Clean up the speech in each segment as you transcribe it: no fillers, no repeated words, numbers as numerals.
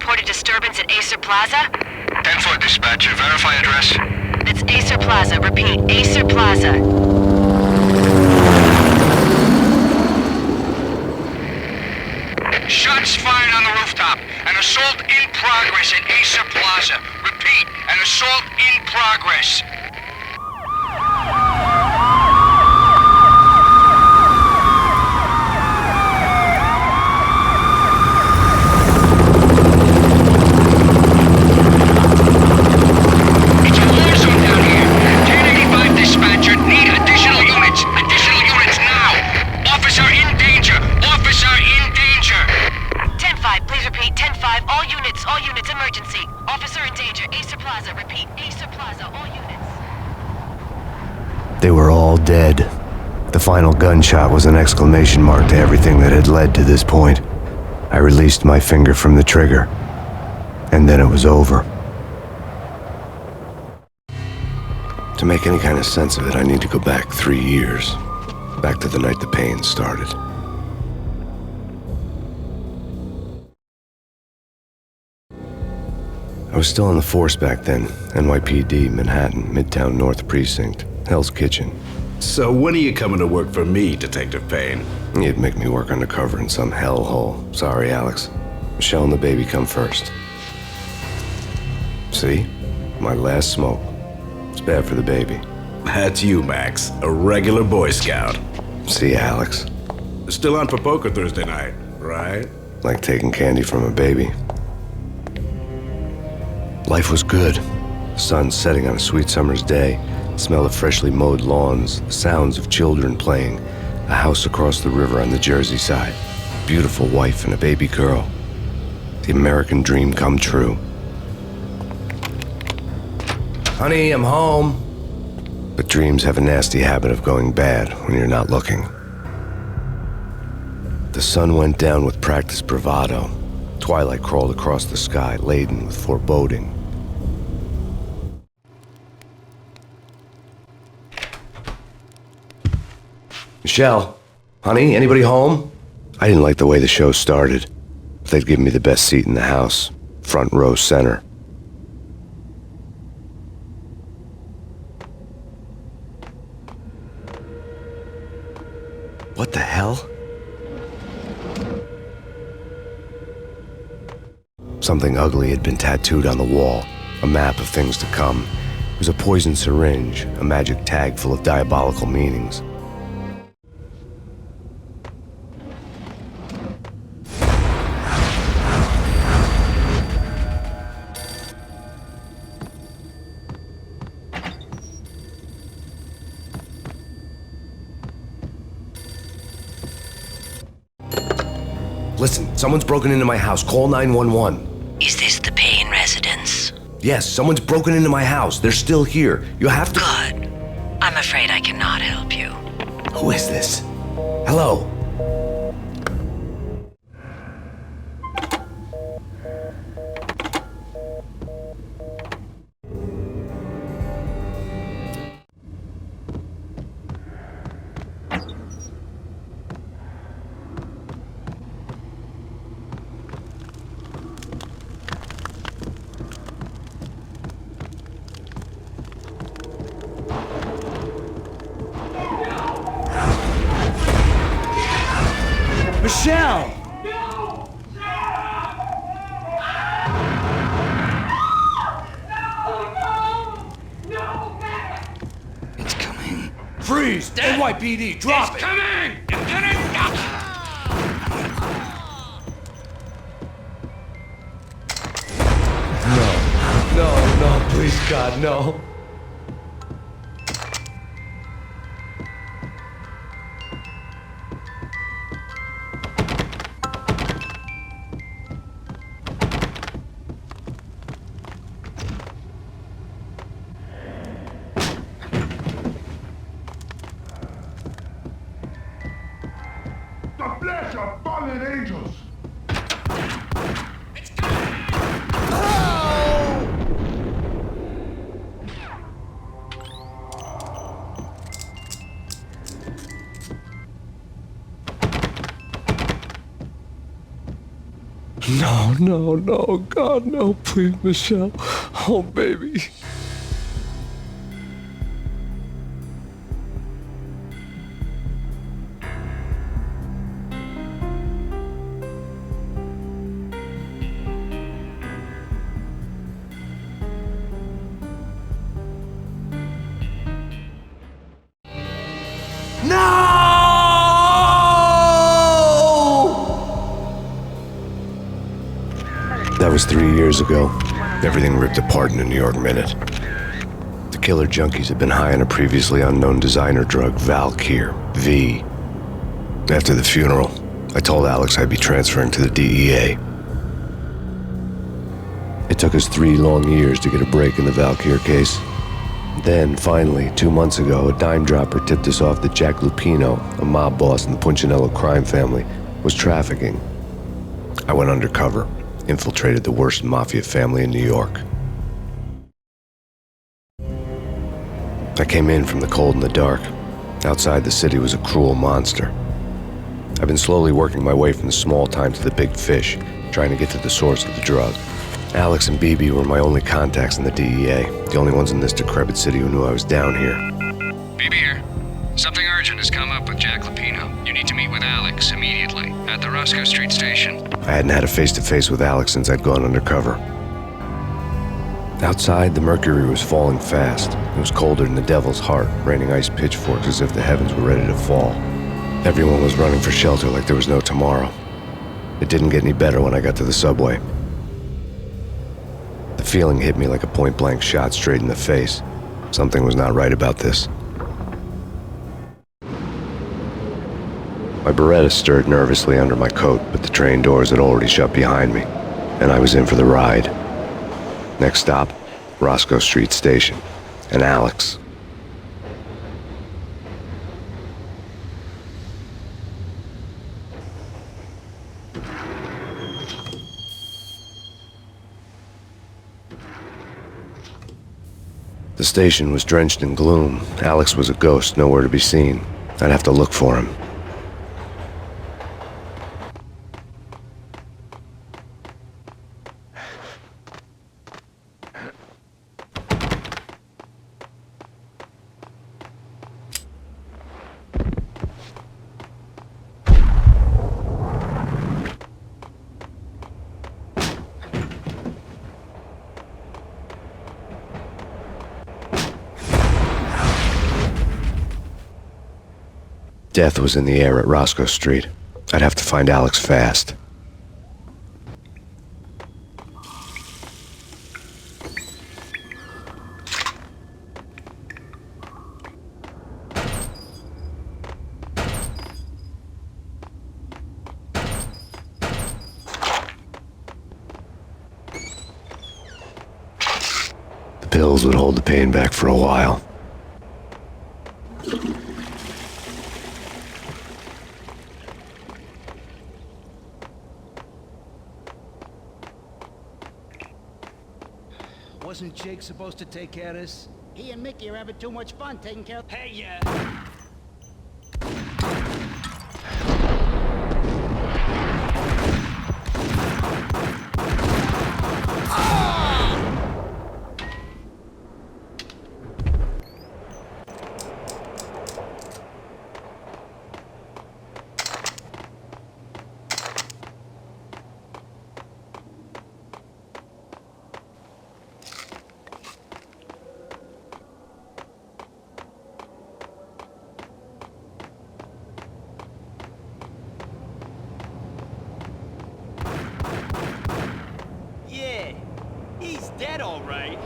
reported disturbance at Acer Plaza? 10-4 dispatcher, verify address. It's Acer Plaza. Repeat, Acer Plaza. Shots fired on the rooftop. An assault in progress at Acer Plaza. Repeat, an assault in progress. It's a war zone down here. 1085 dispatcher, need additional units. Additional units now. Officer in danger. Officer in danger. 10-5, please repeat. 10-5, all units, emergency. Officer in danger, Acer Plaza. Repeat, Acer Plaza, all units. They were all dead. The final gunshot was an exclamation mark to everything that had led to this point. I released my finger from the trigger, and then it was over. To make any kind of sense of it, I need to go back 3 years. Back to the night the pain started. I was still on the force back then. NYPD, Manhattan, Midtown North Precinct, Hell's Kitchen. So when are you coming to work for me, Detective Payne? You'd make me work undercover in some hellhole. Sorry, Alex. Michelle and the baby come first. See? My last smoke. It's bad for the baby. That's you, Max. A regular Boy Scout. See, Alex? Still on for poker Thursday night, right? Like taking candy from a baby. Life was good. The sun setting on a sweet summer's day, the smell of freshly mowed lawns, the sounds of children playing, a house across the river on the Jersey side, beautiful wife and a baby girl. The American dream come true. Honey, I'm home. But dreams have a nasty habit of going bad when you're not looking. The sun went down with practiced bravado. Twilight crawled across the sky, laden with foreboding. Michelle, honey, anybody home? I didn't like the way the show started. They'd given me the best seat in the house, front row center. What the hell? Something ugly had been tattooed on the wall, a map of things to come. It was a poison syringe, a magic tag full of diabolical meanings. Listen, someone's broken into my house. Call 911. Is this the Payne residence? Yes, someone's broken into my house. They're still here. You have to... Good. I'm afraid I cannot help you. Who is this? Hello? Michelle! It's coming. Freeze! NYPD, drop it! Coming! No, please, God, no. The flesh of fallen angels! No, no, no, God, no, please, Michelle. Oh, baby. That was 3 years ago. Everything ripped apart in a New York minute. The killer junkies had been high on a previously unknown designer drug, Valkyr, V. After the funeral, I told Alex I'd be transferring to the DEA. It took us 3 long years to get a break in the Valkyr case. Then, finally, 2 months ago, a dime dropper tipped us off that Jack Lupino, a mob boss in the Punchinello crime family, was trafficking. I went undercover, infiltrated the worst mafia family in New York. I came in from the cold and the dark. Outside the city was a cruel monster. I've been slowly working my way from the small time to the big fish, trying to get to the source of the drug. Alex and BB were my only contacts in the DEA, the only ones in this decrepit city who knew I was down here. BB here. Something urgent has come up with Jack Lupino. You need to meet with Alex immediately at the Roscoe Street station. I hadn't had a face-to-face with Alex since I'd gone undercover. Outside, the mercury was falling fast. It was colder than the devil's heart, raining ice pitchforks as if the heavens were ready to fall. Everyone was running for shelter like there was no tomorrow. It didn't get any better when I got to the subway. The feeling hit me like a point-blank shot straight in the face. Something was not right about this. My Beretta stirred nervously under my coat, but the train doors had already shut behind me, and I was in for the ride. Next stop, Roscoe Street Station, and Alex. The station was drenched in gloom. Alex was a ghost, nowhere to be seen. I'd have to look for him. Death was in the air at Roscoe Street. I'd have to find Alex fast. The pills would hold the pain back for a while. Wasn't Jake supposed to take care of this? He and Mickey are having too much fun taking care of... Hey, yeah. He's dead, all right.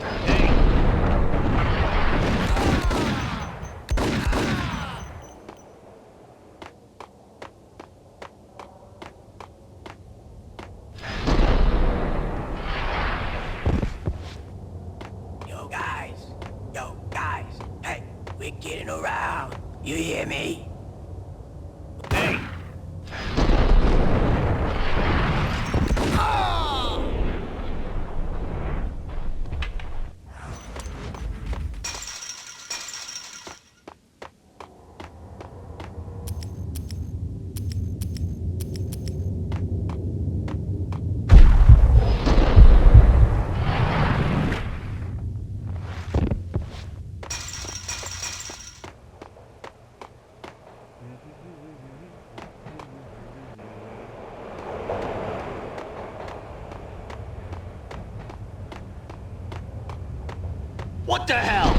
Yo, guys, hey, we're getting around. You hear me? Hey. What the hell?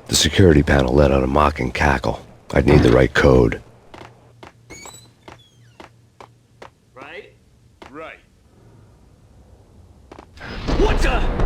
The security panel let out a mocking cackle. I'd need the right code. Right? Right. What the?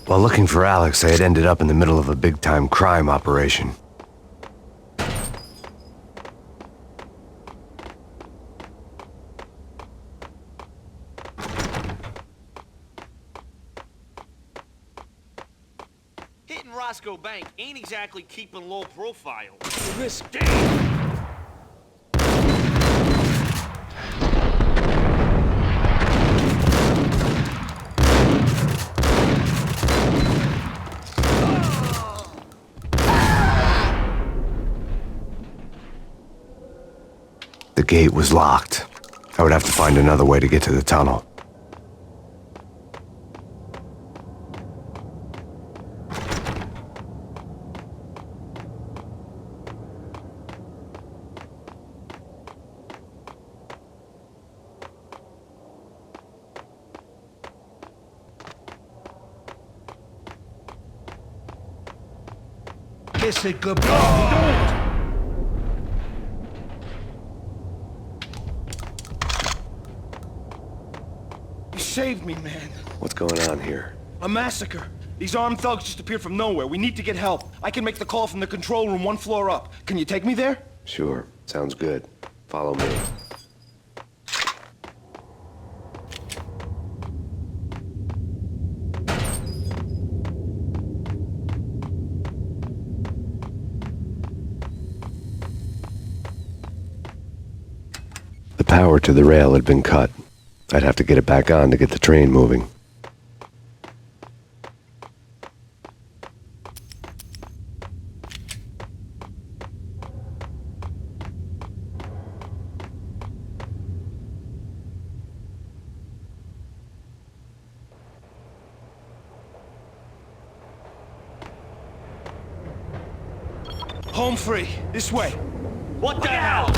While looking for Alex, I had ended up in the middle of a big-time crime operation. Hitting Roscoe Bank ain't exactly keeping low profile. The risk game. The gate was locked. I would have to find another way to get to the tunnel. Kiss it goodbye. You saved me, man. What's going on here? A massacre. These armed thugs just appeared from nowhere. We need to get help. I can make the call from the control room 1 floor up. Can you take me there? Sure, sounds good. Follow me. The power to the rail had been cut. I'd have to get it back on to get the train moving. Home free. This way. What the hell?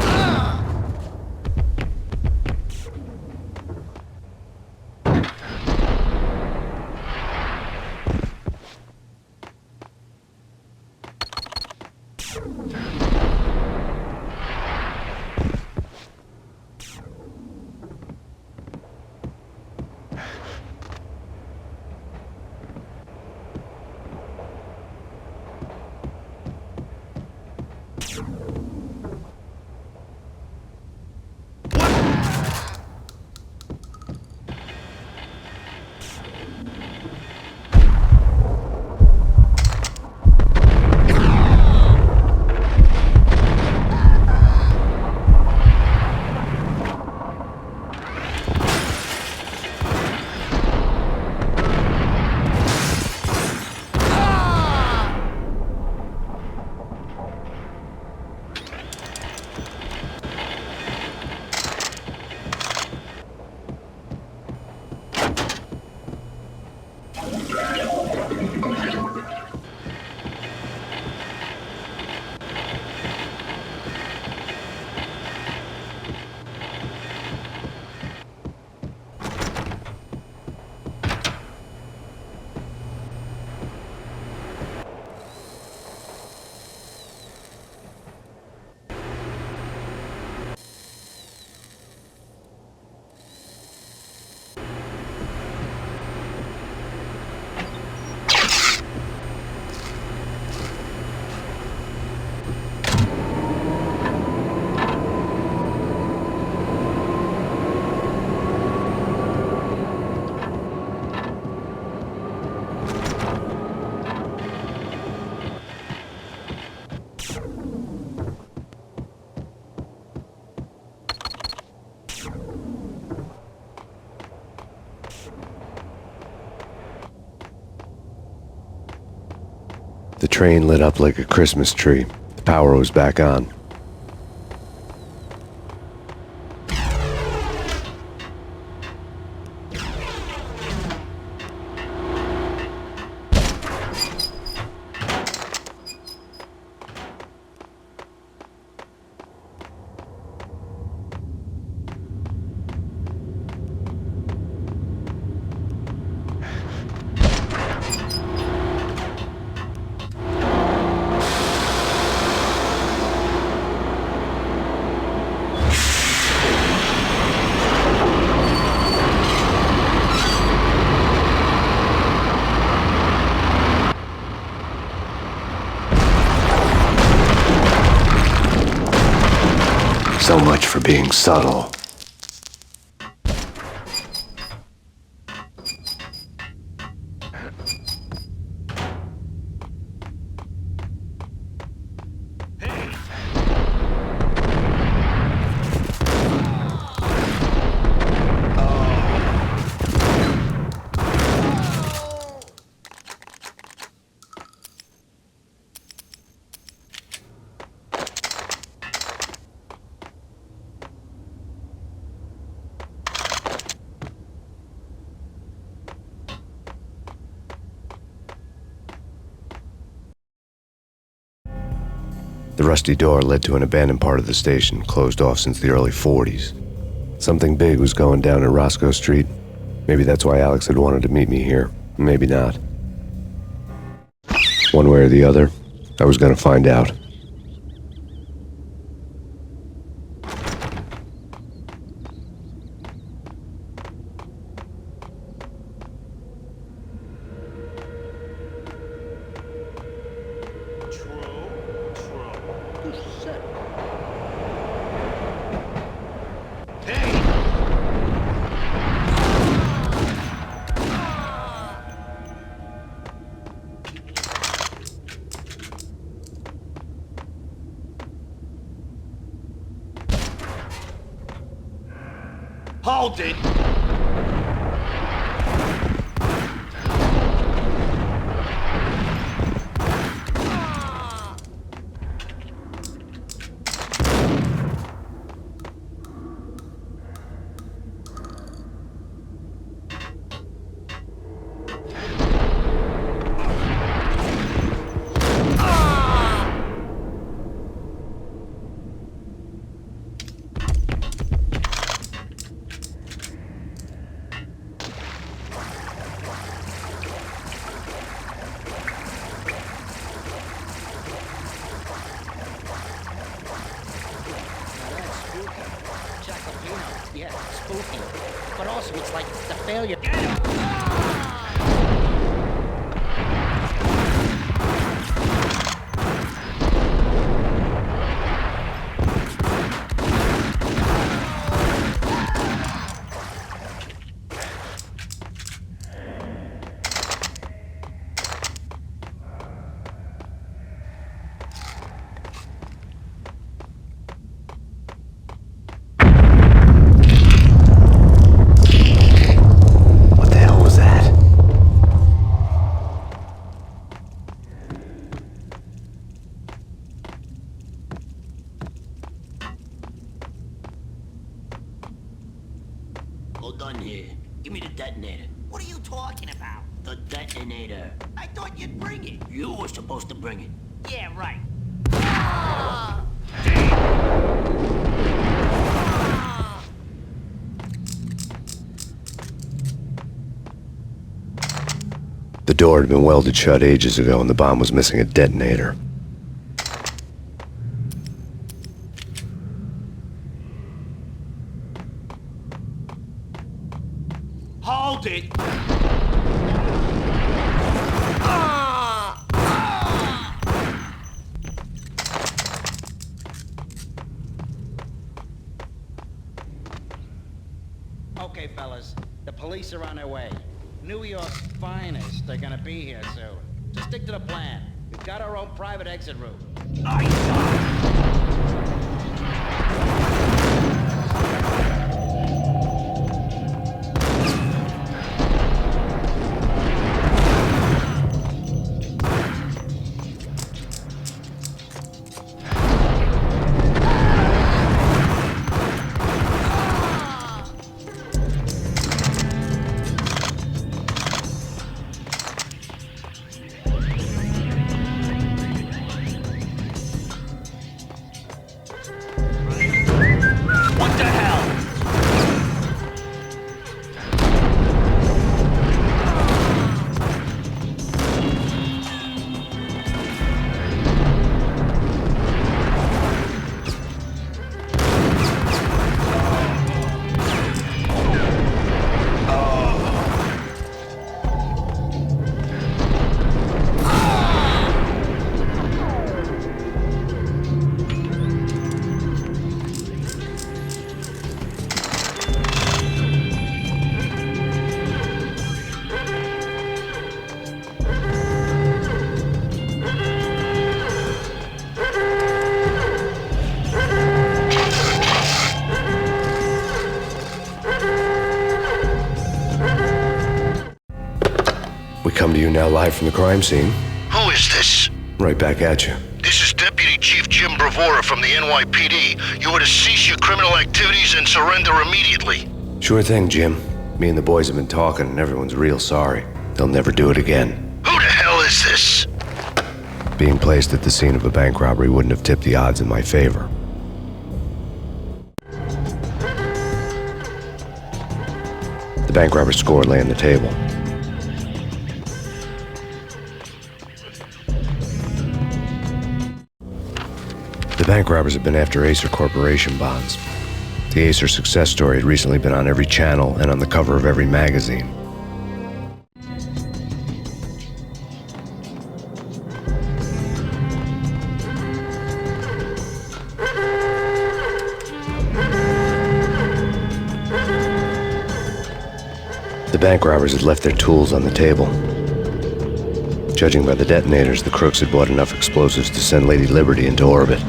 train lit up like a Christmas tree. The power was back on. So much for being subtle. The rusty door led to an abandoned part of the station, closed off since the early 40s. Something big was going down in Roscoe Street. Maybe that's why Alex had wanted to meet me here. Maybe not. One way or the other, I was gonna find out. Hold it! Yeah, spooky. But also, it's like the failure. Hold on here. Give me the detonator. What are you talking about? The detonator. I thought you'd bring it. You were supposed to bring it. Yeah, right. The door had been welded shut ages ago and the bomb was missing a detonator. Hold it! Okay, fellas. The police are on their way. New York's finest are gonna be here soon. Just stick to the plan. We've got our own private exit route. come to you now live from the crime scene. Who is this? Right back at you. This is Deputy Chief Jim Bravura from the NYPD. You are to cease your criminal activities and surrender immediately. Sure thing, Jim. Me and the boys have been talking and everyone's real sorry. They'll never do it again. Who the hell is this? Being placed at the scene of a bank robbery wouldn't have tipped the odds in my favor. The bank robber's score lay on the table. The bank robbers had been after Acer Corporation bonds. The Acer success story had recently been on every channel and on the cover of every magazine. The bank robbers had left their tools on the table. Judging by the detonators, the crooks had bought enough explosives to send Lady Liberty into orbit.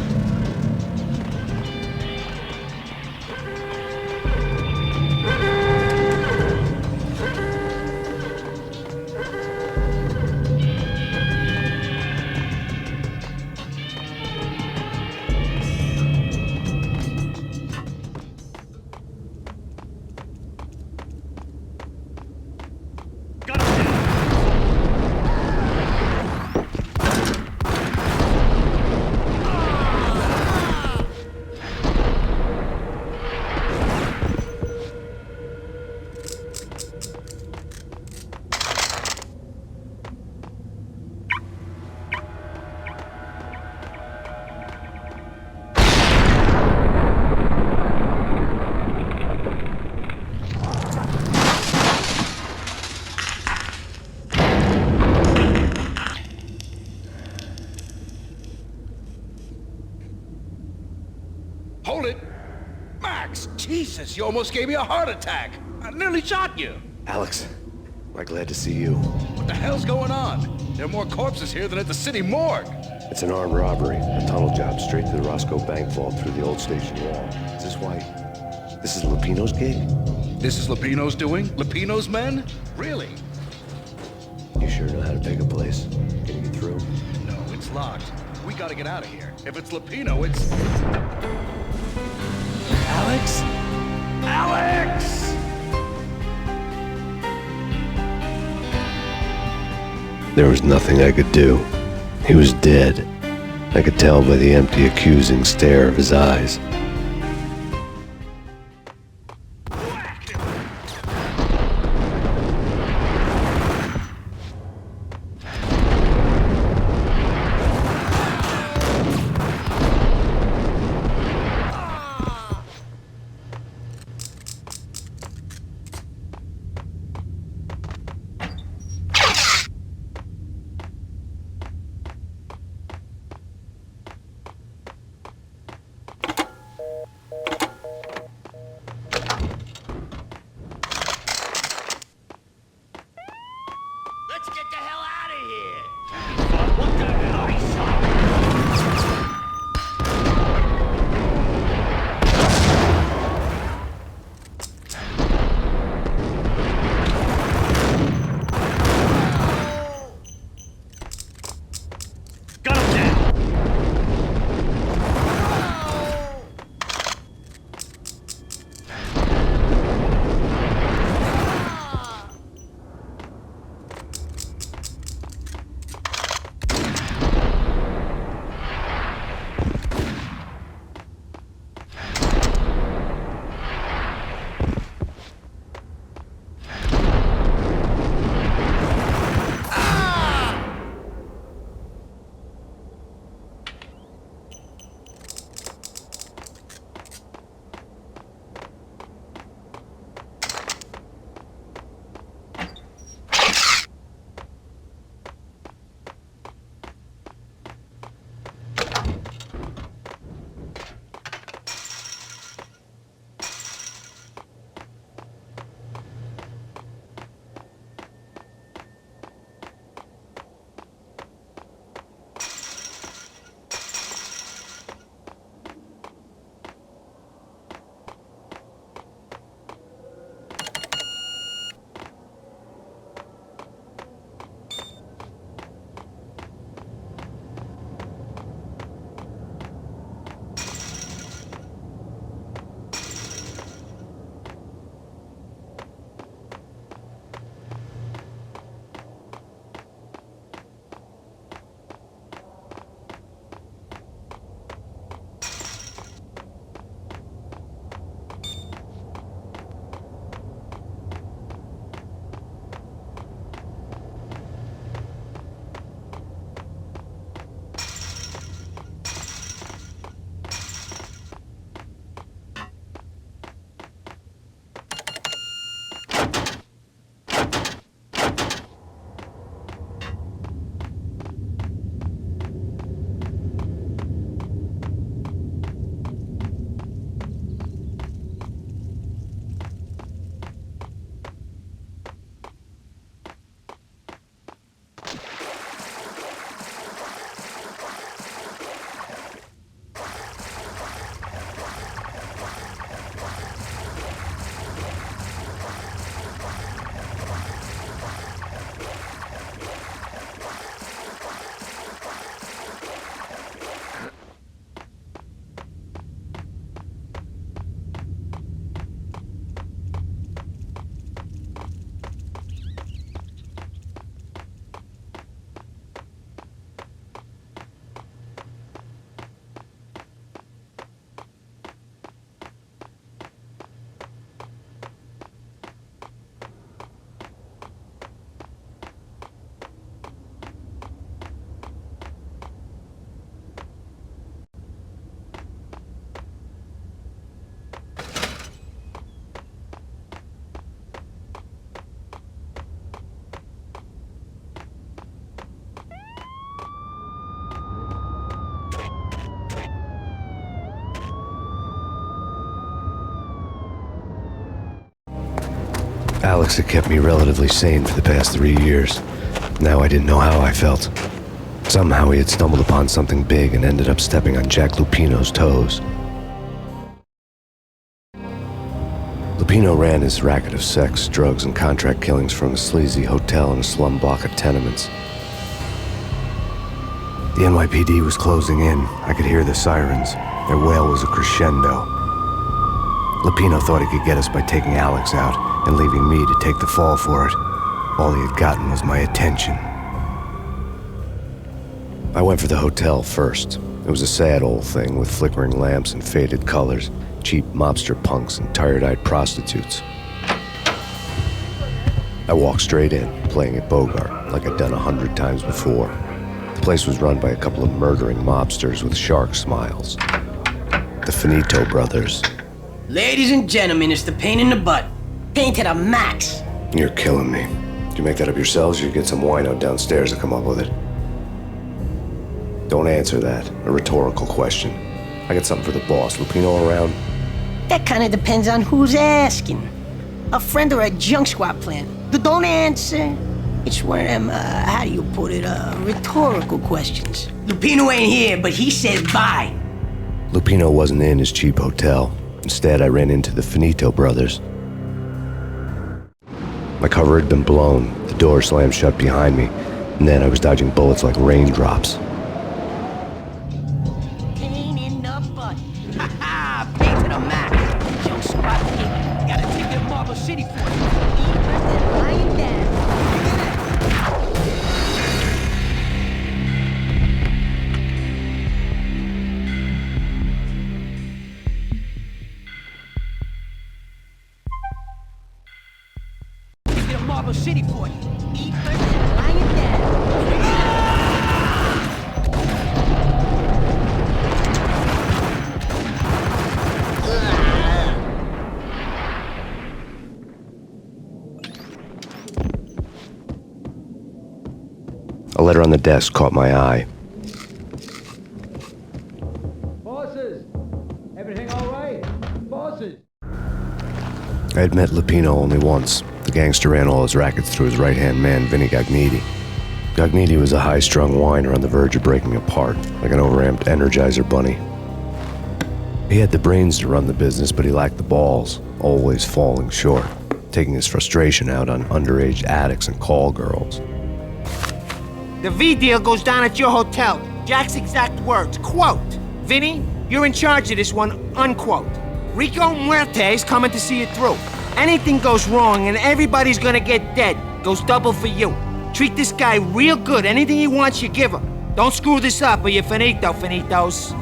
Hold it! Max, Jesus, you almost gave me a heart attack. I nearly shot you. Alex, we're glad to see you. What the hell's going on? There are more corpses here than at the city morgue. It's an armed robbery, a tunnel job straight to the Roscoe Bank vault through the old station wall. Is this why? This is Lupino's gig? This is Lupino's doing? Lupino's men? Really? You sure know how to pick a place? Can you get through? No, it's locked. We gotta get out of here. If it's Lupino, it's... Alex? Alex! There was nothing I could do. He was dead. I could tell by the empty, accusing stare of his eyes. Alex had kept me relatively sane for the past 3 years. Now I didn't know how I felt. Somehow he had stumbled upon something big and ended up stepping on Jack Lupino's toes. Lupino ran his racket of sex, drugs, and contract killings from a sleazy hotel in a slum block of tenements. The NYPD was closing in. I could hear the sirens. Their wail was a crescendo. Lupino thought he could get us by taking Alex out and leaving me to take the fall for it. All he had gotten was my attention. I went for the hotel first. It was a sad old thing with flickering lamps and faded colors, cheap mobster punks and tired-eyed prostitutes. I walked straight in, playing at Bogart, like I'd done 100 times before. The place was run by a couple of murdering mobsters with shark smiles. The Finito brothers. Ladies and gentlemen, it's the pain in the butt. Pain to the max. You're killing me. Did you make that up yourselves, or you get some wino downstairs to come up with it? Don't answer that. A rhetorical question. I got something for the boss. Lupino around? That kind of depends on who's asking. A friend or a junk squad plan. Don't answer. It's one of them, how do you put it, rhetorical questions. Lupino ain't here, but he says bye. Lupino wasn't in his cheap hotel. Instead, I ran into the Finito brothers. My cover had been blown. The door slammed shut behind me, and then I was dodging bullets like raindrops. Pain in the butt. Ha ha! Pain to the max. Junk squad people. Got a ticket to Marble City for it. Eat first and lying down. Marble City for you. Eat first and lying down. A letter on the desk caught my eye. Bosses! Everything all right? Bosses! I had met Lupino only once. The gangster ran all his rackets through his right-hand man, Vinny Gagnetti. Gagnetti was a high-strung whiner on the verge of breaking apart, like an overamped Energizer bunny. He had the brains to run the business, but he lacked the balls, always falling short, taking his frustration out on underage addicts and call girls. The V deal goes down at your hotel. Jack's exact words, quote, "Vinny, you're in charge of this one," unquote. Rico Muerte's coming to see it through. Anything goes wrong and everybody's gonna get dead. Goes double for you. Treat this guy real good. Anything he wants, you give him. Don't screw this up or you're finito, finitos.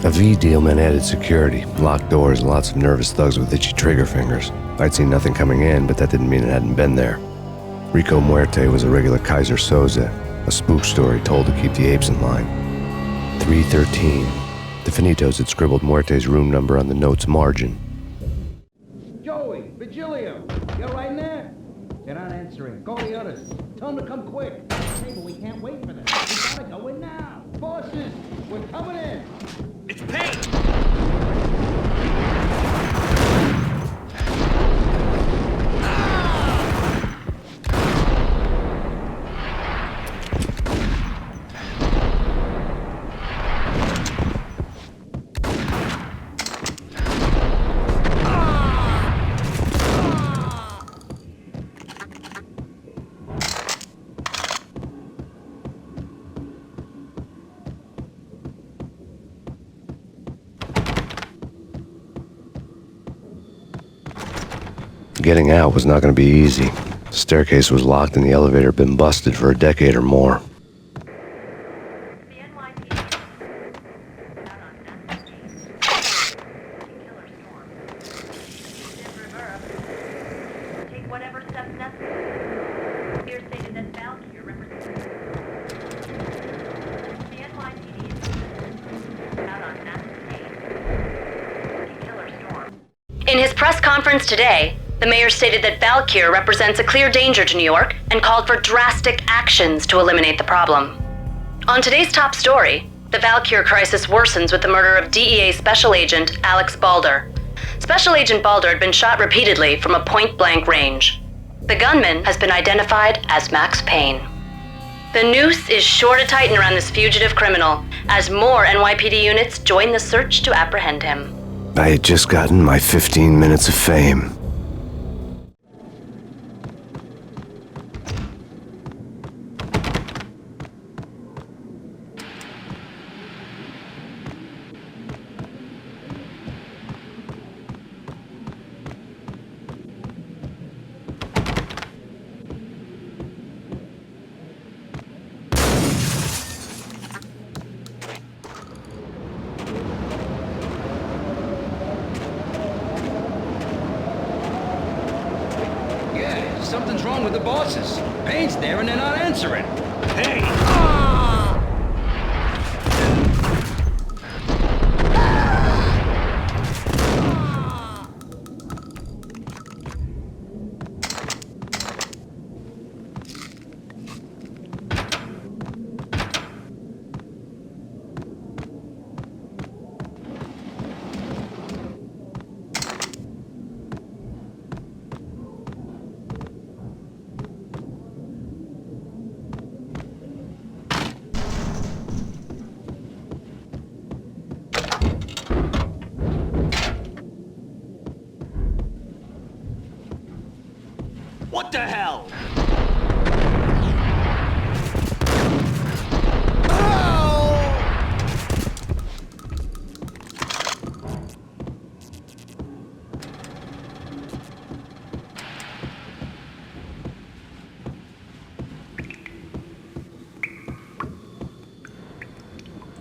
A V deal meant added security, locked doors, and lots of nervous thugs with itchy trigger fingers. I'd seen nothing coming in, but that didn't mean it hadn't been there. Rico Muerte was a regular Kaiser Soze, a spook story told to keep the apes in line. 313. The Finitos had scribbled Muerte's room number on the note's margin. Joey, Virgilio, you're right in there? They're not answering. Call the others. Tell them to come quick. Hey, but we can't wait for them. We gotta go in now. Bosses, we're coming in. It's Payne! Getting out was not going to be easy. The staircase was locked and the elevator had been busted for a decade or more. In his press conference today, the mayor stated that Valkyr represents a clear danger to New York and called for drastic actions to eliminate the problem. On today's top story, the Valkyr crisis worsens with the murder of DEA Special Agent Alex Balder. Special Agent Balder had been shot repeatedly from a point-blank range. The gunman has been identified as Max Payne. The noose is sure to tighten around this fugitive criminal as more NYPD units join the search to apprehend him. I had just gotten my 15 minutes of fame. Something's wrong with the bosses. Payne's there and they're not answering. Hey! What the hell?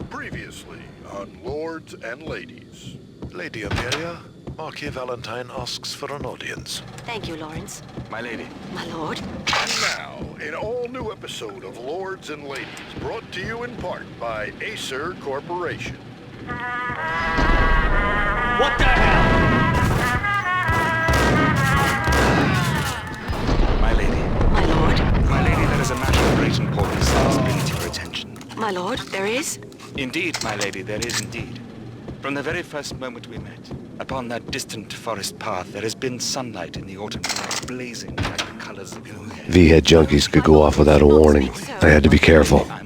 Previously on Lords and Ladies. Lady Amelia, Marquis Valentine asks for an audience. Thank you, Lawrence. My lady. My lord. And now, an all-new episode of Lords and Ladies, brought to you in part by Acer Corporation. What the hell? My lady. My lord. My lady, there is a matter of great importance that must bring to your attention. My lord, there is? Indeed, my lady, there is indeed. From the very first moment we met, upon that distant forest path, there has been sunlight in the autumn night, blazing like the colors of your hair. V-head junkies could go off without a warning. I had to be careful. I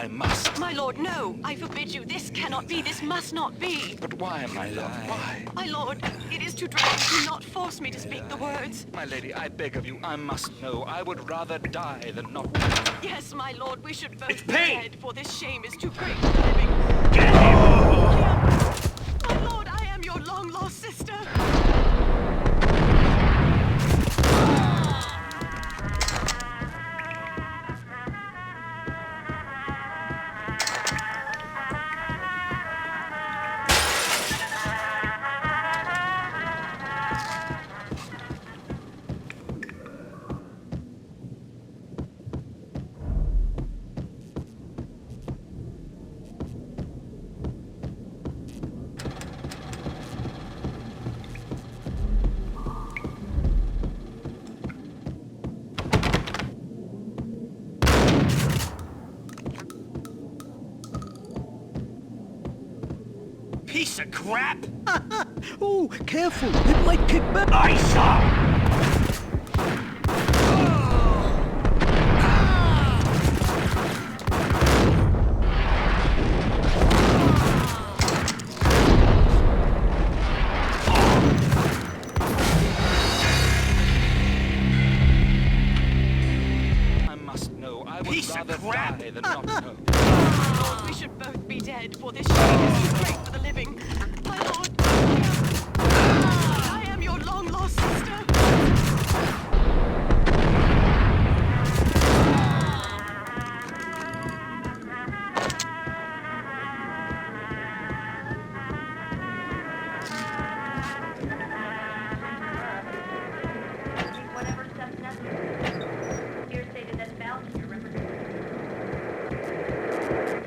must. My lord, no! I forbid you. This cannot be. This must not be. But why, my love, why? My lord, it is too dreadful. Do not force me to speak the words. My lady, I beg of you, I must know. I would rather die than not. Yes, my lord, we should both It's be Payne! dead, for this shame is too great for the living. Get him! My lord, I am your long-lost sister. Piece of crap! Oh, careful. It might kick back. I saw! I must know. I would Piece of rather crap! die than not know. Lord, we should both be dead, for this shame is too great for the living. My lord, I am your long-lost sister. Whatever steps necessary. Here stated that Valkyr represents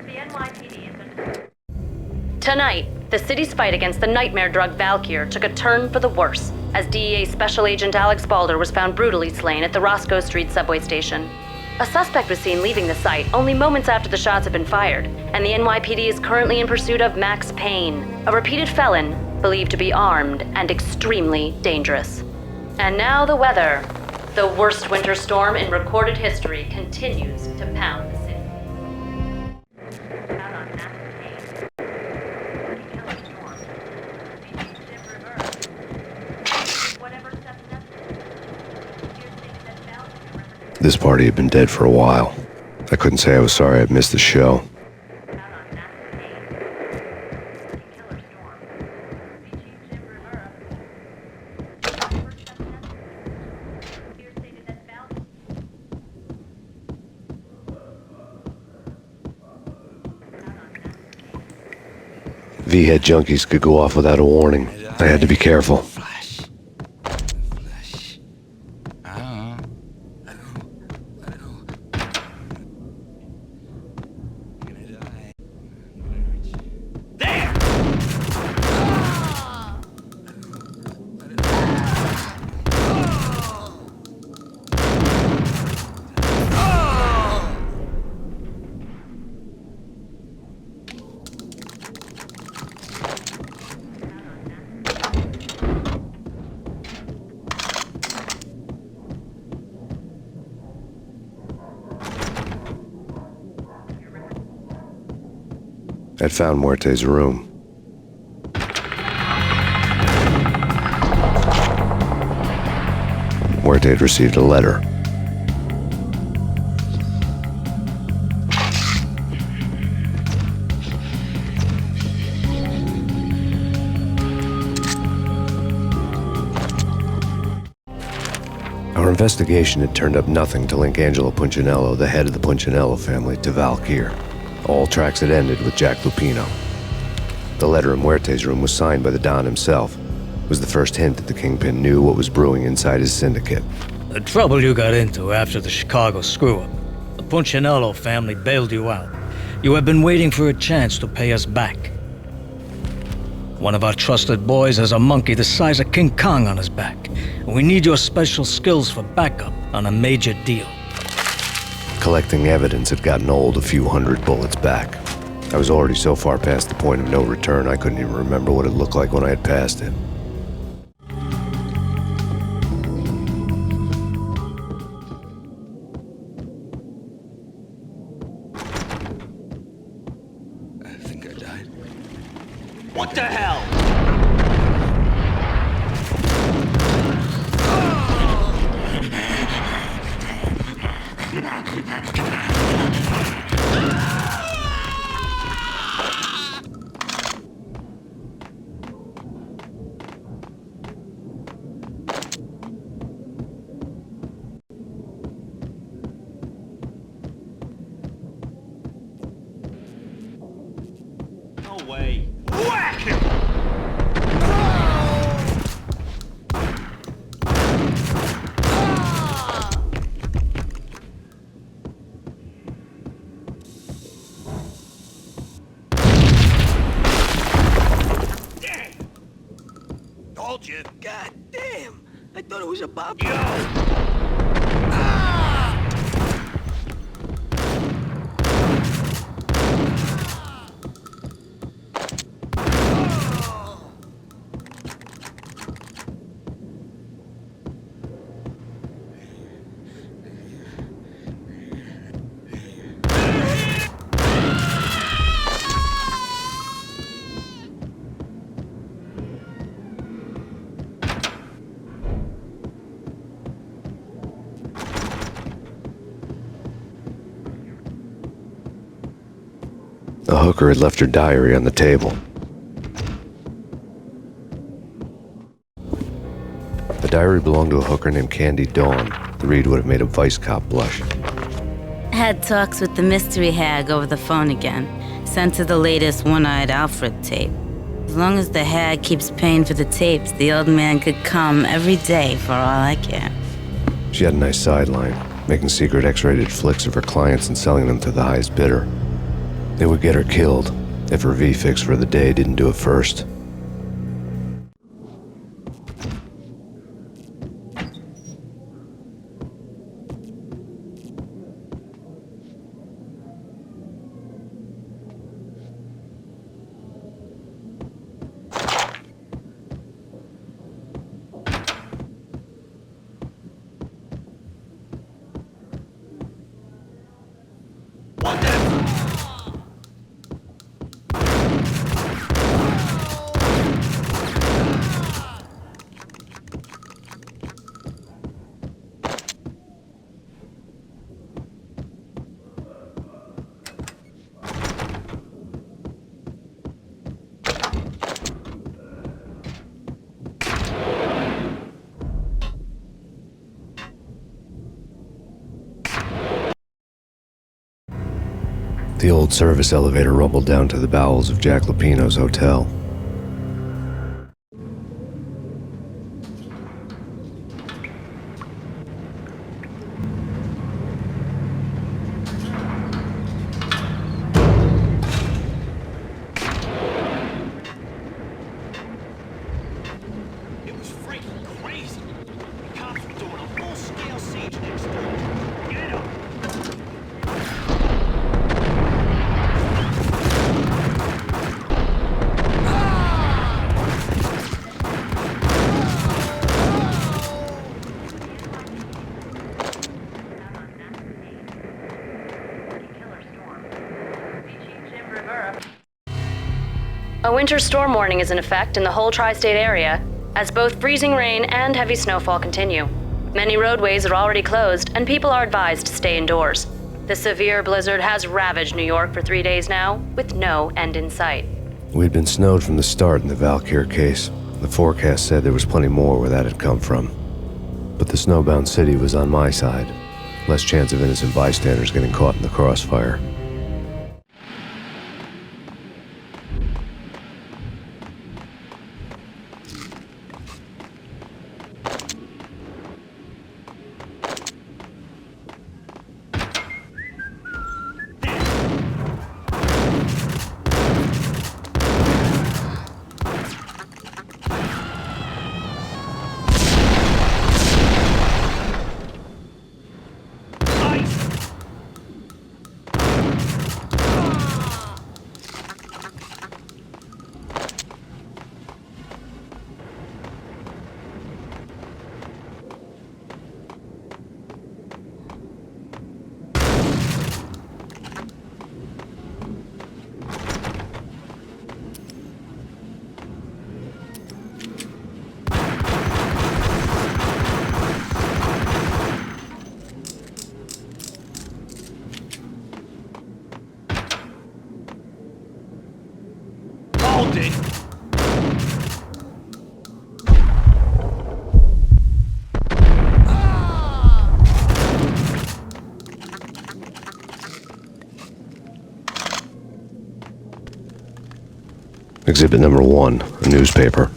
the NYPD has been. Tonight, the city's fight against the nightmare drug Valkyr took a turn for the worse as DEA Special Agent Alex Balder was found brutally slain at the Roscoe Street subway station. A suspect was seen leaving the site only moments after the shots had been fired, and the NYPD is currently in pursuit of Max Payne, a repeated felon believed to be armed and extremely dangerous. And now the weather. The worst winter storm in recorded history continues to pound the city. Out on massive Payne. Painkiller storm. Jim reverse. Whatever steps necessary. Here's things that balance. This party had been dead for a while. I couldn't say I was sorry I'd missed the show. V-head junkies could go off without a warning. I had to be careful. I'd found Muerte's room. Muerte had received a letter. Our investigation had turned up nothing to link Angelo Punchinello, the head of the Punchinello family, to Valkyr. All tracks had ended with Jack Lupino. The letter in Muerte's room was signed by the Don himself. It was the first hint that the Kingpin knew what was brewing inside his syndicate. The trouble you got into after the Chicago screw-up. The Punchinello family bailed you out. You have been waiting for a chance to pay us back. One of our trusted boys has a monkey the size of King Kong on his back. And we need your special skills for backup on a major deal. Collecting evidence had gotten old a few hundred bullets back. I was already so far past the point of no return I couldn't even remember what it looked like when I had passed it. I think I died. What the hell? No way. Whack him! Told you. God damn. I thought it was about... Yo! The hooker had left her diary on the table. The diary belonged to a hooker named Candy Dawn. The read would have made a vice cop blush. Had talks with the mystery hag over the phone again. Sent her the latest One-Eyed Alfred tape. As long as the hag keeps paying for the tapes, the old man could come every day for all I care. She had a nice sideline, making secret X-rated flicks of her clients and selling them to the highest bidder. They would get her killed if her V-fix for the day didn't do it first. The old service elevator rumbled down to the bowels of Jack Lupino's hotel. It was freaking crazy. The cops were doing a full-scale siege next door. Get up! A winter storm warning is in effect in the whole tri-state area, as both freezing rain and heavy snowfall continue. Many roadways are already closed, and people are advised to stay indoors. The severe blizzard has ravaged New York for 3 days now, with no end in sight. We'd been snowed from the start in the Valkyr case. The forecast said there was plenty more where that had come from. But the snowbound city was on my side. Less chance of innocent bystanders getting caught in the crossfire. Hold it! Exhibit number 1, a newspaper.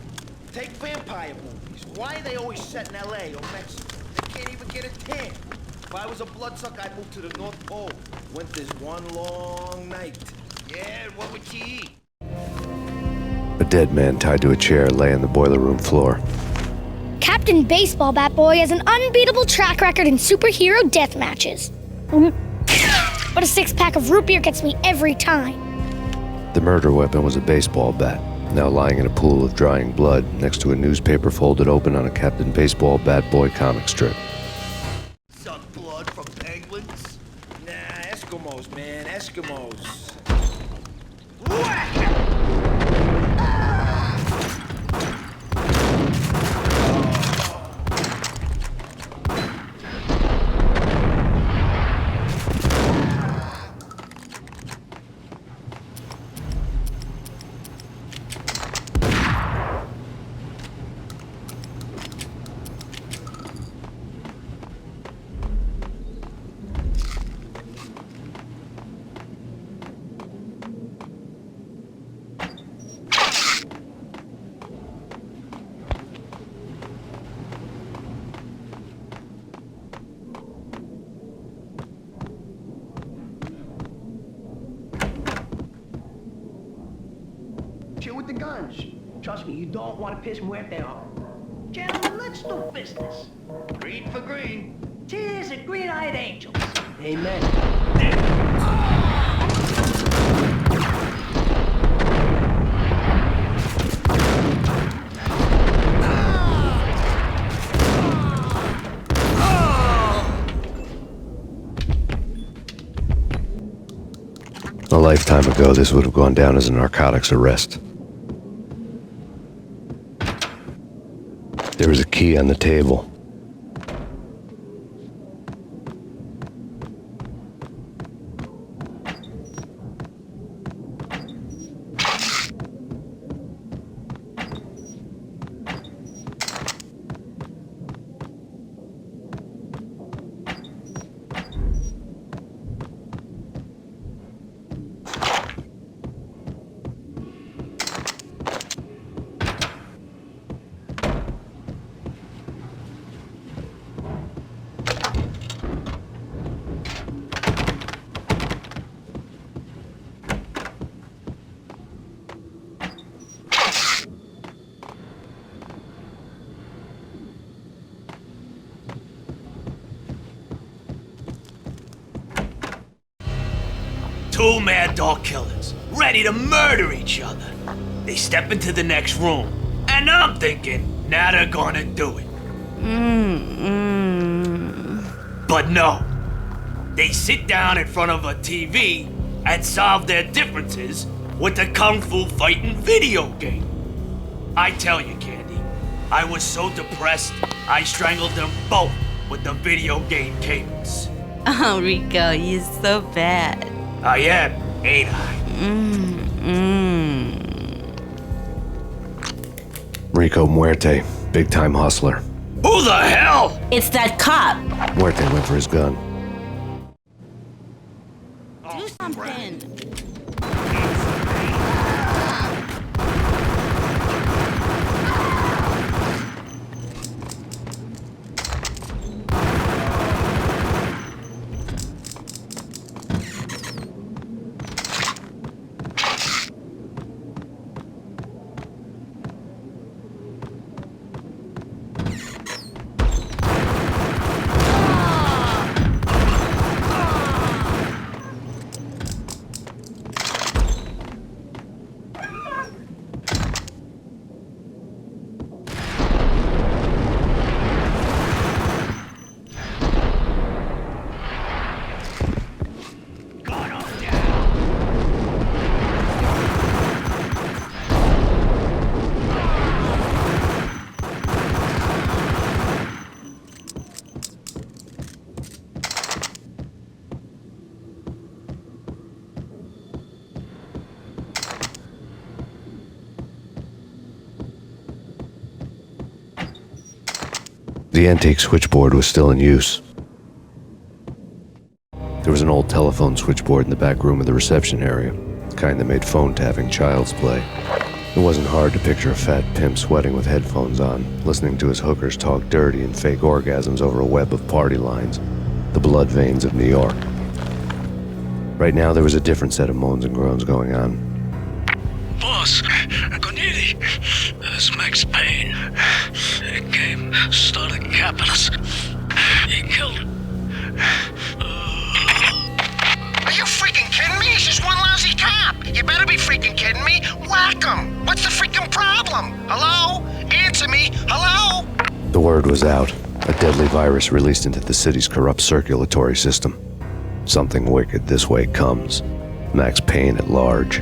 Take vampire movies. Why are they always set in L.A. or Mexico? They can't even get a tan. If I was a bloodsucker, I'd move to the North Pole. Winter's one long night. Yeah, and what would you eat? A dead man tied to a chair lay on the boiler room floor. Captain Baseball Bat Boy has an unbeatable track record in superhero death matches. But a six-pack of root beer gets me every time. The murder weapon was a baseball bat, now lying in a pool of drying blood next to a newspaper folded open on a Captain Baseball Bat Boy comic strip. Suck blood from penguins? Nah, Eskimos, man, Eskimos. Chill with the guns. Trust me, you don't want to piss Muerte off. Gentlemen, let's do business. Green for green. Cheers at green-eyed angels. Amen. A lifetime ago, this would have gone down as a narcotics arrest. There was a key on the table. Two mad dog killers, ready to murder each other. They step into the next room, and I'm thinking, now they're gonna do it. But no. They sit down in front of a TV and solve their differences with a kung fu fighting video game. I tell you, Candy, I was so depressed, I strangled them both with the video game cables. Oh, Rico, you're so bad. I am, ain't I? Rico Muerte, big-time hustler. Who the hell? It's that cop. Muerte went for his gun. Do something. The antique switchboard was still in use. There was an old telephone switchboard in the back room of the reception area, the kind that made phone tapping child's play. It wasn't hard to picture a fat pimp sweating with headphones on, listening to his hookers talk dirty and fake orgasms over a web of party lines, the blood veins of New York. Right now, there was a different set of moans and groans going on. Boss, Corneli, it's Max Payne. He came, started capping us. He killed him. Are you freaking kidding me? He's just one lousy cop. You better be freaking kidding me. Whack him. What's the freaking problem? Hello? Answer me. Hello? The word was out. A deadly virus released into the city's corrupt circulatory system. Something wicked this way comes. Max Payne at large.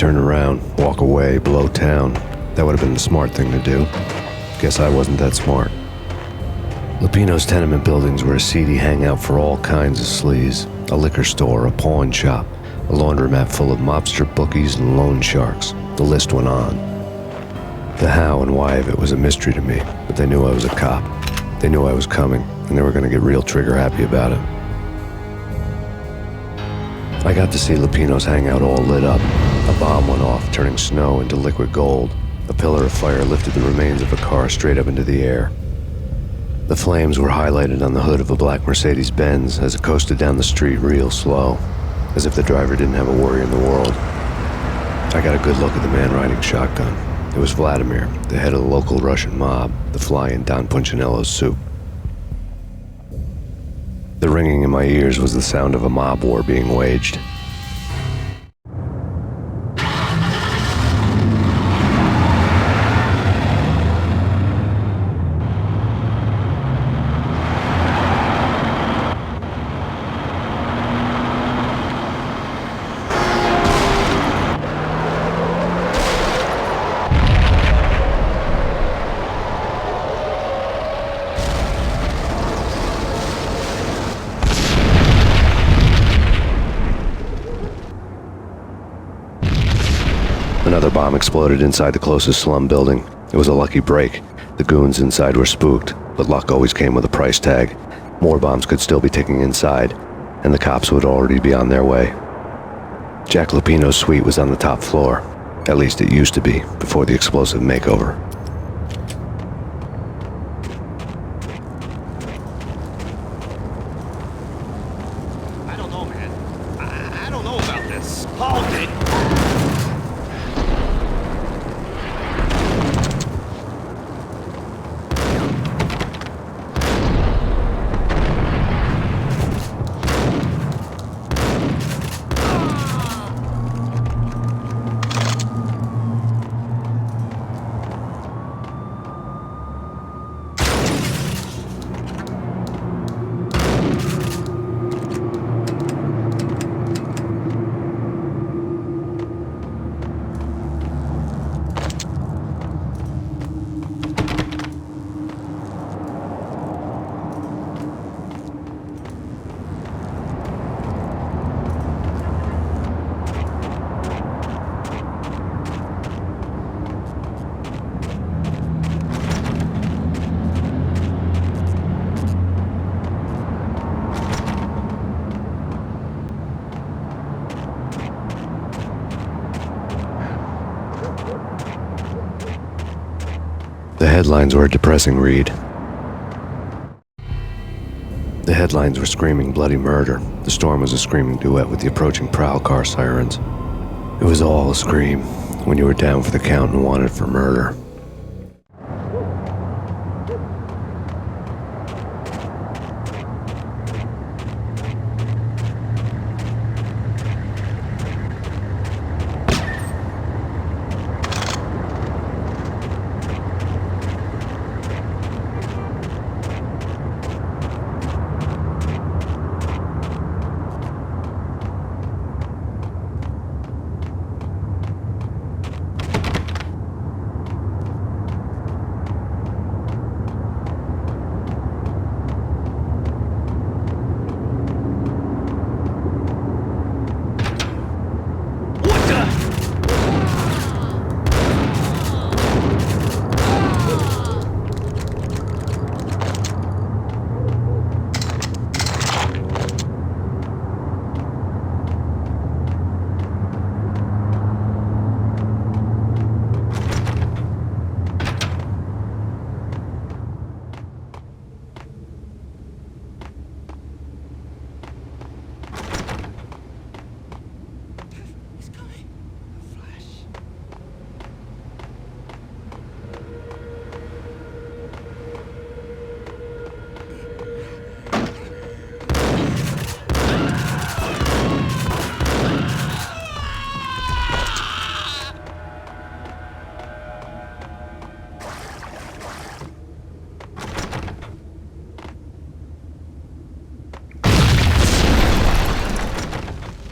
turn around, walk away, blow town. That would have been the smart thing to do. Guess I wasn't that smart. Lupino's tenement buildings were a seedy hangout for all kinds of sleaze. A liquor store, a pawn shop, a laundromat full of mobster bookies and loan sharks. The list went on. The how and why of it was a mystery to me, but they knew I was a cop. They knew I was coming, and they were going to get real trigger happy about it. I got to see Lupino's hangout all lit up. A bomb went off, turning snow into liquid gold. A pillar of fire lifted the remains of a car straight up into the air. The flames were highlighted on the hood of a black Mercedes-Benz as it coasted down the street real slow, as if the driver didn't have a worry in the world. I got a good look at the man riding shotgun. It was Vladimir, the head of the local Russian mob, the fly in Don Punchinello's soup. The ringing in my ears was the sound of a mob war being waged. Another bomb exploded inside the closest slum building. It was a lucky break. The goons inside were spooked, but luck always came with a price tag. More bombs could still be ticking inside, and the cops would already be on their way. Jack Lupino's suite was on the top floor. At least it used to be, before the explosive makeover. I don't know, man. I don't know about this. Paul did. The headlines were a depressing read. The headlines were screaming bloody murder. The storm was a screaming duet with the approaching prowl car sirens. It was all a scream when you were down for the count and wanted for murder.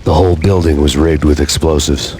The whole building was rigged with explosives.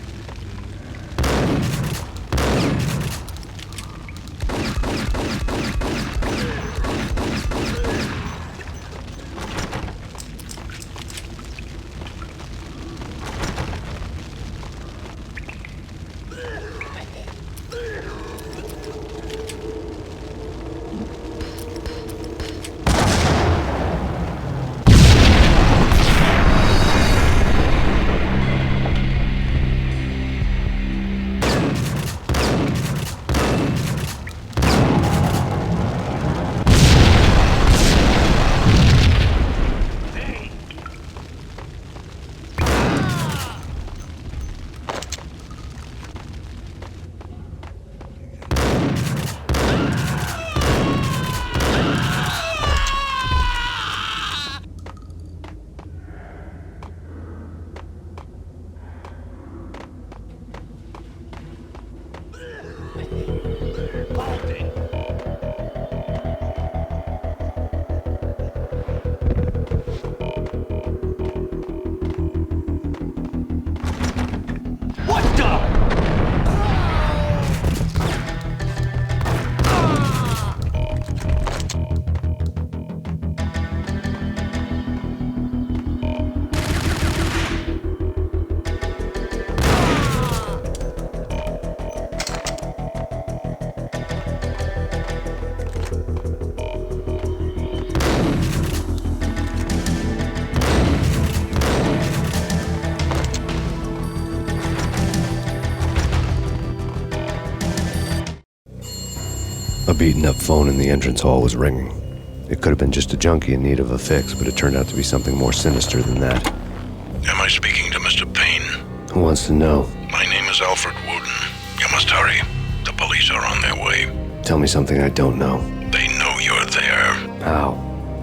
A beaten-up phone in the entrance hall was ringing. It could have been just a junkie in need of a fix, but it turned out to be something more sinister than that. Am I speaking to Mr. Payne? Who wants to know? My name is Alfred Wooden. You must hurry. The police are on their way. Tell me something I don't know. They know you're there. How?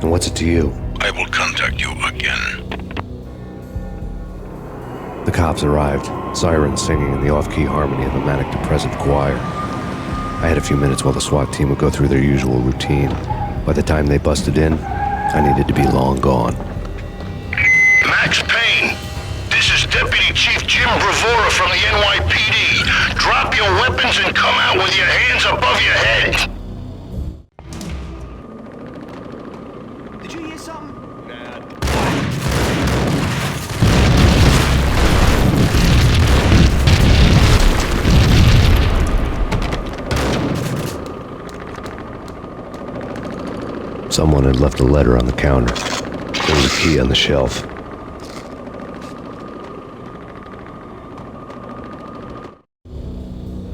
And what's it to you? I will contact you again. The cops arrived, sirens singing in the off-key harmony of a manic-depressive choir. I had a few minutes while the SWAT team would go through their usual routine. By the time they busted in, I needed to be long gone. Max Payne, this is Deputy Chief Jim Bravura from the NYPD. Drop your weapons and come out with your hands above your head. Did you hear something? Someone had left a letter on the counter. There was a key on the shelf.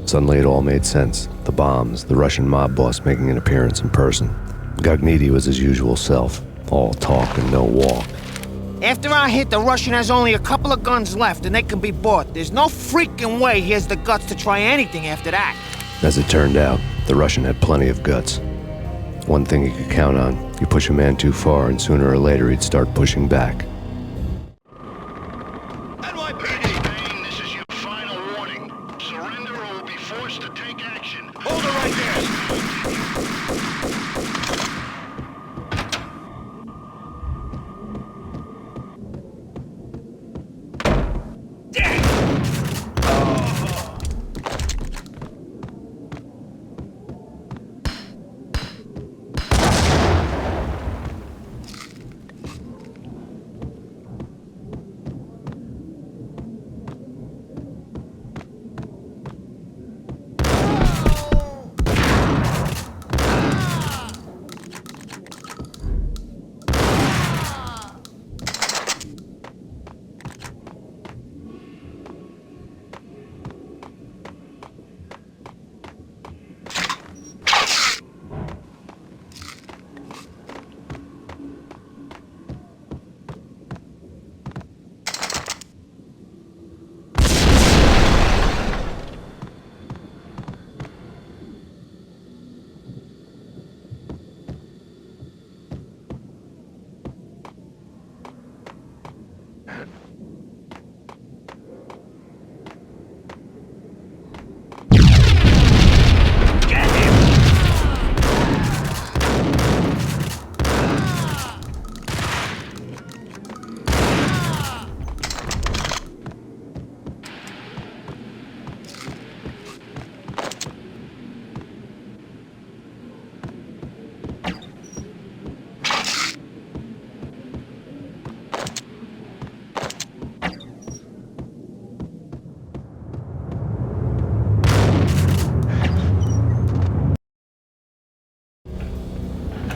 Suddenly it all made sense. The bombs, the Russian mob boss making an appearance in person. Gognitti was his usual self. All talk and no walk. After our hit, the Russian has only a couple of guns left and they can be bought. There's no freaking way he has the guts to try anything after that. As it turned out, the Russian had plenty of guts. One thing you could count on, you push a man too far and sooner or later he'd start pushing back. NYPD, Payne, this is your final warning. Surrender or we'll be forced to take action. Hold it right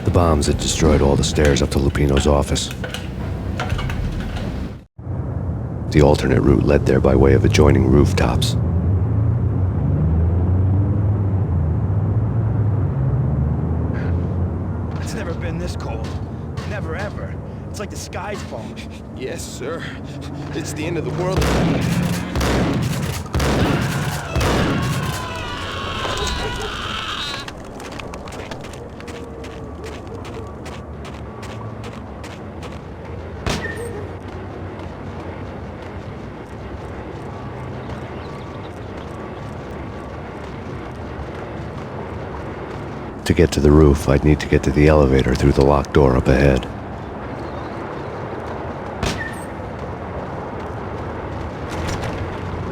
The bombs had destroyed all the stairs up to Lupino's office. The alternate route led there by way of adjoining rooftops. It's never been this cold. Never ever. It's like the sky's falling. Yes, sir. It's the end of the world. To get to the roof, I'd need to get to the elevator through the locked door up ahead.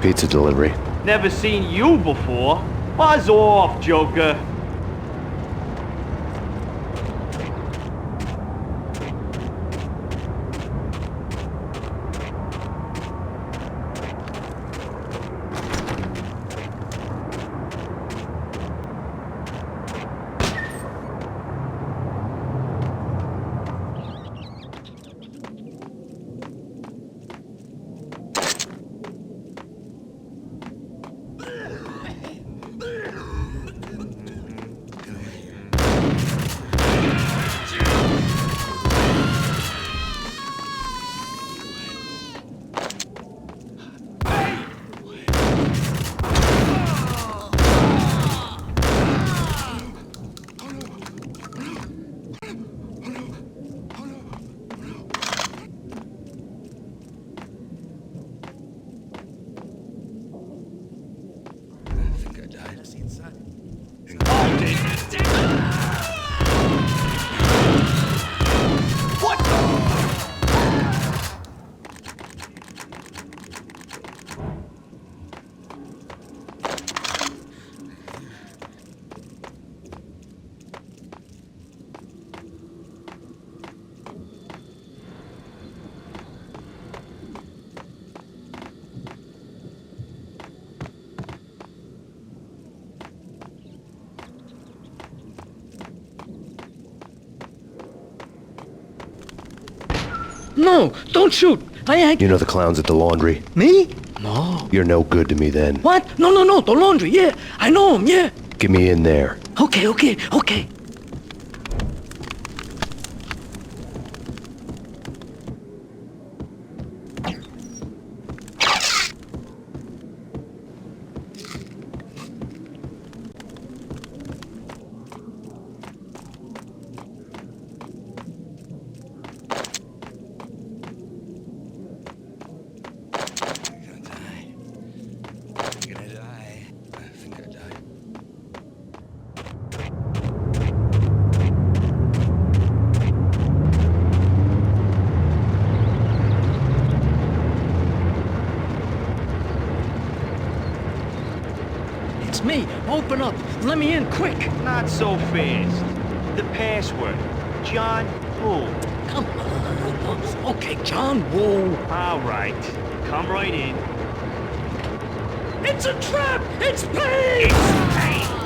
Pizza delivery. Never seen you before. Buzz off, Joker. No, don't shoot. You know the clowns at the laundry? Me? No. You're no good to me then. What? No, the laundry, yeah. I know him, yeah. Get me in there. Okay. It's me. Open up. Let me in, quick. Not so fast. The password. John Woo. Come on. Okay, John Woo. All right. Come right in. It's a trap! It's Payne! It's Payne!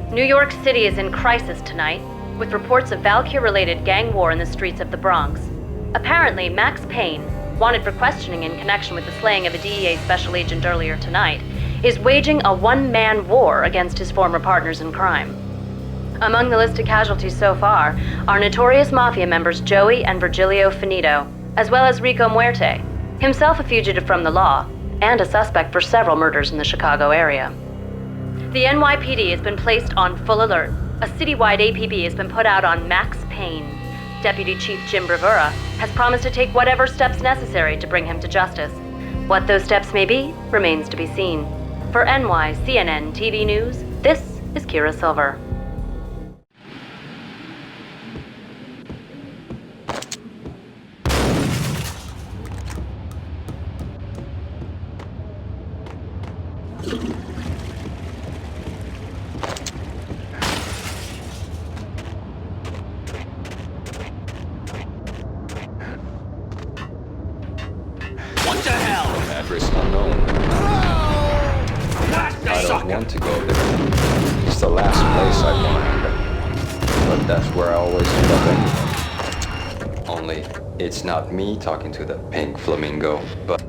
New York City is in crisis tonight, with reports of Valkyr-related gang war in the streets of the Bronx. Apparently, Max Payne, wanted for questioning in connection with the slaying of a DEA special agent earlier tonight, is waging a one-man war against his former partners in crime. Among the listed casualties so far are notorious mafia members Joey and Virgilio Finito, as well as Rico Muerte, himself a fugitive from the law, and a suspect for several murders in the Chicago area. The NYPD has been placed on full alert. A citywide APB has been put out on Max Payne. Deputy Chief Jim Bravura has promised to take whatever steps necessary to bring him to justice. What those steps may be remains to be seen. For NYCNN TV News, this is Kira Silver. What the hell? Address unknown. I don't want to go there. It's the last place I want to go. But that's where I always end up anyway. Only, it's not me talking to the pink flamingo, but...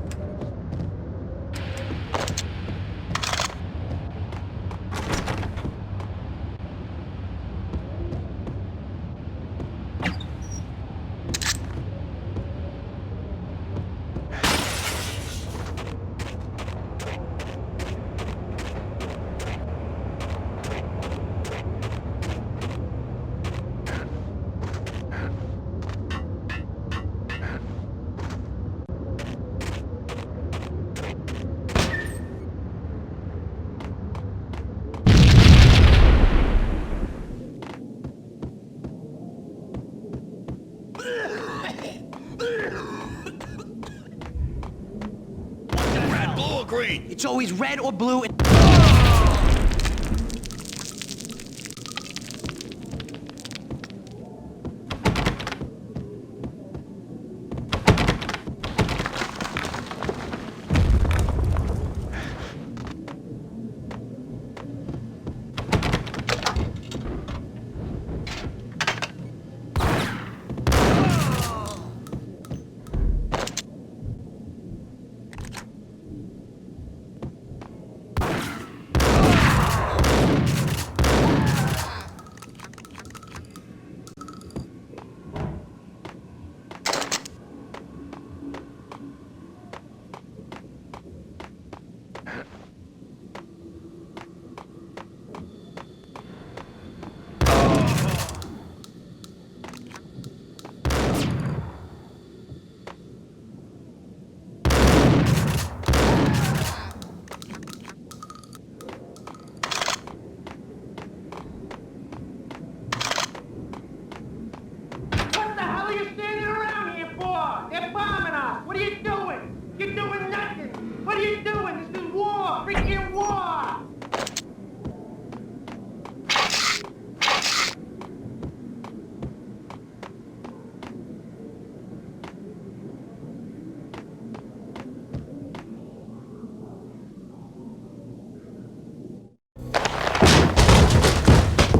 green? It's always red or blue.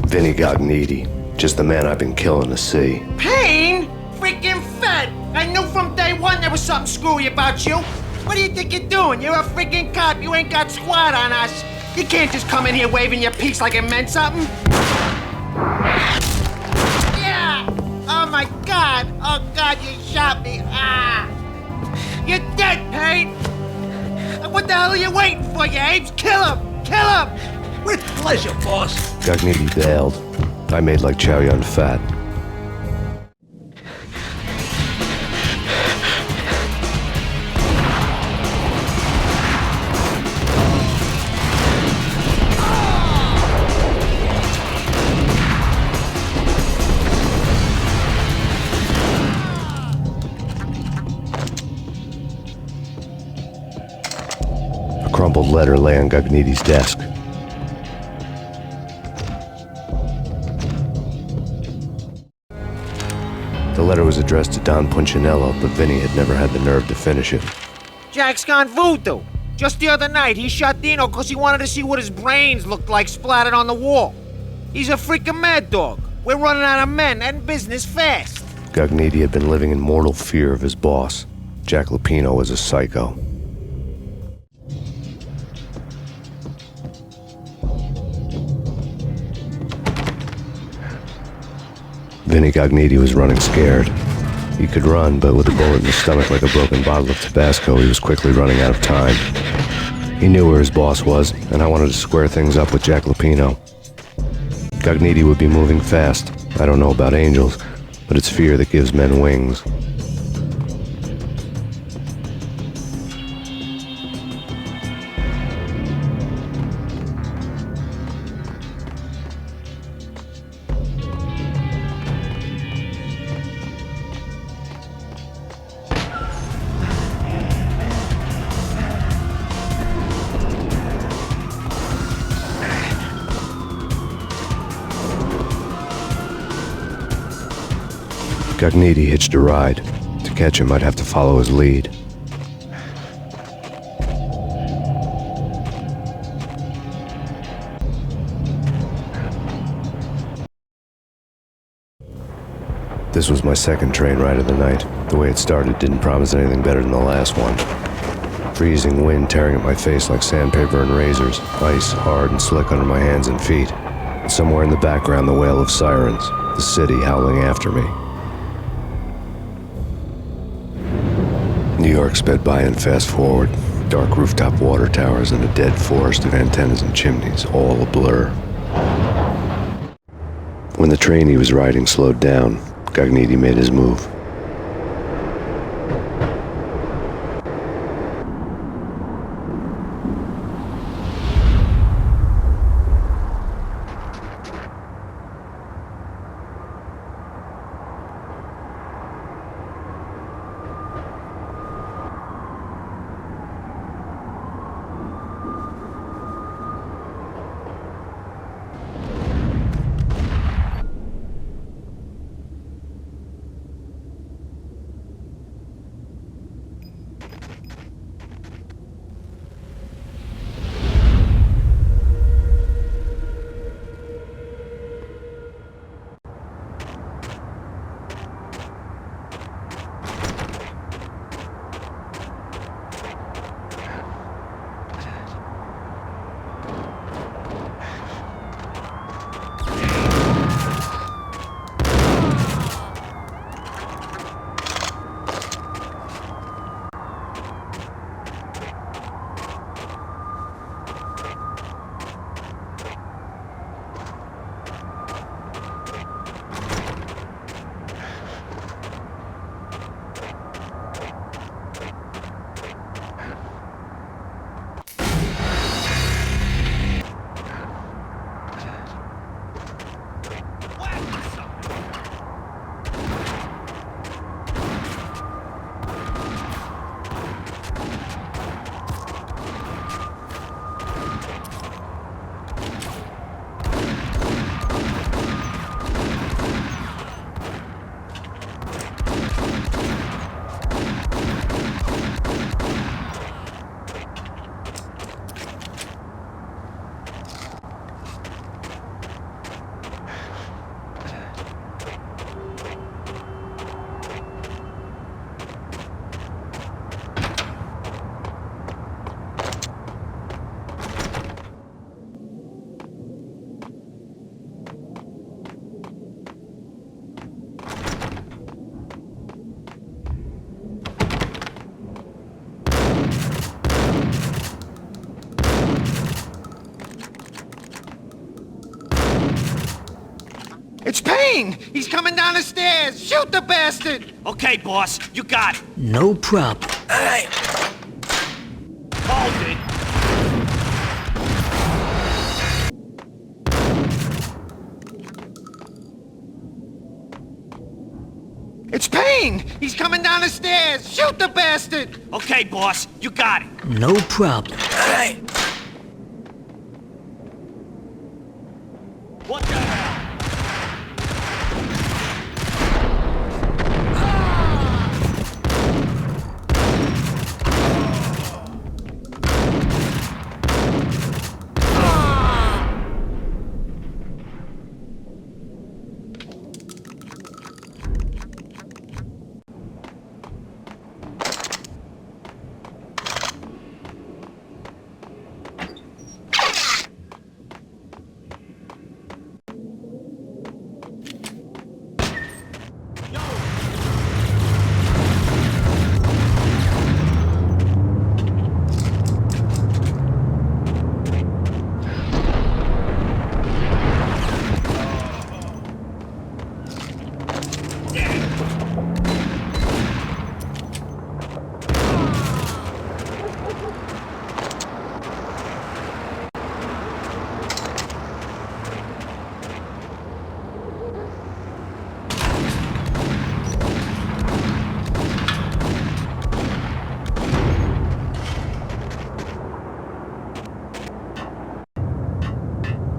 Vinny Gognitti, just the man I've been killing to see. Payne? Freaking fed! I knew from day one there was something screwy about you. What do you think you're doing? You're a freaking cop. You ain't got squad on us. You can't just come in here waving your piece like it meant something. Yeah! Oh my God! Oh God, you shot me! Ah! You're dead, Payne! What the hell are you waiting for, you apes? Kill him! Kill him! With pleasure, boss. Gognitti bailed. I made like Chow Yun Fat. A crumpled letter lay on Gognitti's desk. The letter was addressed to Don Punchinello, but Vinny had never had the nerve to finish it. Jack's gone voodoo. Just the other night, he shot Dino because he wanted to see what his brains looked like splattered on the wall. He's a freaking mad dog. We're running out of men and business fast. Gognitti had been living in mortal fear of his boss. Jack Lupino was a psycho. Vinny Gognitti was running scared. He could run, but with a bullet in his stomach like a broken bottle of Tabasco, he was quickly running out of time. He knew where his boss was, and I wanted to square things up with Jack Lupino. Gognitti would be moving fast. I don't know about angels, but it's fear that gives men wings. Gognitti hitched a ride. To catch him, I'd have to follow his lead. This was my second train ride of the night. The way it started didn't promise anything better than the last one. Freezing wind tearing at my face like sandpaper and razors, ice hard and slick under my hands and feet. And somewhere in the background, the wail of sirens, the city howling after me. New York sped by in fast forward. Dark rooftop water towers and a dead forest of antennas and chimneys, all a blur. When the train he was riding slowed down, Gognitti made his move. Payne! He's coming down the stairs! Shoot the bastard! Okay, boss, you got it. No problem. All right. Hold it. It's Payne! He's coming down the stairs! Shoot the bastard! Okay, boss, you got it. No problem. All right. What the hell?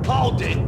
Hold it.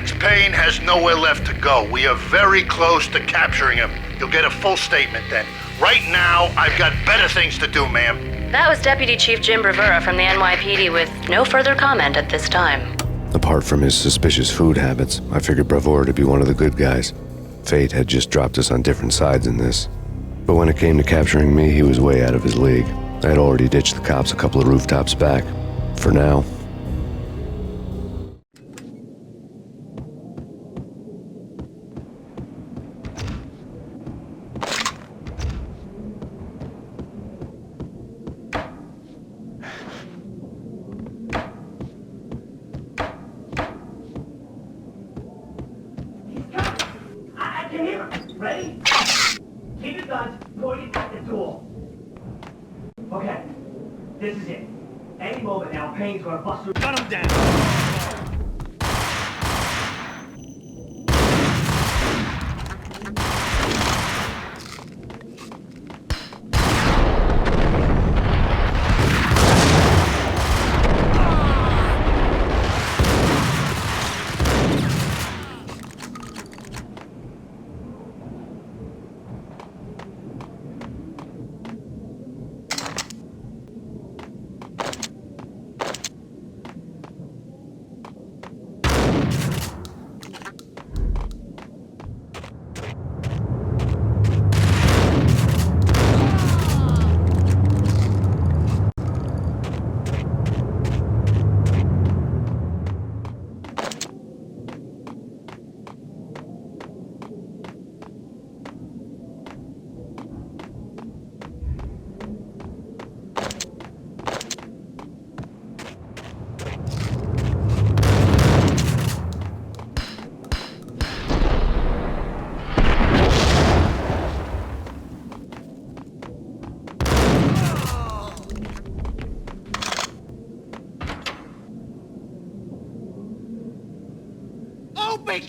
Max Payne has nowhere left to go. We are very close to capturing him. You'll get a full statement then. Right now, I've got better things to do, ma'am. That was Deputy Chief Jim Bravura from the NYPD with no further comment at this time. Apart from his suspicious food habits, I figured Bravura to be one of the good guys. Fate had just dropped us on different sides in this. But when it came to capturing me, he was way out of his league. I had already ditched the cops a couple of rooftops back. For now. Ready? Keep your guns pointed at the door. Okay, this is it. Any moment now, Payne's gonna bust through. Gun him down!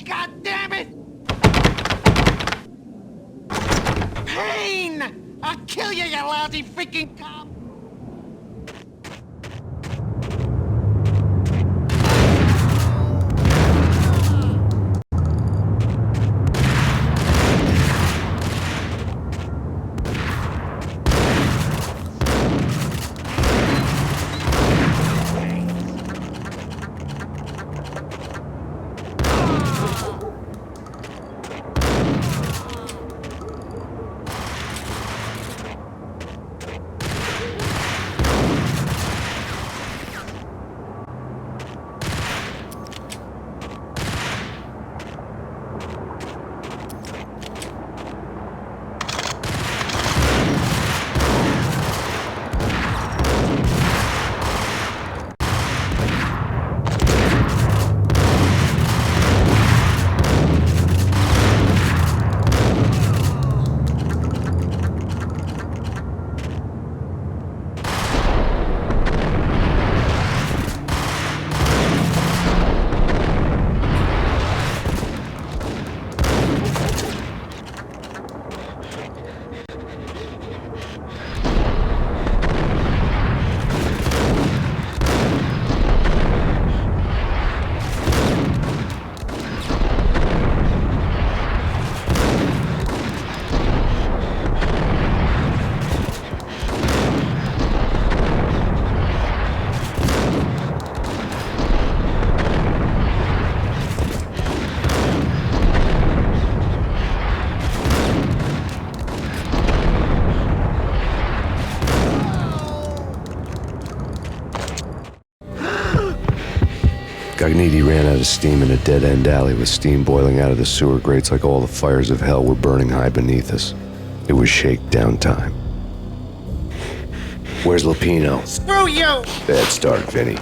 God damn it! Payne! I'll kill you, you lousy freaking cop! Cogniti ran out of steam in a dead-end alley with steam boiling out of the sewer grates like all the fires of hell were burning high beneath us. It was shakedown time. Where's Lupino? Screw you! Bad start, Vinny.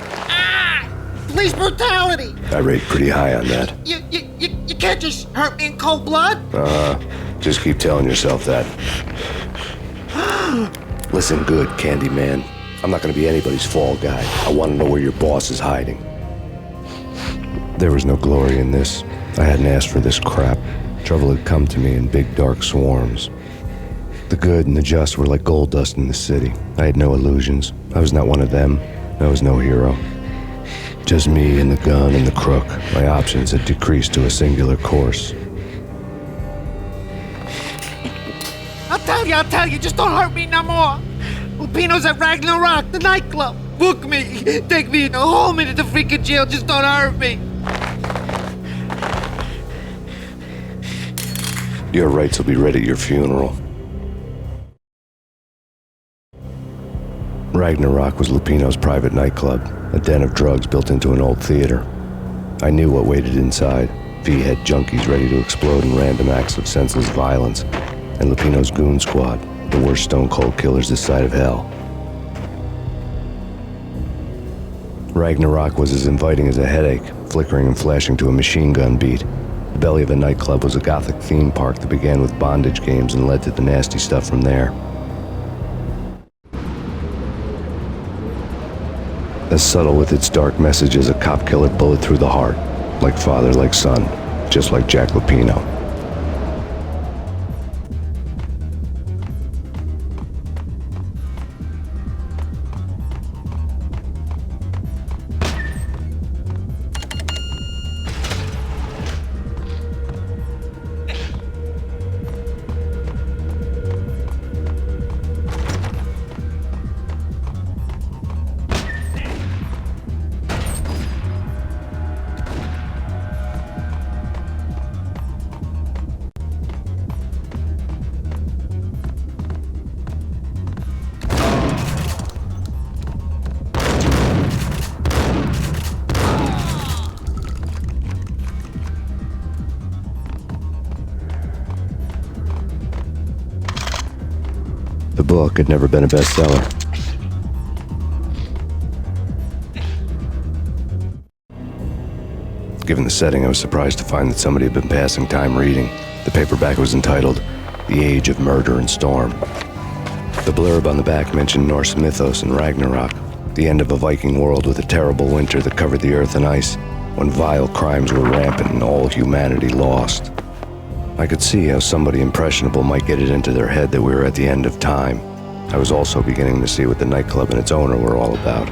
Police brutality! I rate pretty high on that. You can't just hurt me in cold blood? Just keep telling yourself that. Listen good, Candyman. I'm not gonna be anybody's fall guy. I want to know where your boss is hiding. There was no glory in this. I hadn't asked for this crap. Trouble had come to me in big dark swarms. The good and the just were like gold dust in the city. I had no illusions. I was not one of them. I was no hero. Just me and the gun and the crook. My options had decreased to a singular course. I'll tell you, just don't hurt me no more. Lupino's at Ragnarok, the nightclub. Book me. Take me home into the freaking jail, just don't hurt me. Your rights will be read at your funeral. Ragnarok was Lupino's private nightclub, a den of drugs built into an old theater. I knew what waited inside. V-head junkies ready to explode in random acts of senseless violence, and Lupino's goon squad, the worst stone-cold killers this side of hell. Ragnarok was as inviting as a headache, flickering and flashing to a machine gun beat. The belly of a nightclub was a gothic theme park that began with bondage games and led to the nasty stuff from there. As subtle with its dark message as a cop killer bullet through the heart, like father, like son, just like Jack Lupino. The book had never been a bestseller. Given the setting, I was surprised to find that somebody had been passing time reading. The paperback was entitled, The Age of Murder and Storm. The blurb on the back mentioned Norse mythos and Ragnarok, the end of a Viking world with a terrible winter that covered the earth in ice, when vile crimes were rampant and all humanity lost. I could see how somebody impressionable might get it into their head that we were at the end of time. I was also beginning to see what the nightclub and its owner were all about.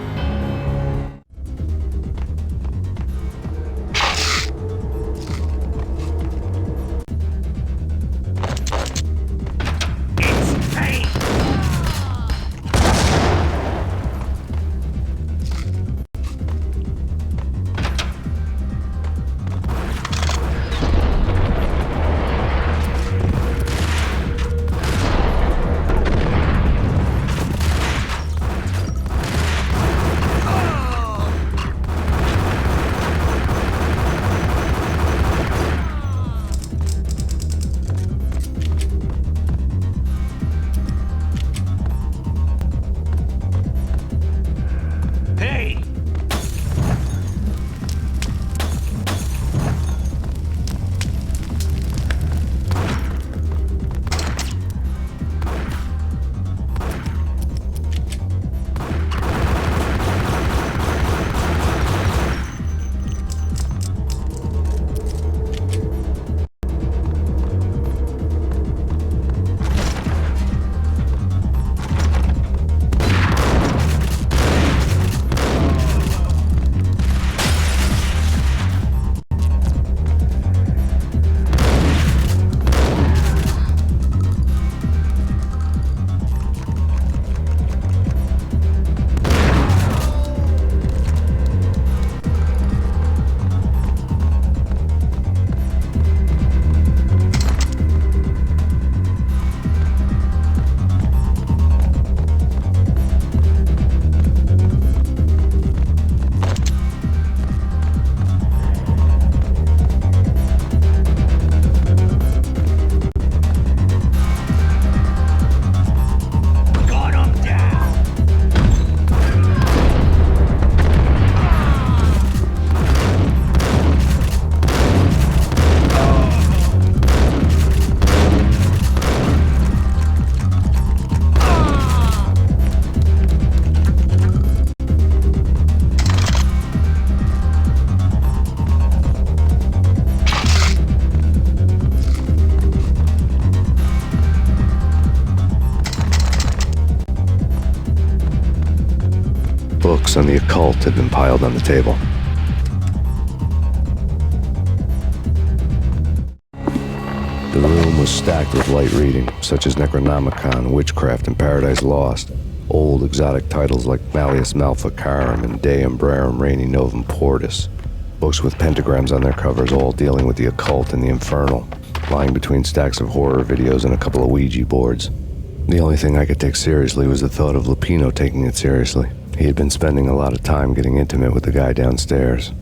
Books on the occult had been piled on the table. was stacked with light reading, such as Necronomicon, Witchcraft, and Paradise Lost. Old exotic titles like Malleus Maleficarum and De Umbrarum Reini Novum Portis. Books with pentagrams on their covers, all dealing with the occult and the infernal, lying between stacks of horror videos and a couple of Ouija boards. The only thing I could take seriously was the thought of Lupino taking it seriously. He had been spending a lot of time getting intimate with the guy downstairs.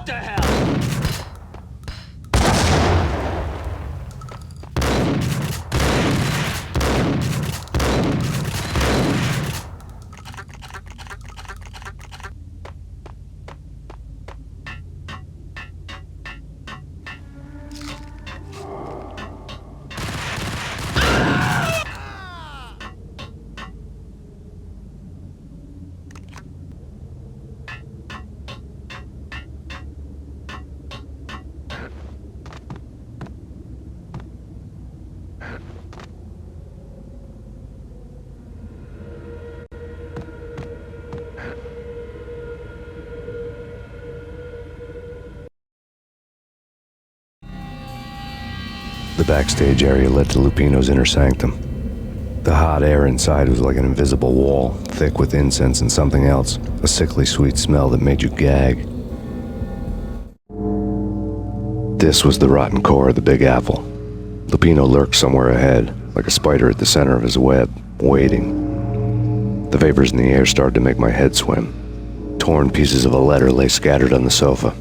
What the hell? The backstage area led to Lupino's inner sanctum. The hot air inside was like an invisible wall, thick with incense and something else, a sickly sweet smell that made you gag. This was the rotten core of the Big Apple. Lupino lurked somewhere ahead, like a spider at the center of his web, waiting. The vapors in the air started to make my head swim. Torn pieces of a letter lay scattered on the sofa.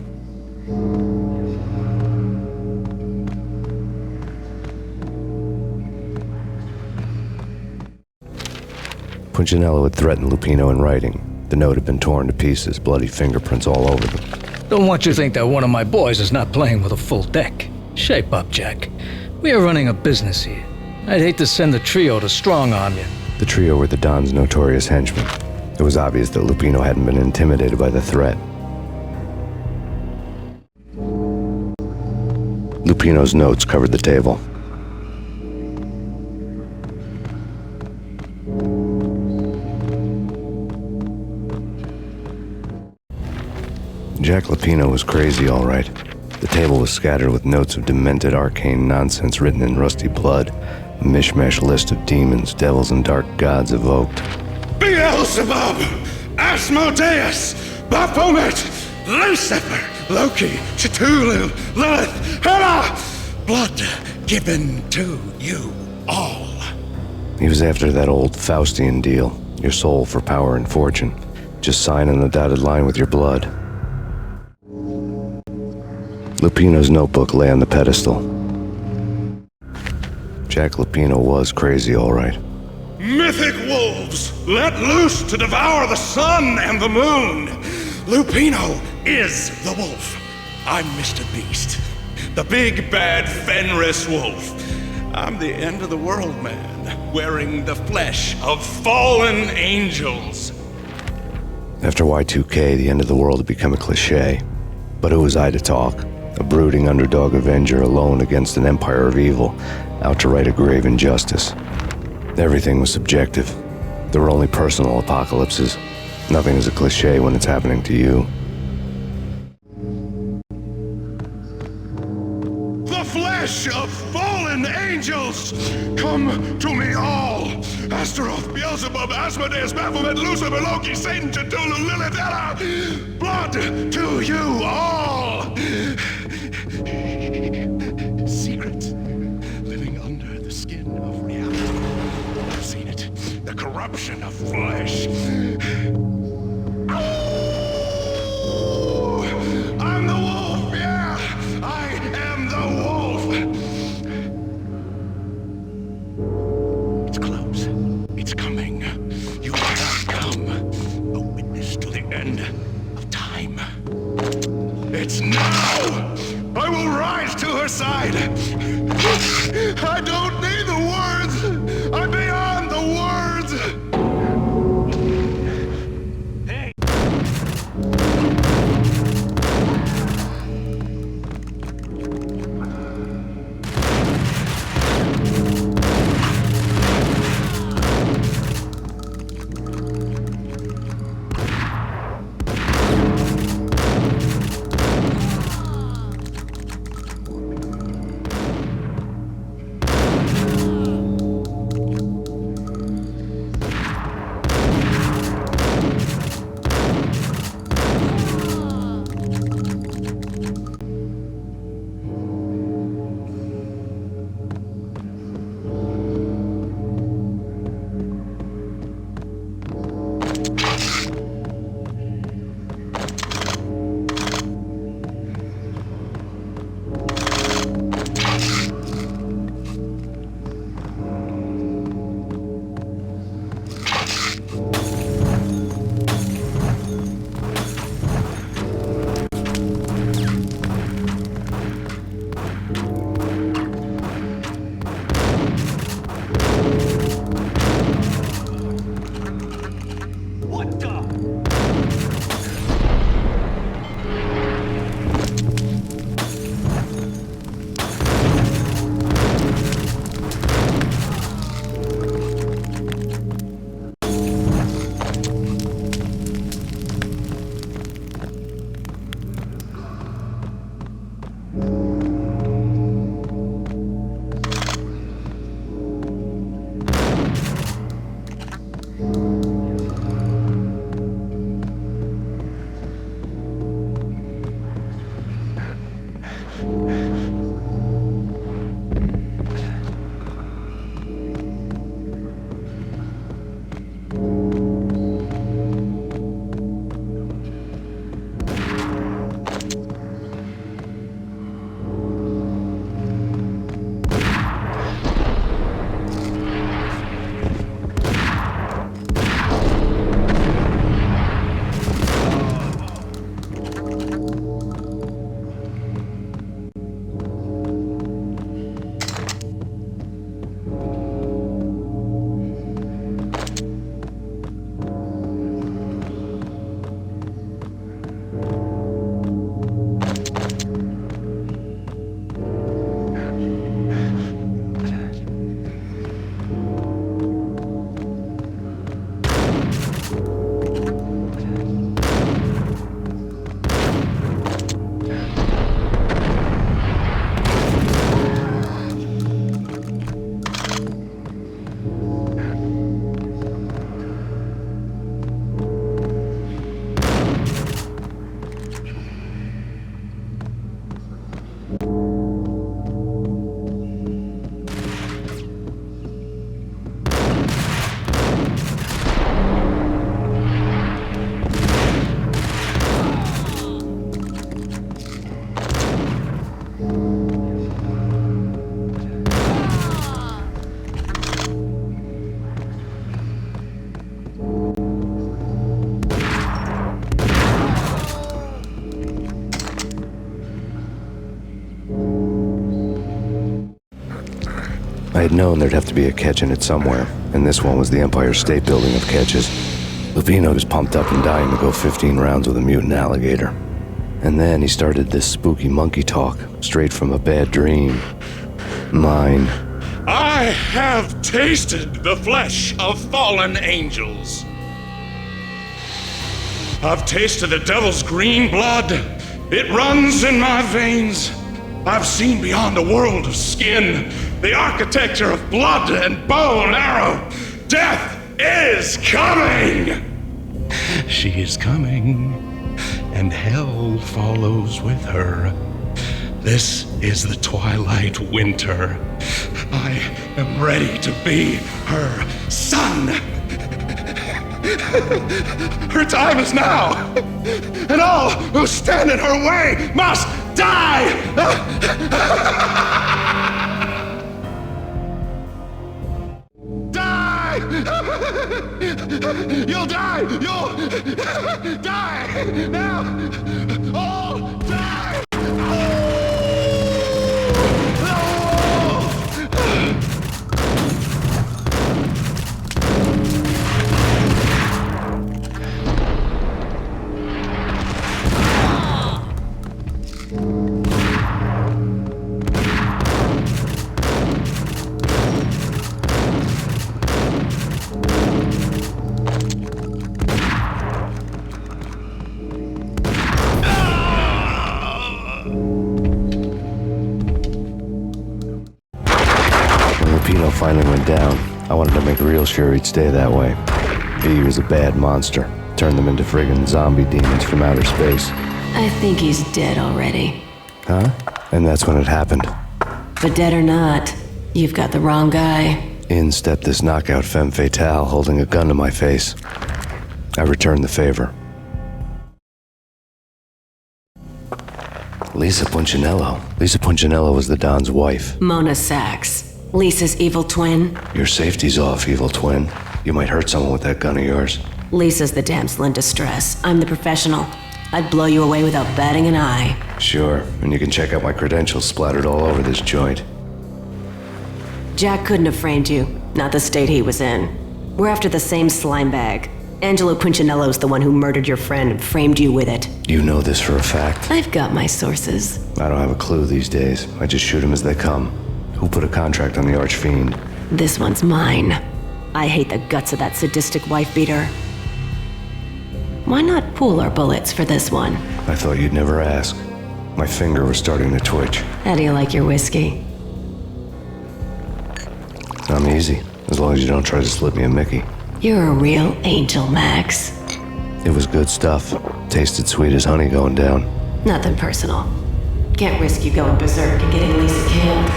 Punchinello had threatened Lupino in writing. The note had been torn to pieces, bloody fingerprints all over them. Don't want you to think that one of my boys is not playing with a full deck. Shape up, Jack. We are running a business here. I'd hate to send the trio to strong-arm you. The trio were the Don's notorious henchmen. It was obvious that Lupino hadn't been intimidated by the threat. Lupino's notes covered the table. Jack Lupino was crazy, all right. The table was scattered with notes of demented arcane nonsense written in rusty blood, a mishmash list of demons, devils, and dark gods evoked. Beelzebub, Asmodeus, Baphomet, Lucifer, Loki, Cthulhu, Lilith, Hela, blood given to you all. He was after that old Faustian deal, your soul for power and fortune. Just sign on the dotted line with your blood. Lupino's notebook lay on the pedestal. Jack Lupino was crazy, all right. Mythic wolves, let loose to devour the sun and the moon. Lupino is the wolf. I'm Mr. Beast, the big bad Fenris wolf. I'm the end of the world man, wearing the flesh of fallen angels. After Y2K, the end of the world had become a cliche. But who was I to talk? A brooding underdog avenger alone against an empire of evil, out to right a grave injustice. Everything was subjective. There were only personal apocalypses. Nothing is a cliche when it's happening to you. The flesh of fallen angels! Come to me all! Astaroth, Beelzebub, Asmodeus, Baphomet, Lucifer, Loki, Satan, Cthulhu, Lilith, Hela! Blood to you all! Secrets living under the skin of reality. I've seen it. The corruption of flesh. I'm the wolf, yeah! I am the wolf! It's close. It's coming. You have come. A witness to the end of time. It's now! I will rise to her side! I don't need the words! I'm beyond the words! I had known there'd have to be a catch in it somewhere, and this one was the Empire State Building of catches. Lupino was pumped up and dying to go 15 rounds with a mutant alligator. And then he started this spooky monkey talk, straight from a bad dream. Mine. I have tasted the flesh of fallen angels. I've tasted the devil's green blood. It runs in my veins. I've seen beyond a world of skin, the architecture of blood and bow and arrow. Death is coming! She is coming, and hell follows with her. This is the twilight winter. I am ready to be her son. Her time is now, and all who stand in her way must die! Die! You'll die! You'll die! Now! All die! Finally went down. I wanted to make real sure he'd stay that way. V was a bad monster. Turned them into friggin' zombie demons from outer space. I think he's dead already. Huh? And that's when it happened. But dead or not, you've got the wrong guy. In stepped this knockout femme fatale holding a gun to my face. I returned the favor. Lisa Punchinello. Lisa Punchinello was the Don's wife. Mona Sachs. Lisa's evil twin. Your safety's off, evil twin. You might hurt someone with that gun of yours. Lisa's the damsel in distress. I'm the professional. I'd blow you away without batting an eye. Sure, and you can check out my credentials splattered all over this joint. Jack couldn't have framed you. Not the state he was in. We're after the same slime bag. Angelo Punchinello's the one who murdered your friend and framed you with it. You know this for a fact? I've got my sources. I don't have a clue these days. I just shoot them as they come. Who put a contract on the Archfiend? This one's mine. I hate the guts of that sadistic wife-beater. Why not pool our bullets for this one? I thought you'd never ask. My finger was starting to twitch. How do you like your whiskey? I'm easy, as long as you don't try to slip me a Mickey. You're a real angel, Max. It was good stuff. Tasted sweet as honey going down. Nothing personal. Can't risk you going berserk and getting Lisa killed.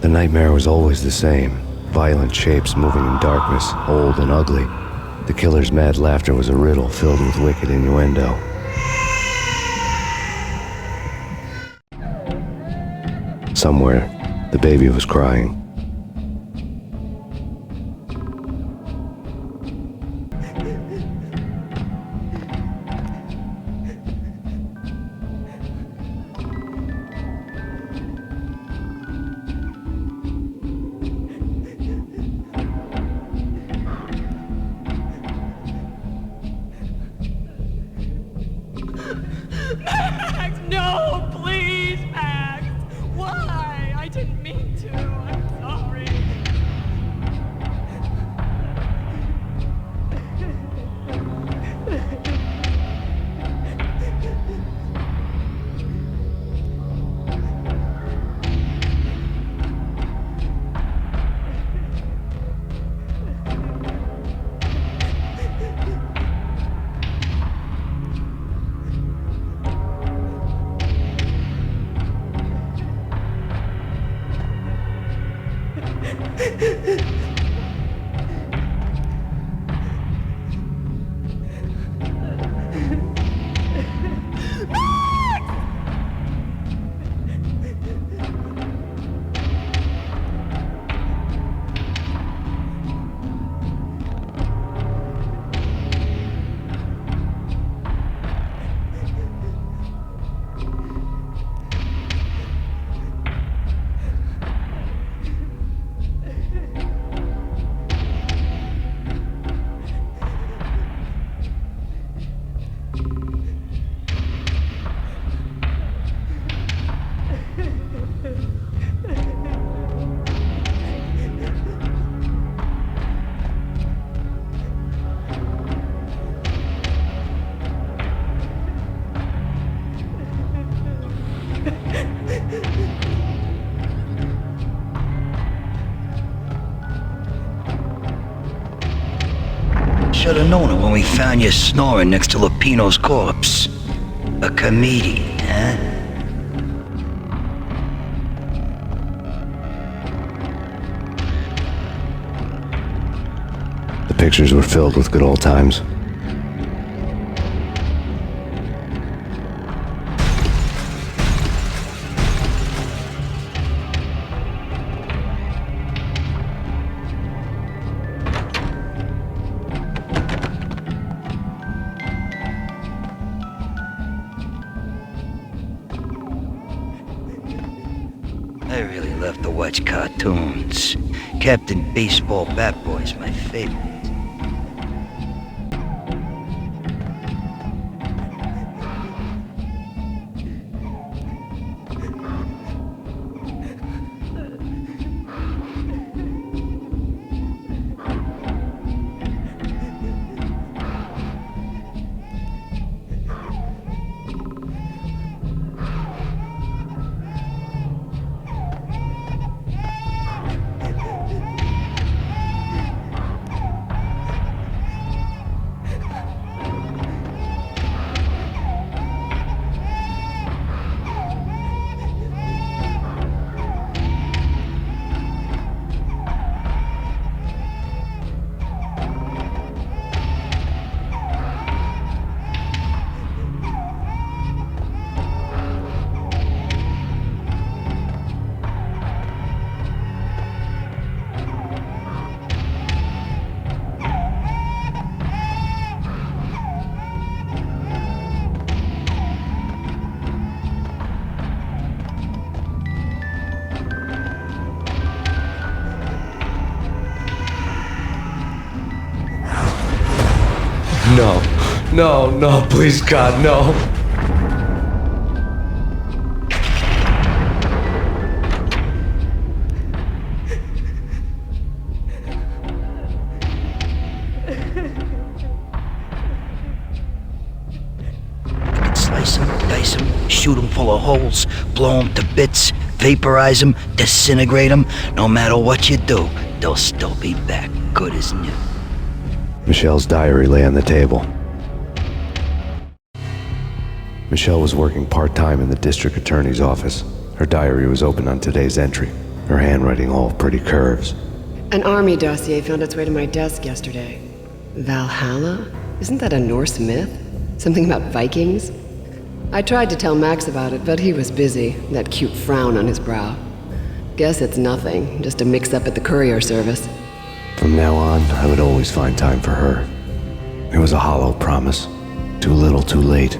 The nightmare was always the same. Violent shapes moving in darkness, old and ugly. The killer's mad laughter was a riddle filled with wicked innuendo. Somewhere, the baby was crying. Max, no, please, Max. Why? I didn't mean to. I'm sorry. should have known it when we found you snoring next to Lupino's corpse. A comedian, huh? The pictures were filled with good old times. I really love to watch cartoons. Captain Baseball Bat Boy's my favorite. No, no, no, please God, no. Slice them, dice them, shoot them full of holes, blow them to bits, vaporize them, disintegrate them. No matter what you do, they'll still be back good as new. Michelle's diary lay on the table. Michelle was working part-time in the district attorney's office. Her diary was open on today's entry, her handwriting all pretty curves. An army dossier found its way to my desk yesterday. Valhalla? Isn't that a Norse myth? Something about Vikings? I tried to tell Max about it, but he was busy, that cute frown on his brow. Guess it's nothing, just a mix-up at the courier service. From now on, I would always find time for her. It was a hollow promise. Too little, too late.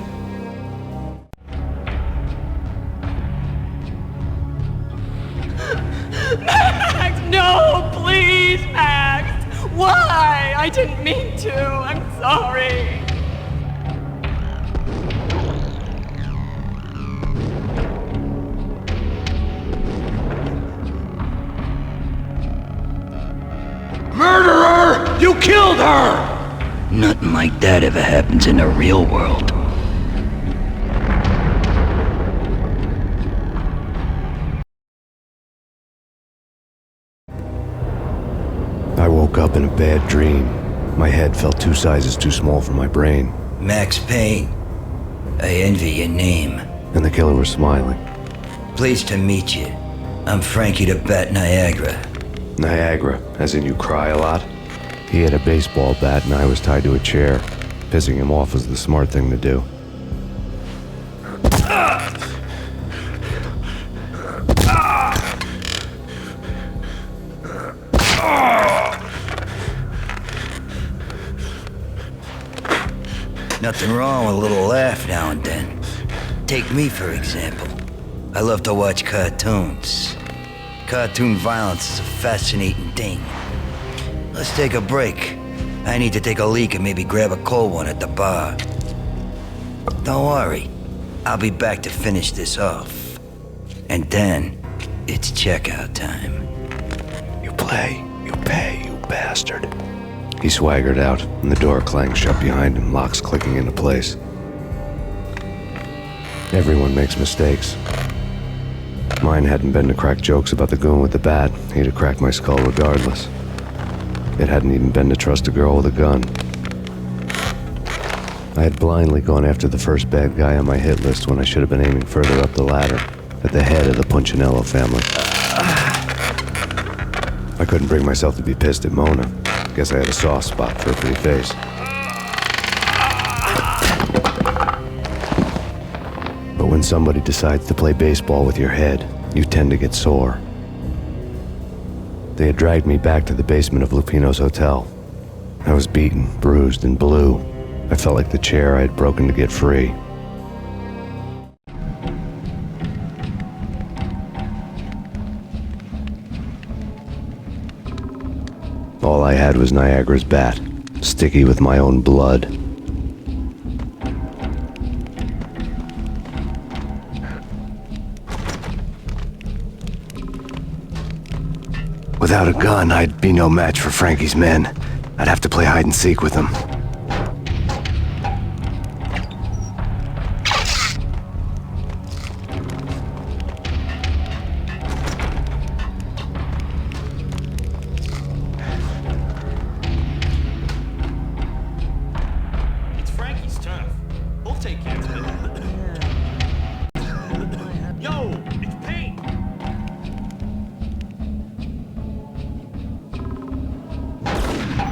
Max, no, please, Max. Why? I didn't mean to. I'm sorry. Murderer! You killed her! Nothing like that ever happens in the real world. I woke up in a bad dream. My head felt 2 sizes too small for my brain. Max Payne. I envy your name. And the killer was smiling. Pleased to meet you. I'm Frankie the Bat Niagara. Niagara, as in you cry a lot? He had a baseball bat and I was tied to a chair. Pissing him off was the smart thing to do. Nothing wrong with a little laugh now and then. Take me, for example. I love to watch cartoons. Cartoon violence is a fascinating thing. Let's take a break. I need to take a leak and maybe grab a cold one at the bar. Don't worry. I'll be back to finish this off. And then, it's checkout time. You play, you pay, you bastard. He swaggered out, and the door clanged shut behind him, locks clicking into place. Everyone makes mistakes. Mine hadn't been to crack jokes about the goon with the bat. He'd have cracked my skull regardless. It hadn't even been to trust a girl with a gun. I had blindly gone after the first bad guy on my hit list when I should have been aiming further up the ladder, at the head of the Punchinello family. I couldn't bring myself to be pissed at Mona. Guess I had a soft spot for a pretty face. But when somebody decides to play baseball with your head, you tend to get sore. They had dragged me back to the basement of Lupino's hotel. I was beaten, bruised, and blue. I felt like the chair I had broken to get free. All I had was Niagara's bat, sticky with my own blood. Without a gun, I'd be no match for Frankie's men. I'd have to play hide and seek with them. It's Frankie's turf. We'll take care of it. Yo, it's Payne.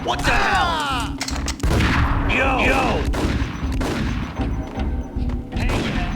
What the hell? Yo! Hey, yeah.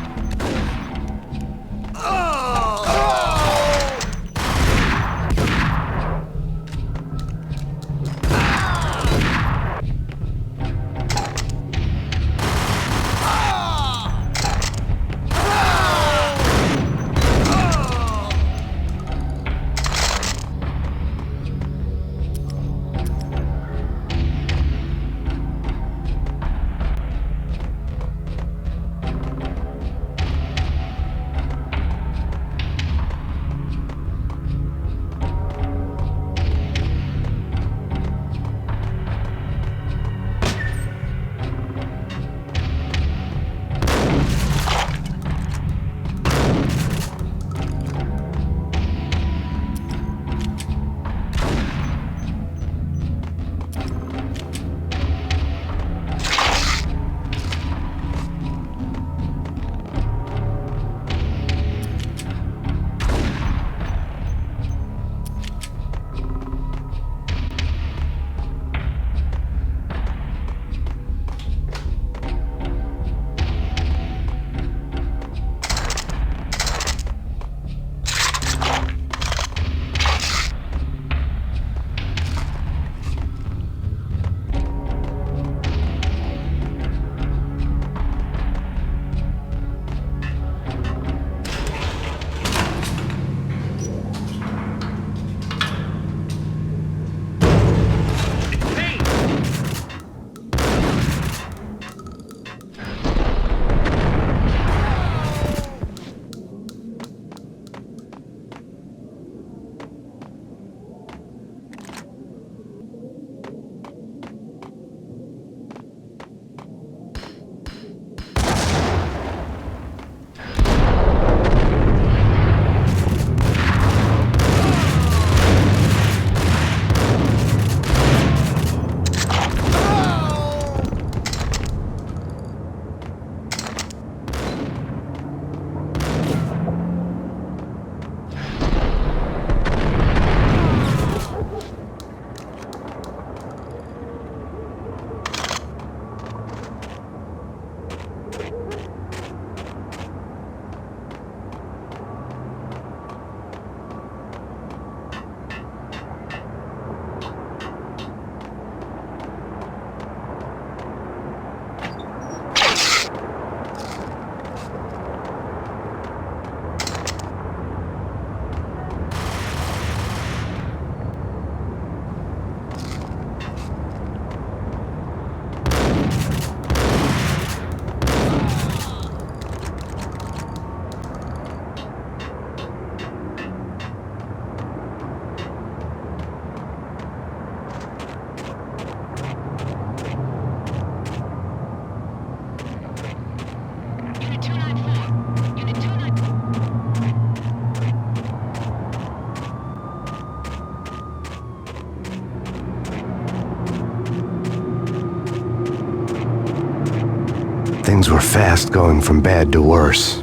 Things were fast going from bad to worse.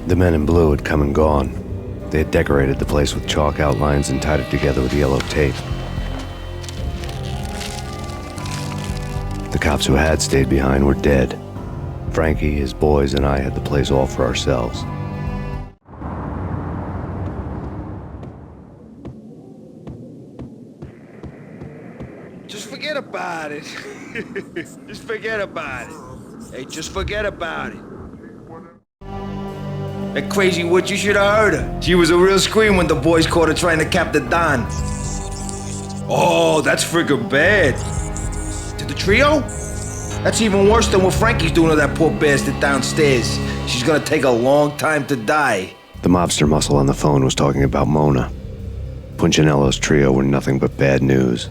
The men in blue had come and gone. They had decorated the place with chalk outlines and tied it together with yellow tape. The cops who had stayed behind were dead. Frankie, his boys, and I had the place all for ourselves. Just forget about it. Just forget about it. Hey, just forget about it. That crazy witch, you should have heard her. She was a real scream when the boys caught her trying to cap the Don. Oh, that's freaking bad. To the trio? That's even worse than what Frankie's doing to that poor bastard downstairs. She's gonna take a long time to die. The mobster muscle on the phone was talking about Mona. Punchinello's trio were nothing but bad news.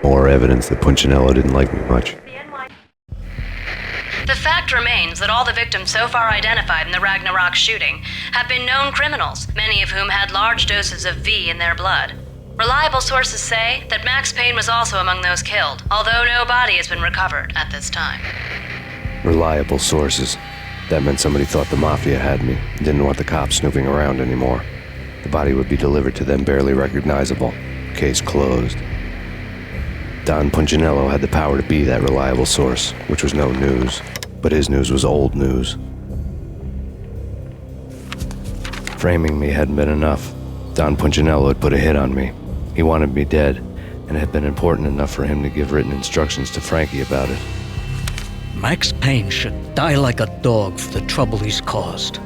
More evidence that Punchinello didn't like me much. The fact remains that all the victims so far identified in the Ragnarok shooting have been known criminals, many of whom had large doses of V in their blood. Reliable sources say that Max Payne was also among those killed, although no body has been recovered at this time. Reliable sources. That meant somebody thought the Mafia had me and didn't want the cops snooping around anymore. The body would be delivered to them barely recognizable. Case closed. Don Punchinello had the power to be that reliable source, which was no news. But his news was old news. Framing me hadn't been enough. Don Punchinello had put a hit on me. He wanted me dead, and it had been important enough for him to give written instructions to Frankie about it. Max Payne should die like a dog for the trouble he's caused.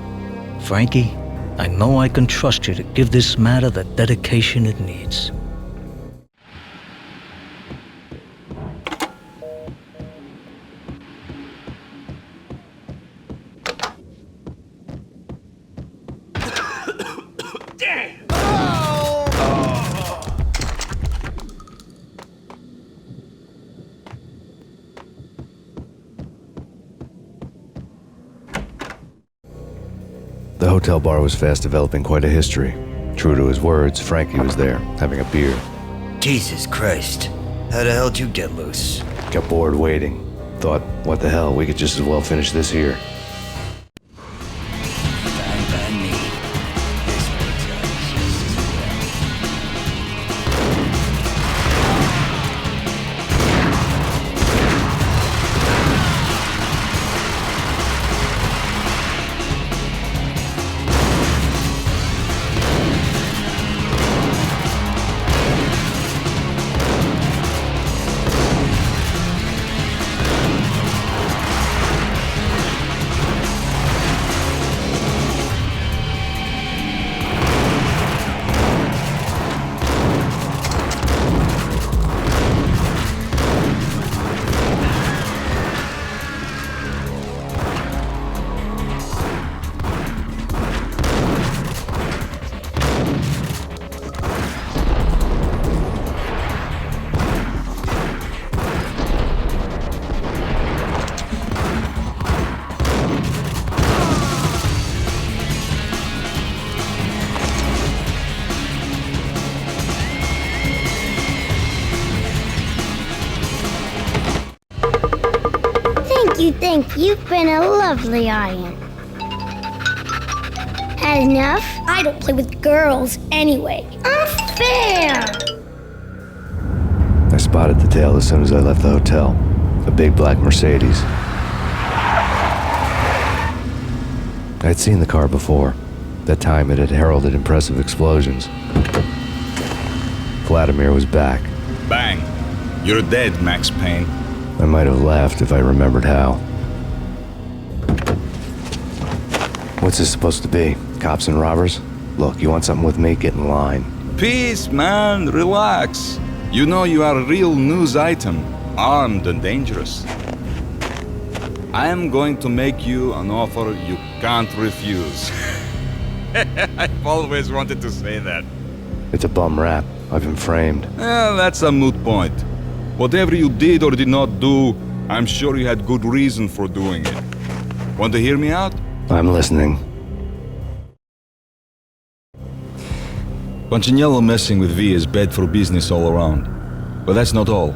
Frankie, I know I can trust you to give this matter the dedication it needs. The hotel bar was fast developing quite a history. True to his words, Frankie was there, having a beer. Jesus Christ. How the hell did you get loose? Got bored waiting. Thought, what the hell, we could just as well finish this here. Thank you. You've been a lovely audience. Had enough? I don't play with girls anyway. Unfair! I spotted the tail as soon as I left the hotel. A big black Mercedes. I'd seen the car before. That time it had heralded impressive explosions. Vladimir was back, Bang. You're dead, Max Payne. I might have laughed if I remembered how. What's this supposed to be? Cops and robbers? Look, you want something with me? Get in line. Peace, man. Relax. You know you are a real news item, armed and dangerous. I am going to make you an offer you can't refuse. I've always wanted to say that. It's a bum rap. I've been framed. That's a moot point. Whatever you did or did not do, I'm sure you had good reason for doing it. Want to hear me out? I'm listening. Punchinello messing with V is bad for business all around. But that's not all.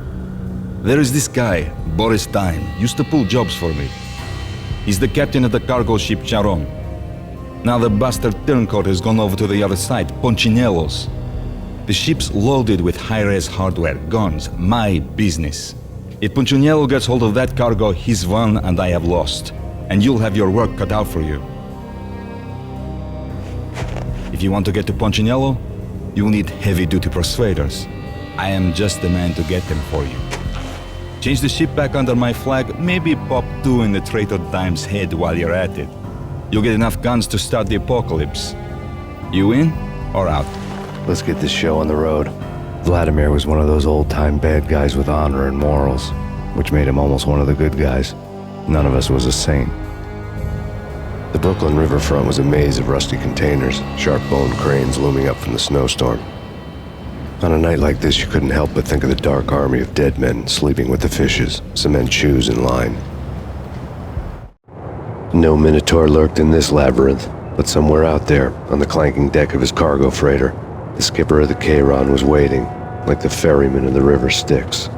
There is this guy, Boris Dime, used to pull jobs for me. He's the captain of the cargo ship Charon. Now the bastard turncoat has gone over to the other side, Punchinello's. The ship's loaded with high-res hardware, guns, my business. If Punchinello gets hold of that cargo, he's won and I have lost. And you'll have your work cut out for you. If you want to get to Punchinello, you'll need heavy-duty persuaders. I am just the man to get them for you. Change the ship back under my flag, maybe pop 2 in the traitor Dime's head while you're at it. You'll get enough guns to start the apocalypse. You in or out? Let's get this show on the road. Vladimir was one of those old-time bad guys with honor and morals, which made him almost one of the good guys. None of us was a saint. The Brooklyn riverfront was a maze of rusty containers, sharp-boned cranes looming up from the snowstorm. On a night like this, you couldn't help but think of the dark army of dead men sleeping with the fishes, cement shoes in line. No Minotaur lurked in this labyrinth, but somewhere out there, on the clanking deck of his cargo freighter, the skipper of the Chiron was waiting, like the ferryman in the river Styx.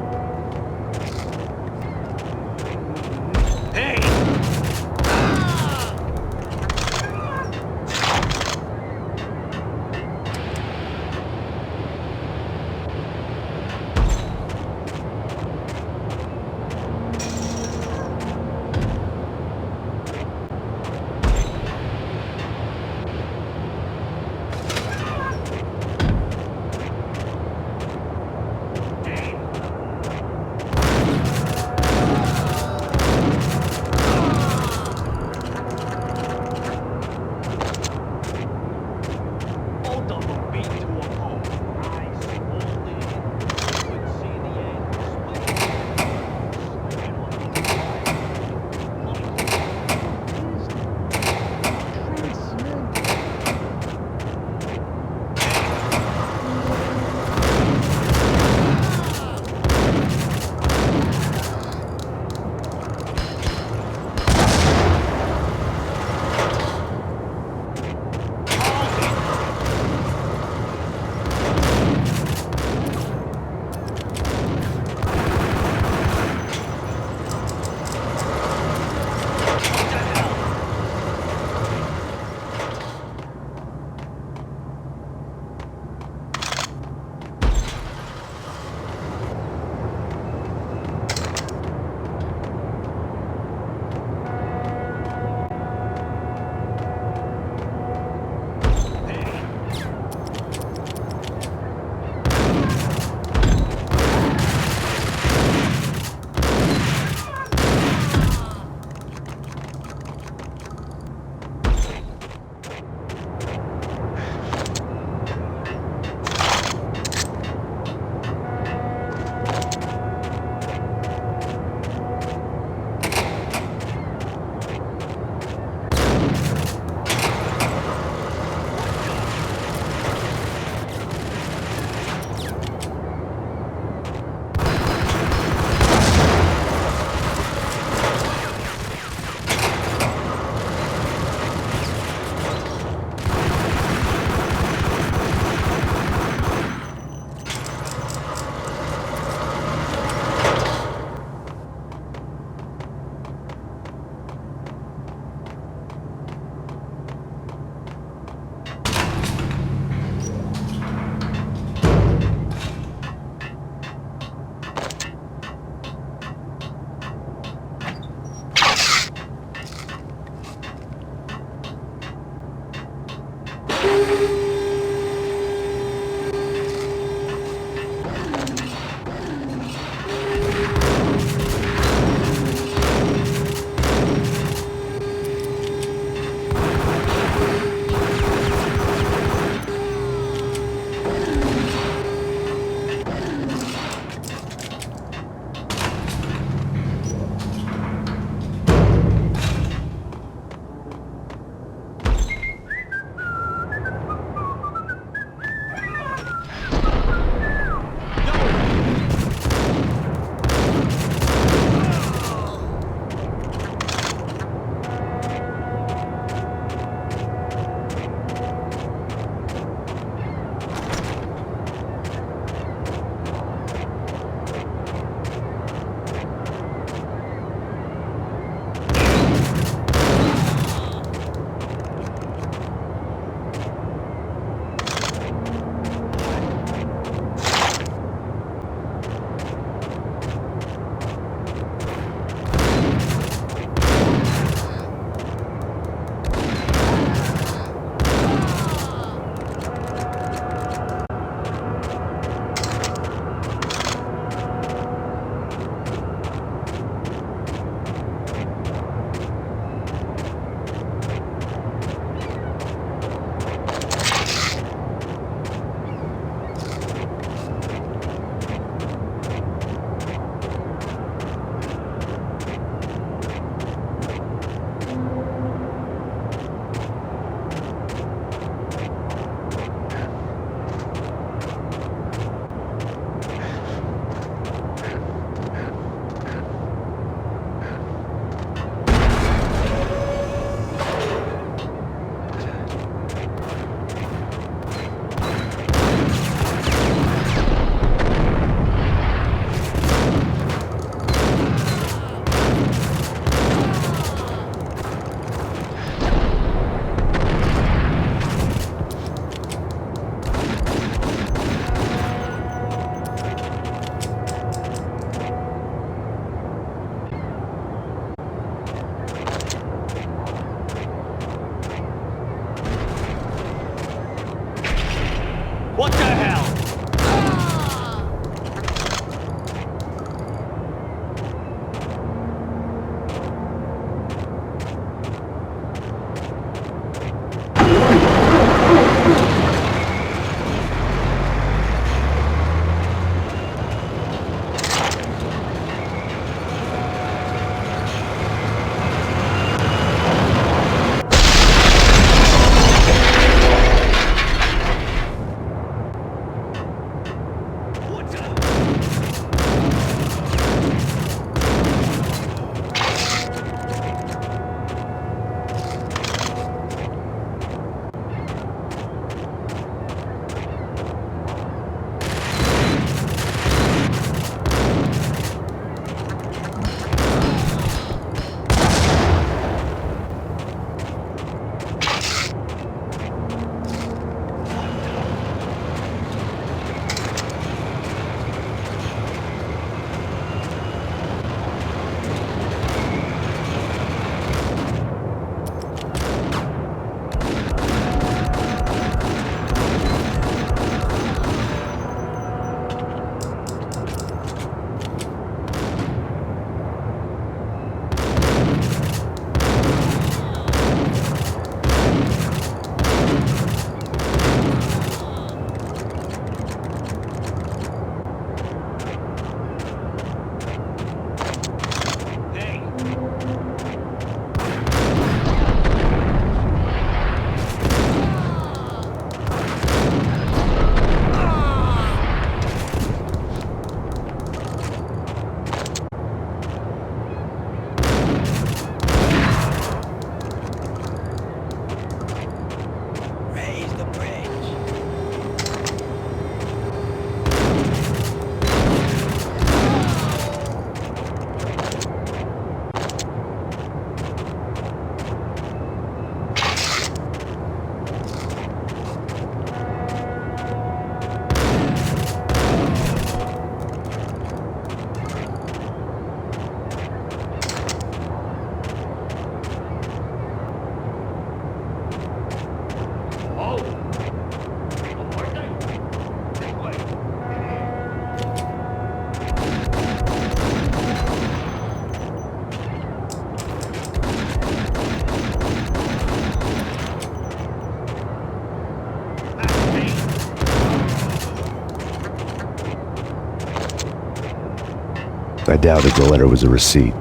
I doubted the letter was a receipt.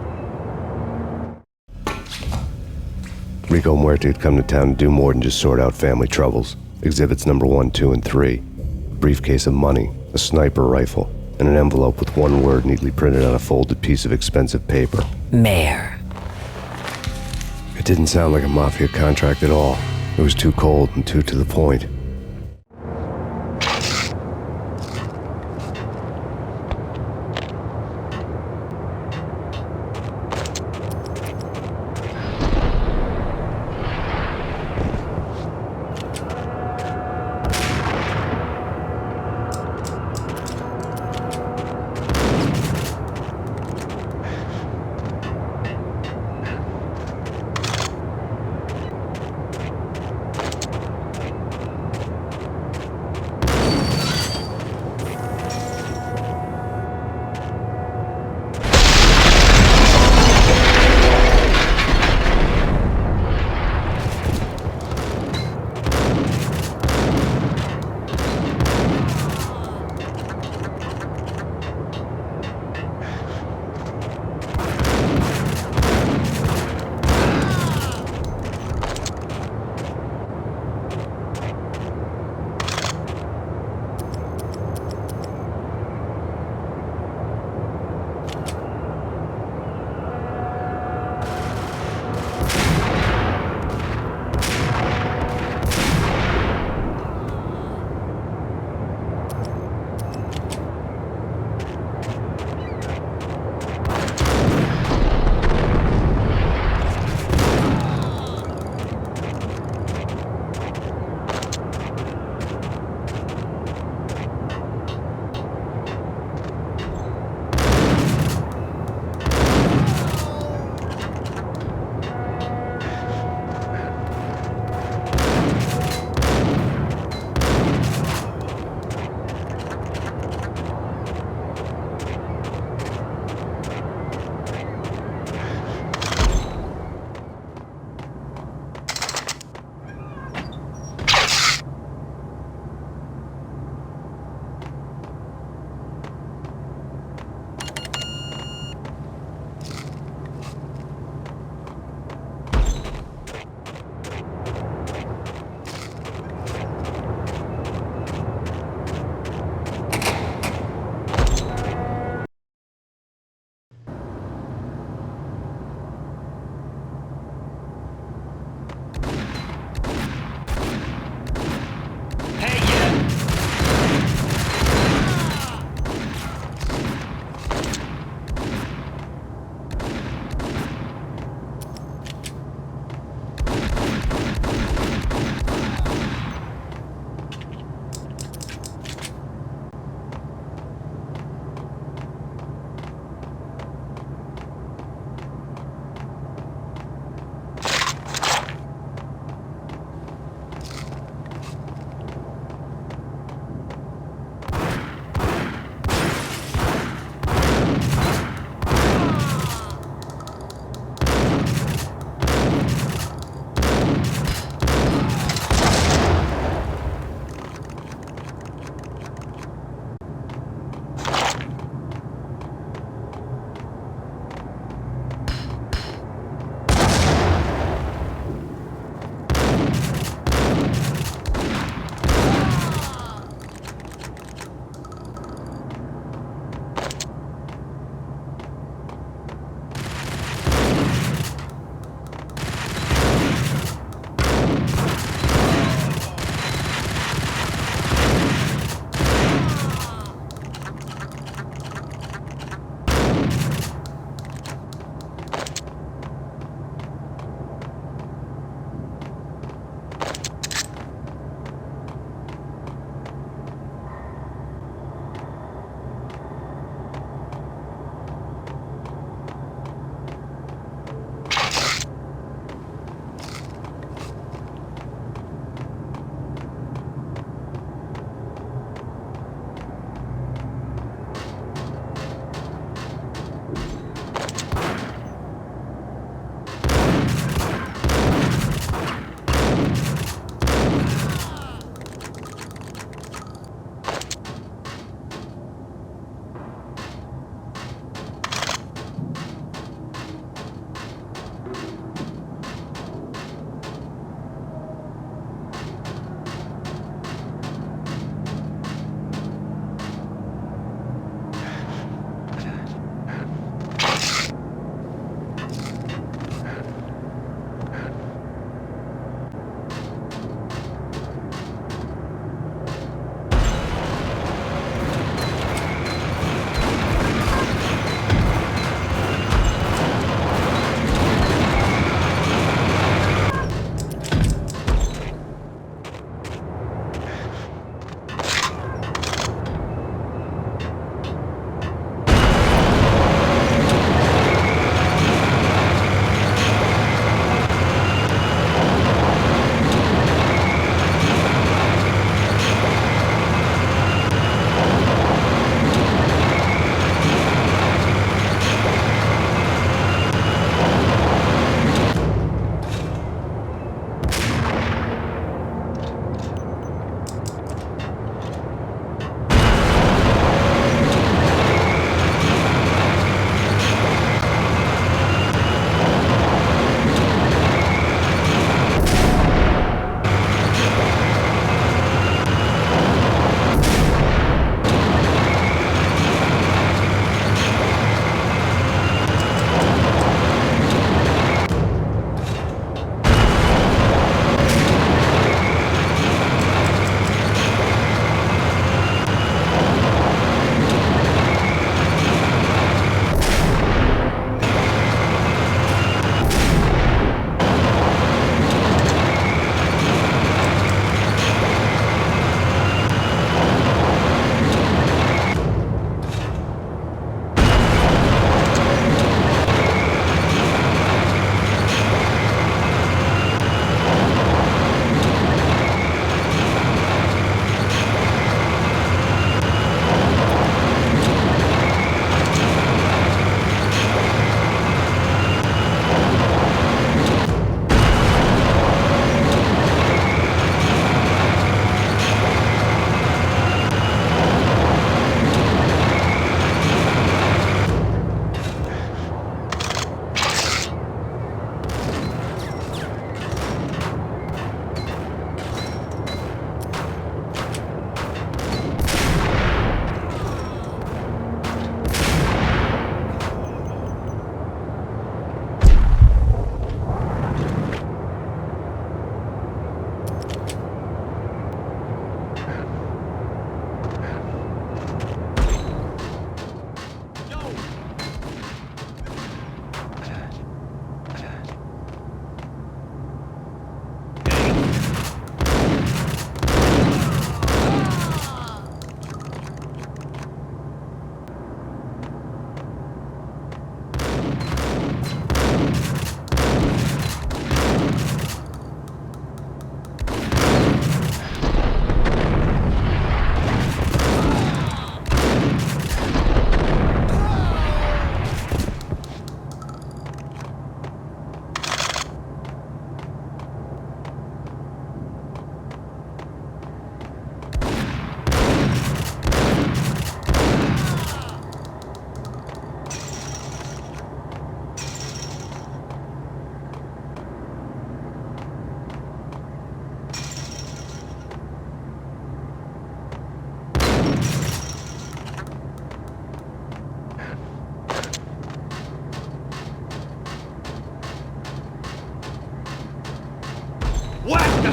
Rico Muerte had come to town to do more than just sort out family troubles. Exhibits number 1, 2, and 3. A briefcase of money, a sniper rifle, and an envelope with one word neatly printed on a folded piece of expensive paper. Mayor. It didn't sound like a mafia contract at all. It was too cold and too to the point.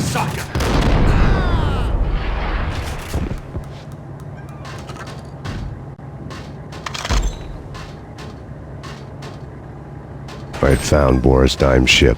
sucker! I had found Boris Dime's ship.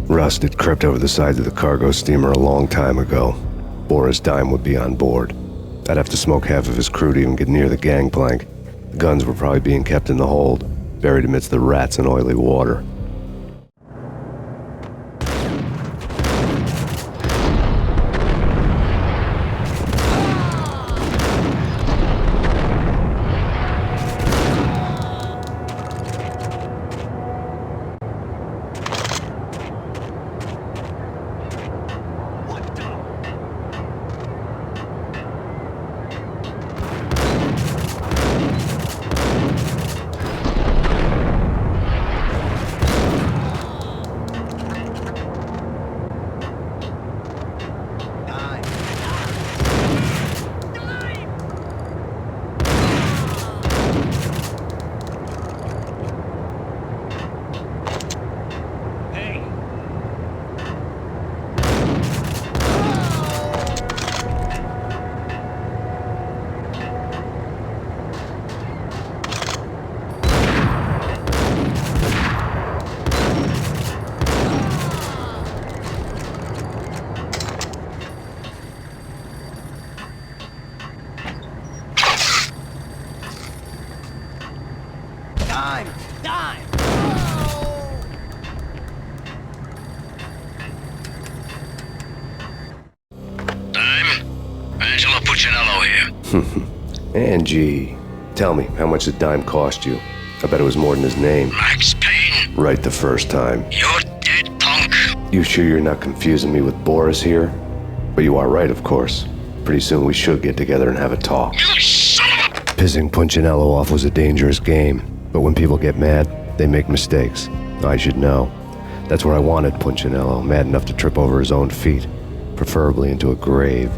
Rust had crept over the sides of the cargo steamer a long time ago. Boris Dime would be on board. I'd have to smoke half of his crew to even get near the gangplank. The guns were probably being kept in the hold, buried amidst the rats and oily water. Dime! Dime? Angelo Puccinello here. Angie, tell me, how much did Dime cost you? I bet it was more than his name. Max Payne. Right the first time. You're dead, punk. You sure you're not confusing me with Boris here? But you are right, of course. Pretty soon we should get together and have a talk. You son of a... Pissing Punchinello off was a dangerous game, but when people get mad, they make mistakes. I should know. That's where I wanted Punchinello, mad enough to trip over his own feet, preferably into a grave.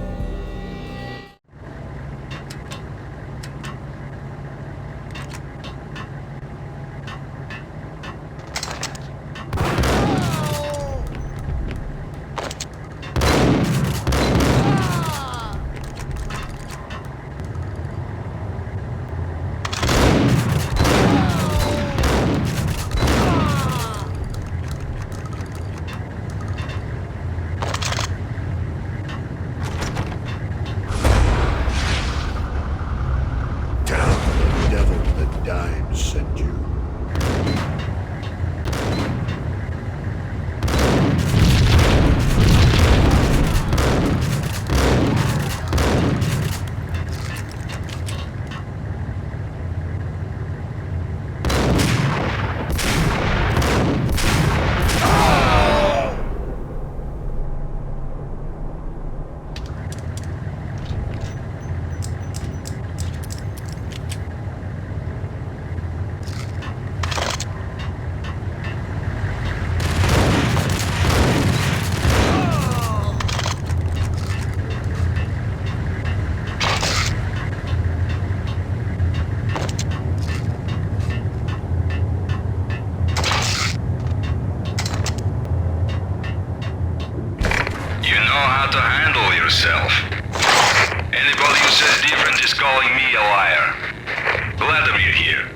Anybody who says different is calling me a liar. Vladimir here.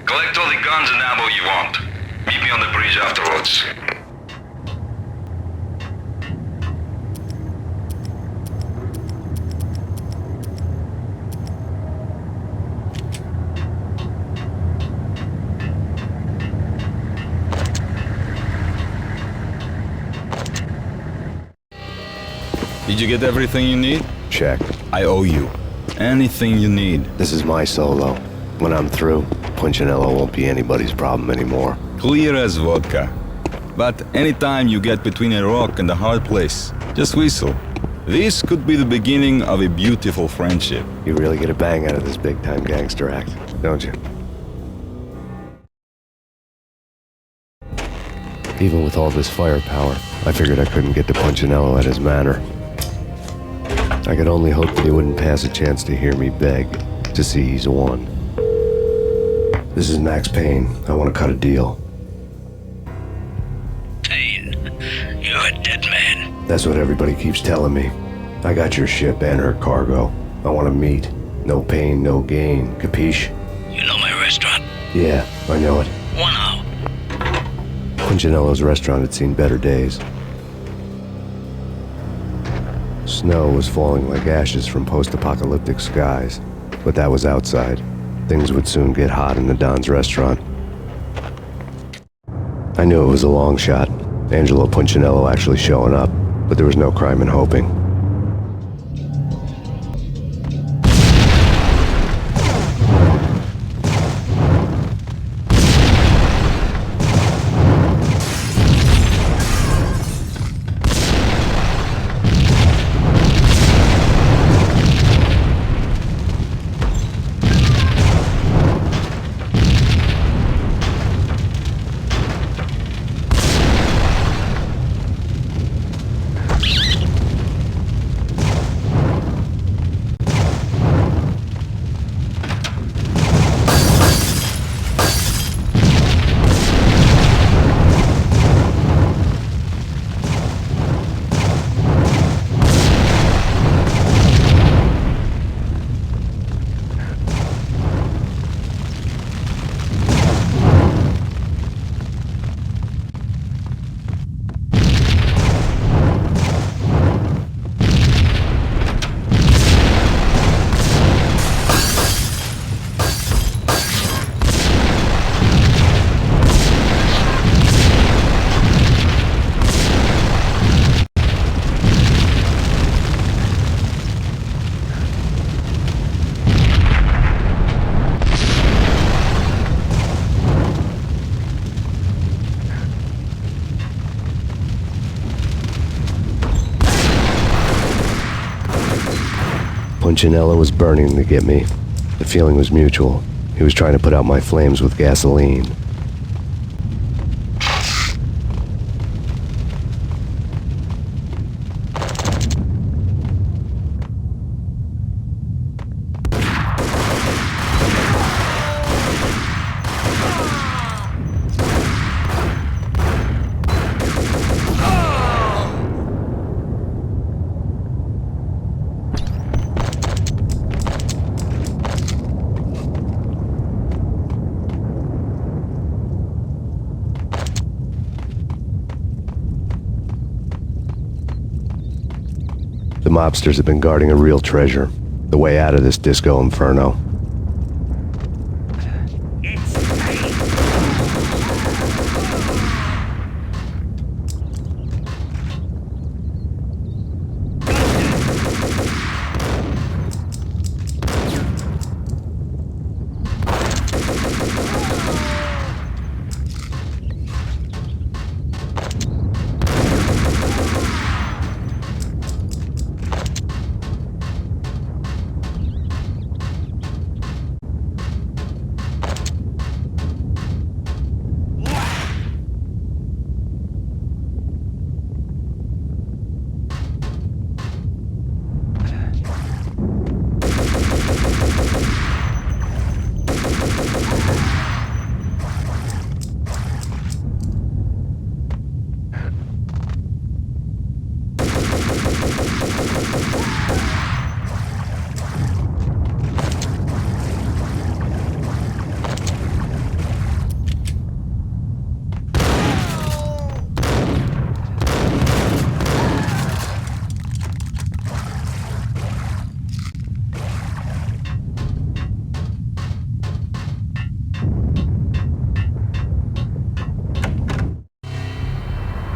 Collect all the guns and ammo you want. Meet me on the bridge afterwards. you get everything you need? Check. I owe you. Anything you need. This is my solo. When I'm through, Punchinello won't be anybody's problem anymore. Clear as vodka. But anytime you get between a rock and a hard place, just whistle. This could be the beginning of a beautiful friendship. You really get a bang out of this big-time gangster act, don't you? Even with all this firepower, I figured I couldn't get to Punchinello at his manor. I could only hope that he wouldn't pass a chance to hear me beg to see he's won. This is Max Payne. I want to cut a deal. Payne, you're a dead man. That's what everybody keeps telling me. I got your ship and her cargo. I want to meet. No pain, no gain. Capiche? You know my restaurant? Yeah, I know it. 1 hour. Punchinello's restaurant had seen better days. Snow was falling like ashes from post-apocalyptic skies, but that was outside. Things would soon get hot in the Don's restaurant. I knew it was a long shot, Angelo Punchinello actually showing up, but there was no crime in hoping. Punchinello was burning to get me. The feeling was mutual. He was trying to put out my flames with gasoline. The mobsters have been guarding a real treasure, the way out of this disco inferno.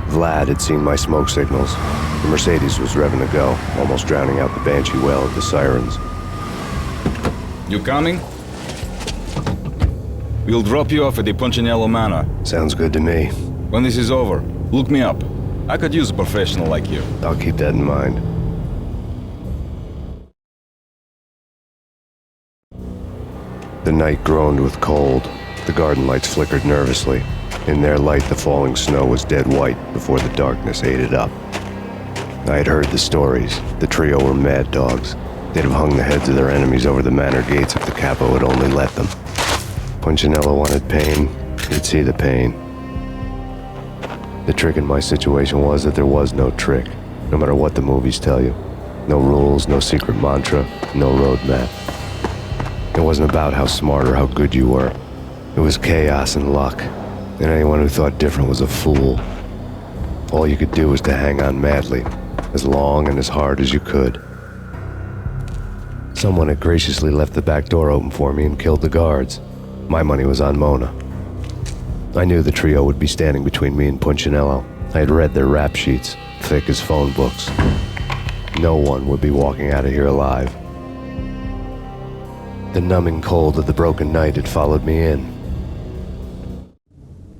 Vlad had seen my smoke signals. The Mercedes was revving to go, almost drowning out the banshee wail of the sirens. You coming? We'll drop you off at the Punchinello Manor. Sounds good to me. When this is over, look me up. I could use a professional like you. I'll keep that in mind. The night groaned with cold. The garden lights flickered nervously. In their light, the falling snow was dead white before the darkness ate it up. I had heard the stories. The trio were mad dogs. They'd have hung the heads of their enemies over the manor gates if the capo had only let them. Punchinello wanted Payne. He'd see the pain. The trick in my situation was that there was no trick, no matter what the movies tell you. No rules, no secret mantra, no roadmap. It wasn't about how smart or how good you were. It was chaos and luck, and anyone who thought different was a fool. All you could do was to hang on madly, as long and as hard as you could. Someone had graciously left the back door open for me and killed the guards. My money was on Mona. I knew the trio would be standing between me and Punchinello. I had read their rap sheets, thick as phone books. No one would be walking out of here alive. The numbing cold of the broken night had followed me in.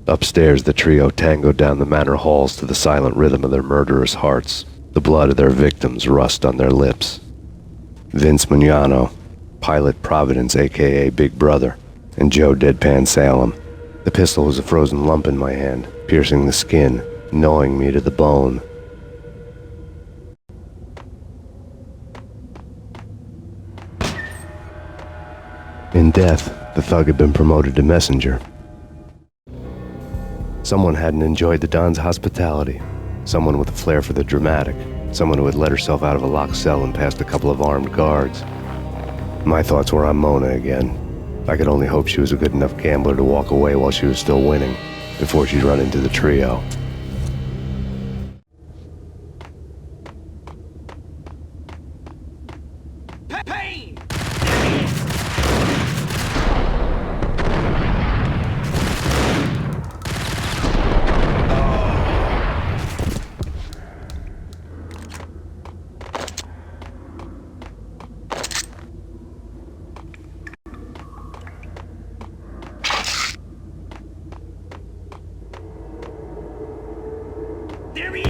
Upstairs, the trio tangoed down the manor halls to the silent rhythm of their murderous hearts. The blood of their victims rust on their lips. Vince Mugnano, Pilot Providence, a.k.a. Big Brother, and Joe Deadpan Salem. The pistol was a frozen lump in my hand, piercing the skin, gnawing me to the bone. In death, the thug had been promoted to messenger. Someone hadn't enjoyed the Don's hospitality. Someone with a flair for the dramatic. Someone who had let herself out of a locked cell and past a couple of armed guards. My thoughts were on Mona again. I could only hope she was a good enough gambler to walk away while she was still winning, before she'd run into the trio. Payne! There he is!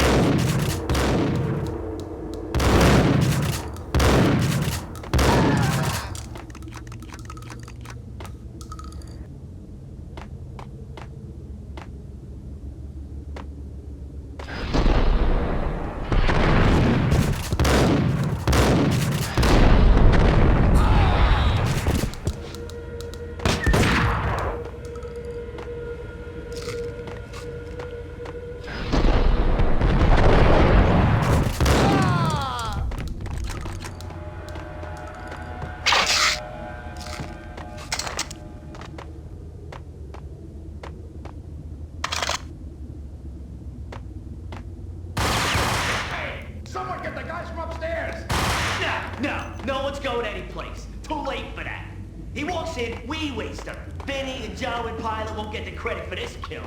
Someone get the guys from upstairs! No one's going anyplace. Too late for that. He walks in, we waste him. Benny and Joe and Pilot won't get the credit for this kill.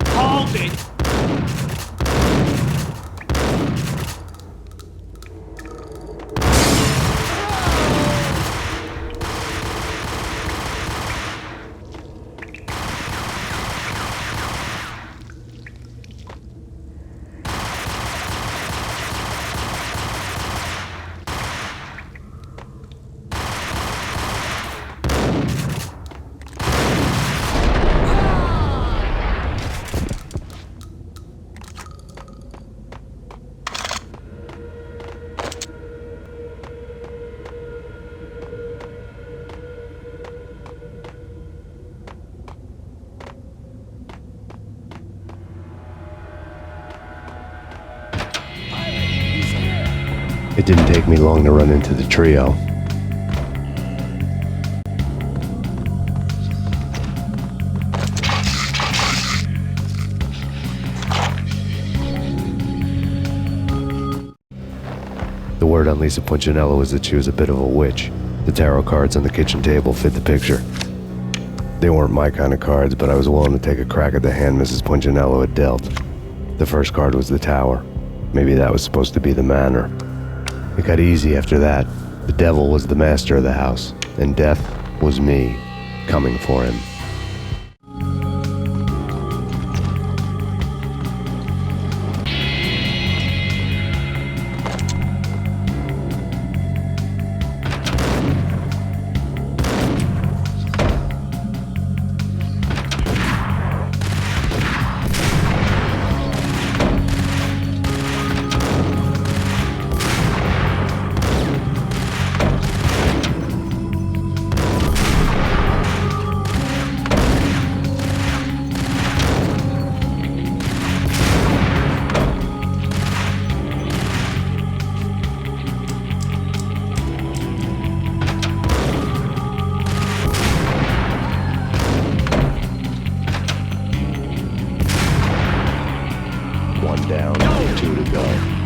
Hold it! It didn't take me long to run into the trio. The word on Lisa Punchinello was that she was a bit of a witch. The tarot cards on the kitchen table fit the picture. They weren't my kind of cards, but I was willing to take a crack at the hand Mrs. Punchinello had dealt. The first card was the tower. Maybe that was supposed to be the manor. It got easy after that. The devil was the master of the house, and death was me, coming for him. One down, 2 to go.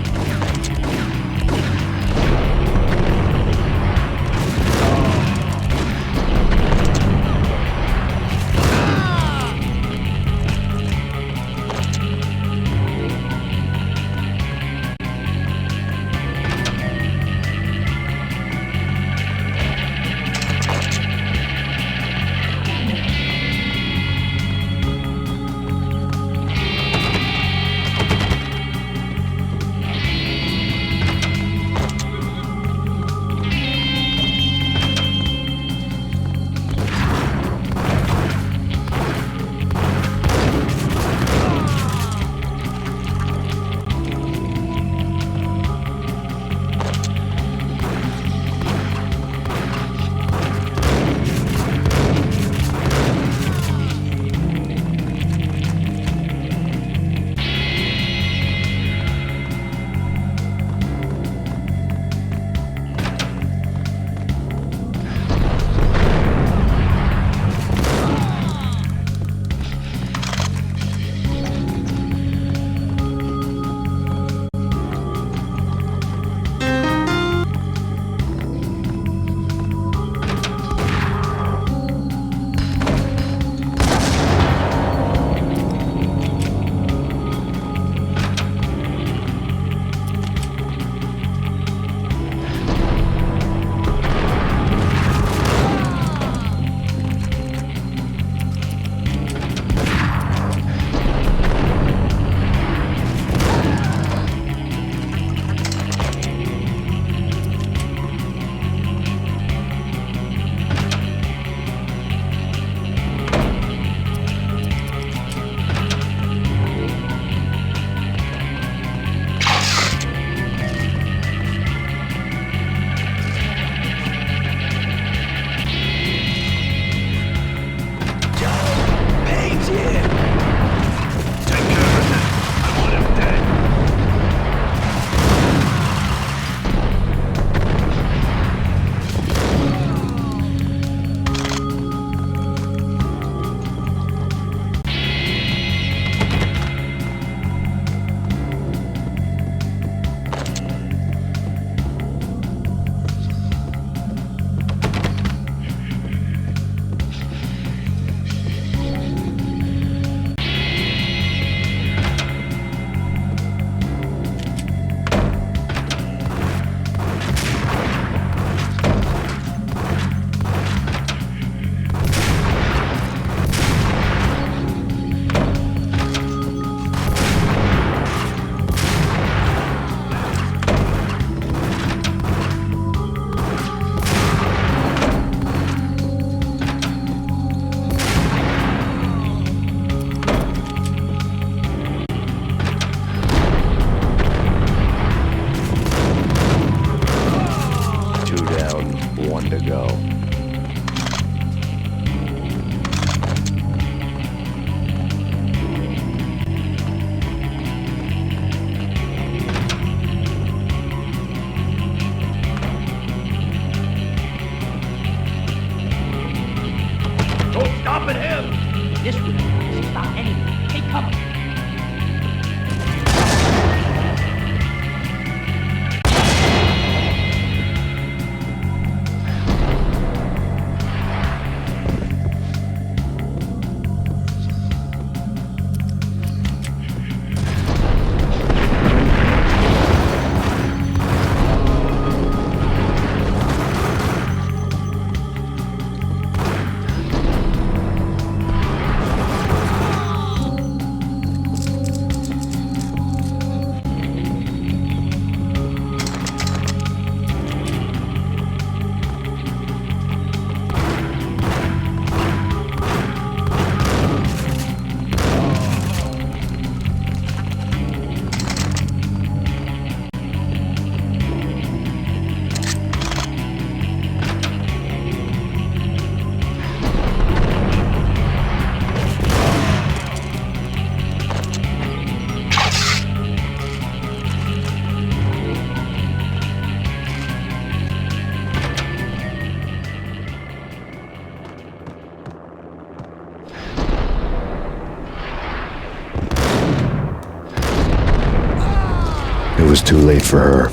was too late for her.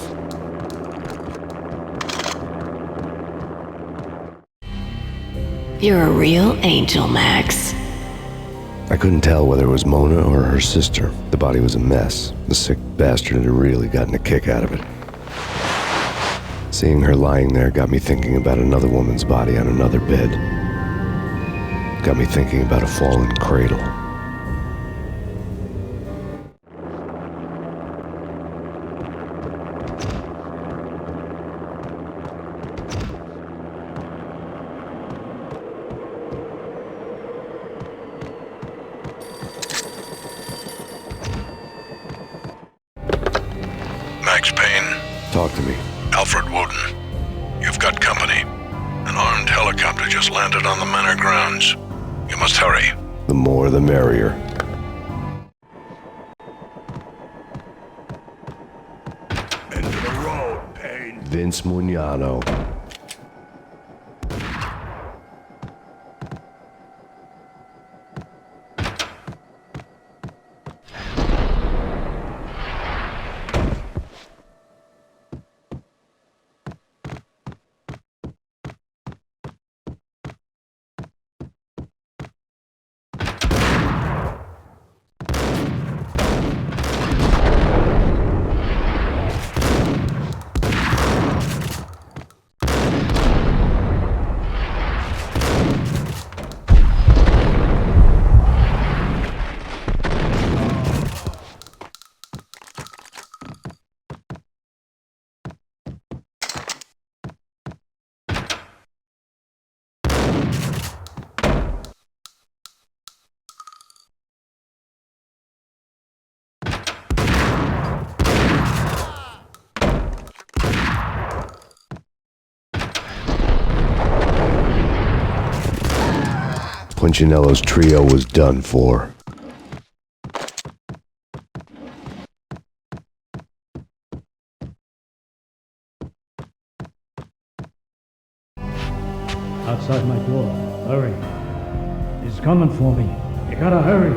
You're a real angel, Max. I couldn't tell whether it was Mona or her sister. The body was a mess. The sick bastard had really gotten a kick out of it. Seeing her lying there got me thinking about another woman's body on another bed. Got me thinking about a fallen cradle. Max Payne. Talk to me. Alfred Woden. You've got company. An armed helicopter just landed on the manor grounds. You must hurry. The more the merrier. End of the road, Payne. Vince Mugnano. Punchinello's trio was done for. Outside my door. Hurry. He's coming for me. You gotta hurry.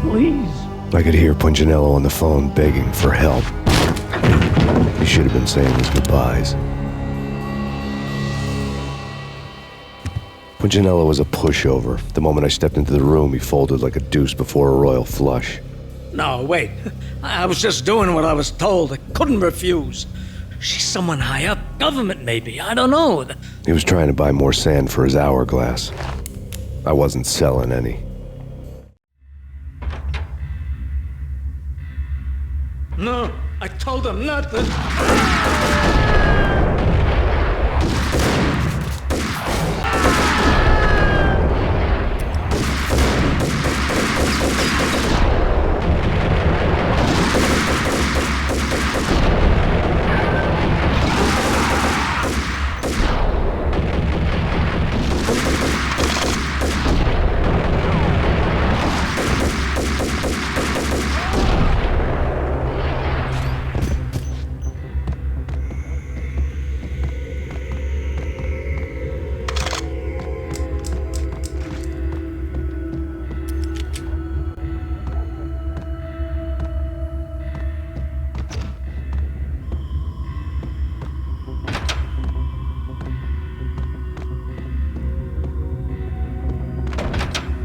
Please. I could hear Punchinello on the phone begging for help. He should have been saying his goodbyes. Punchinello was a pushover. The moment I stepped into the room, he folded like a deuce before a royal flush. No, wait. I was just doing what I was told. I couldn't refuse. She's someone high up. Government, maybe. I don't know. He was trying to buy more sand for his hourglass. I wasn't selling any. No, I told him not to.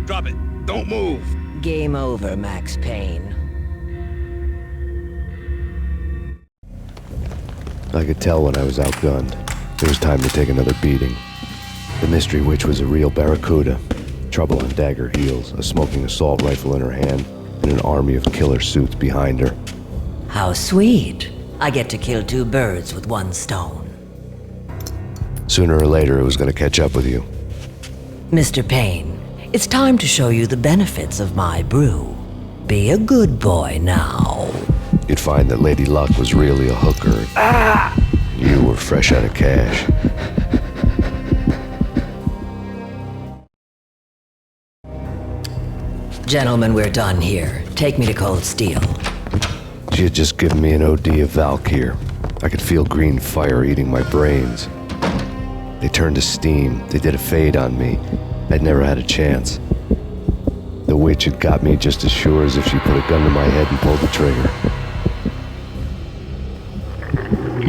Drop it. Don't move. Game over, Max Payne. I could tell when I was outgunned. It was time to take another beating. The mystery witch was a real barracuda. Trouble on dagger heels, a smoking assault rifle in her hand, and an army of killer suits behind her. How sweet. I get to kill two birds with one stone. Sooner or later, it was going to catch up with you. Mr. Payne, it's time to show you the benefits of my brew. Be a good boy now. You'd find that Lady Luck was really a hooker. You were fresh out of cash. Gentlemen, we're done here. Take me to Cold Steel. She had just given me an OD of Valkyr. I could feel green fire eating my brains. They turned to steam. They did a fade on me. I'd never had a chance. The witch had got me just as sure as if she put a gun to my head and pulled the trigger.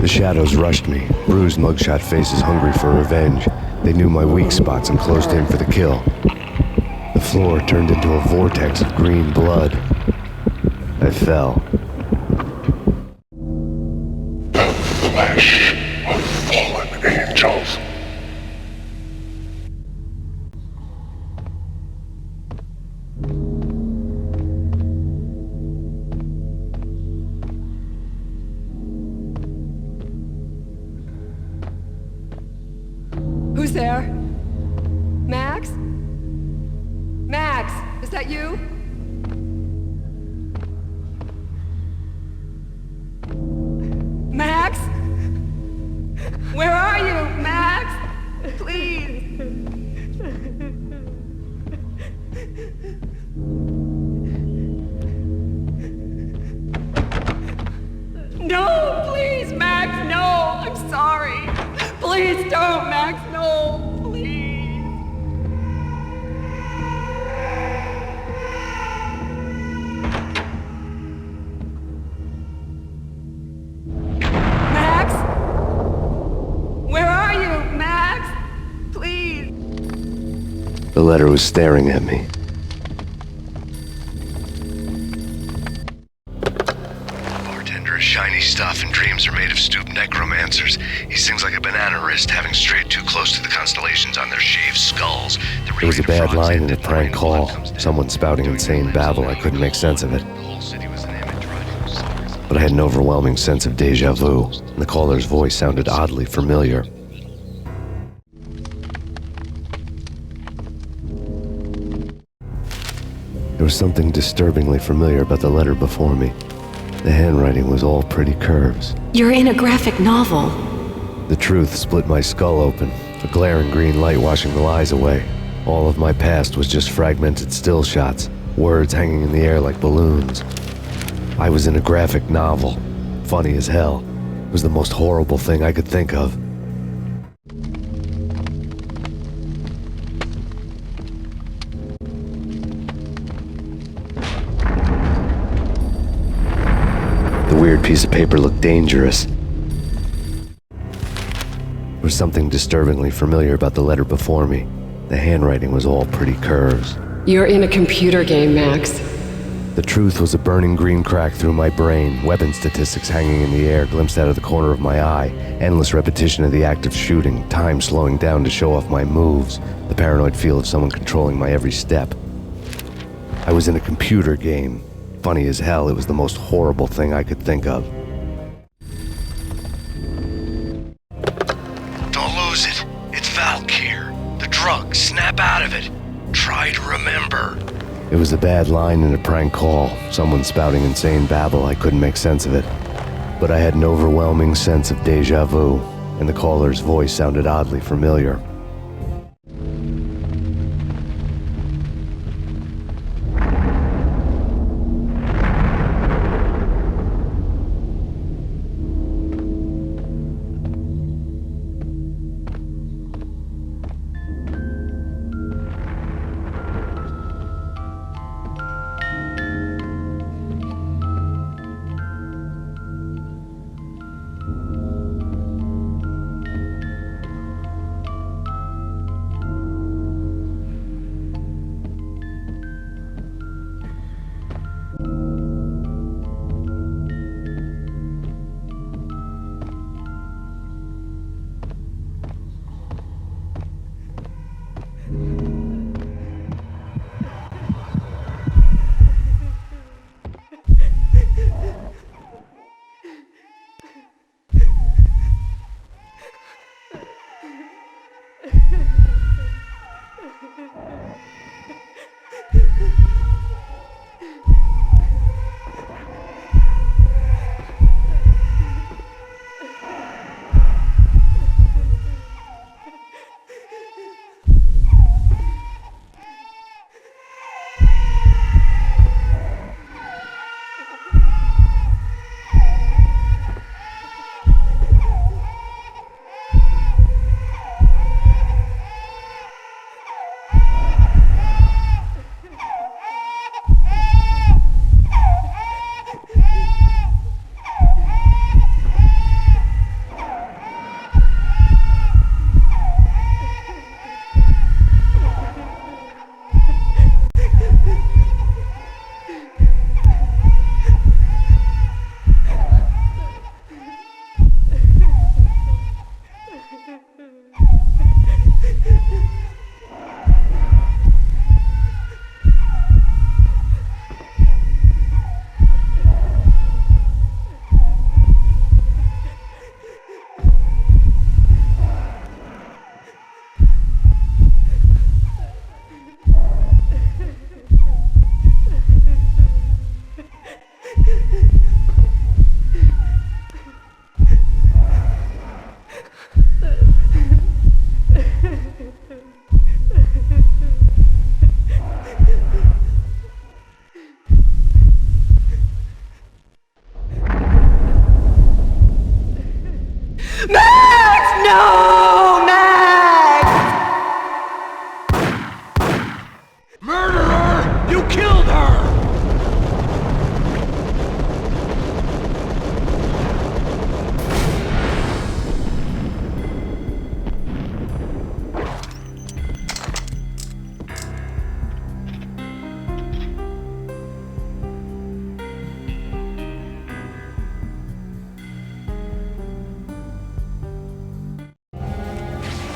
The shadows rushed me, bruised mugshot faces hungry for revenge. They knew my weak spots and closed in for the kill. The floor turned into a vortex of green blood. I fell. The flesh of fallen angels. Who's there? Max? Max, is that you? Max? Where are you, Max? Please. No, please, Max, no. I'm sorry. Please don't, Max, no. Please. Max? Where are you, Max? Please. The letter was staring at me. Bartender is shiny stuff, and dreams are made of stooped necromancers. He sings like a banana wrist, having strayed too close to the constellations on their shaved skulls. There was a bad line in a prank call. Someone spouting insane babble. I couldn't make sense of it. But I had an overwhelming sense of deja vu, and the caller's voice sounded oddly familiar. There was something disturbingly familiar about the letter before me. The handwriting was all pretty curves. You're in a graphic novel. The truth split my skull open, a glaring green light washing the lies away. All of my past was just fragmented still shots, words hanging in the air like balloons. I was in a graphic novel. Funny as hell. It was the most horrible thing I could think of. The weird piece of paper looked dangerous. There was something disturbingly familiar about the letter before me. The handwriting was all pretty curves. You're in a computer game, Max. The truth was a burning green crack through my brain, weapon statistics hanging in the air, glimpsed out of the corner of my eye, endless repetition of the act of shooting, time slowing down to show off my moves, the paranoid feel of someone controlling my every step. I was in a computer game. Funny as hell, it was the most horrible thing I could think of. Don't lose it. It's Valk here. The drug. Snap out of it. Try to remember. It was a bad line in a prank call, someone spouting insane babble. I couldn't make sense of it. But I had an overwhelming sense of deja vu, and the caller's voice sounded oddly familiar.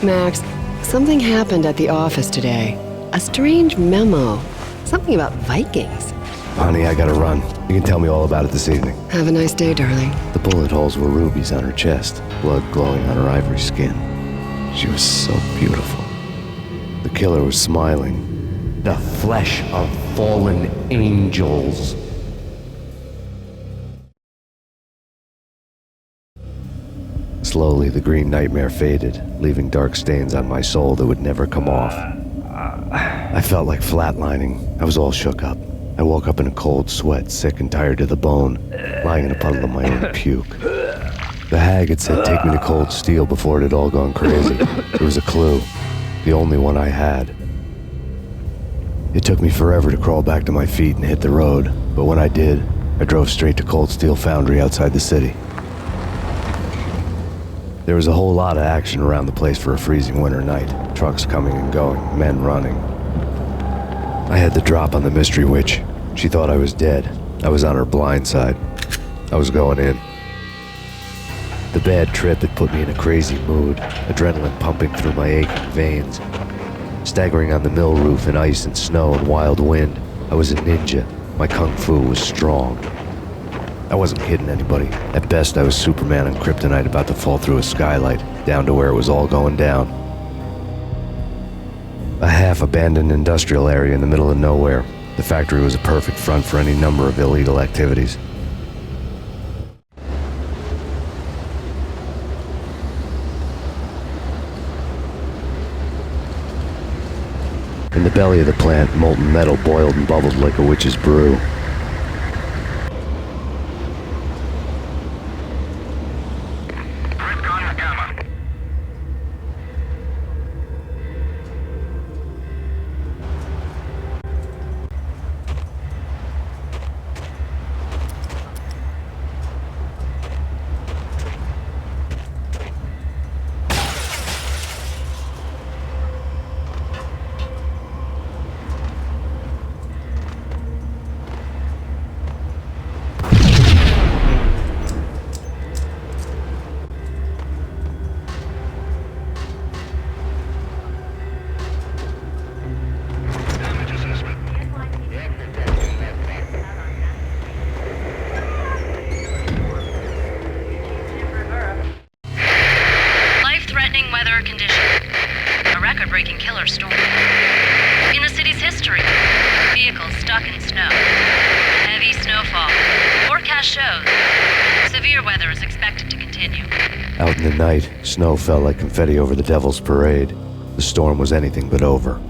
Max, something happened at the office today. A strange memo. Something about Vikings. Honey, I gotta run. You can tell me all about it this evening. Have a nice day, darling. The bullet holes were rubies on her chest, blood glowing on her ivory skin. She was so beautiful. The killer was smiling. The flesh of fallen angels. Slowly, the green nightmare faded, leaving dark stains on my soul that would never come off. I felt like flatlining. I was all shook up. I woke up in a cold sweat, sick and tired to the bone, lying in a puddle of my own puke. The hag had said take me to Cold Steel before it had all gone crazy. It was a clue, the only one I had. It took me forever to crawl back to my feet and hit the road, but when I did, I drove straight to Cold Steel Foundry outside the city. There was a whole lot of action around the place for a freezing winter night. Trucks coming and going, men running. I had the drop on the mystery witch. She thought I was dead. I was on her blind side. I was going in. The bad trip had put me in a crazy mood, adrenaline pumping through my aching veins. Staggering on the mill roof in ice and snow and wild wind, I was a ninja. My kung fu was strong. I wasn't kidding anybody. At best, I was Superman on kryptonite about to fall through a skylight, down to where it was all going down. A half-abandoned industrial area in the middle of nowhere. The factory was a perfect front for any number of illegal activities. In the belly of the plant, molten metal boiled and bubbled like a witch's brew. Weather condition. A record-breaking killer storm. In the city's history, vehicles stuck in snow. Heavy snowfall. Forecast shows severe weather is expected to continue. Out in the night, snow fell like confetti over the Devil's Parade. The storm was anything but over.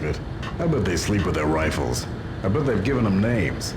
believe it. I bet they sleep with their rifles. I bet they've given them names.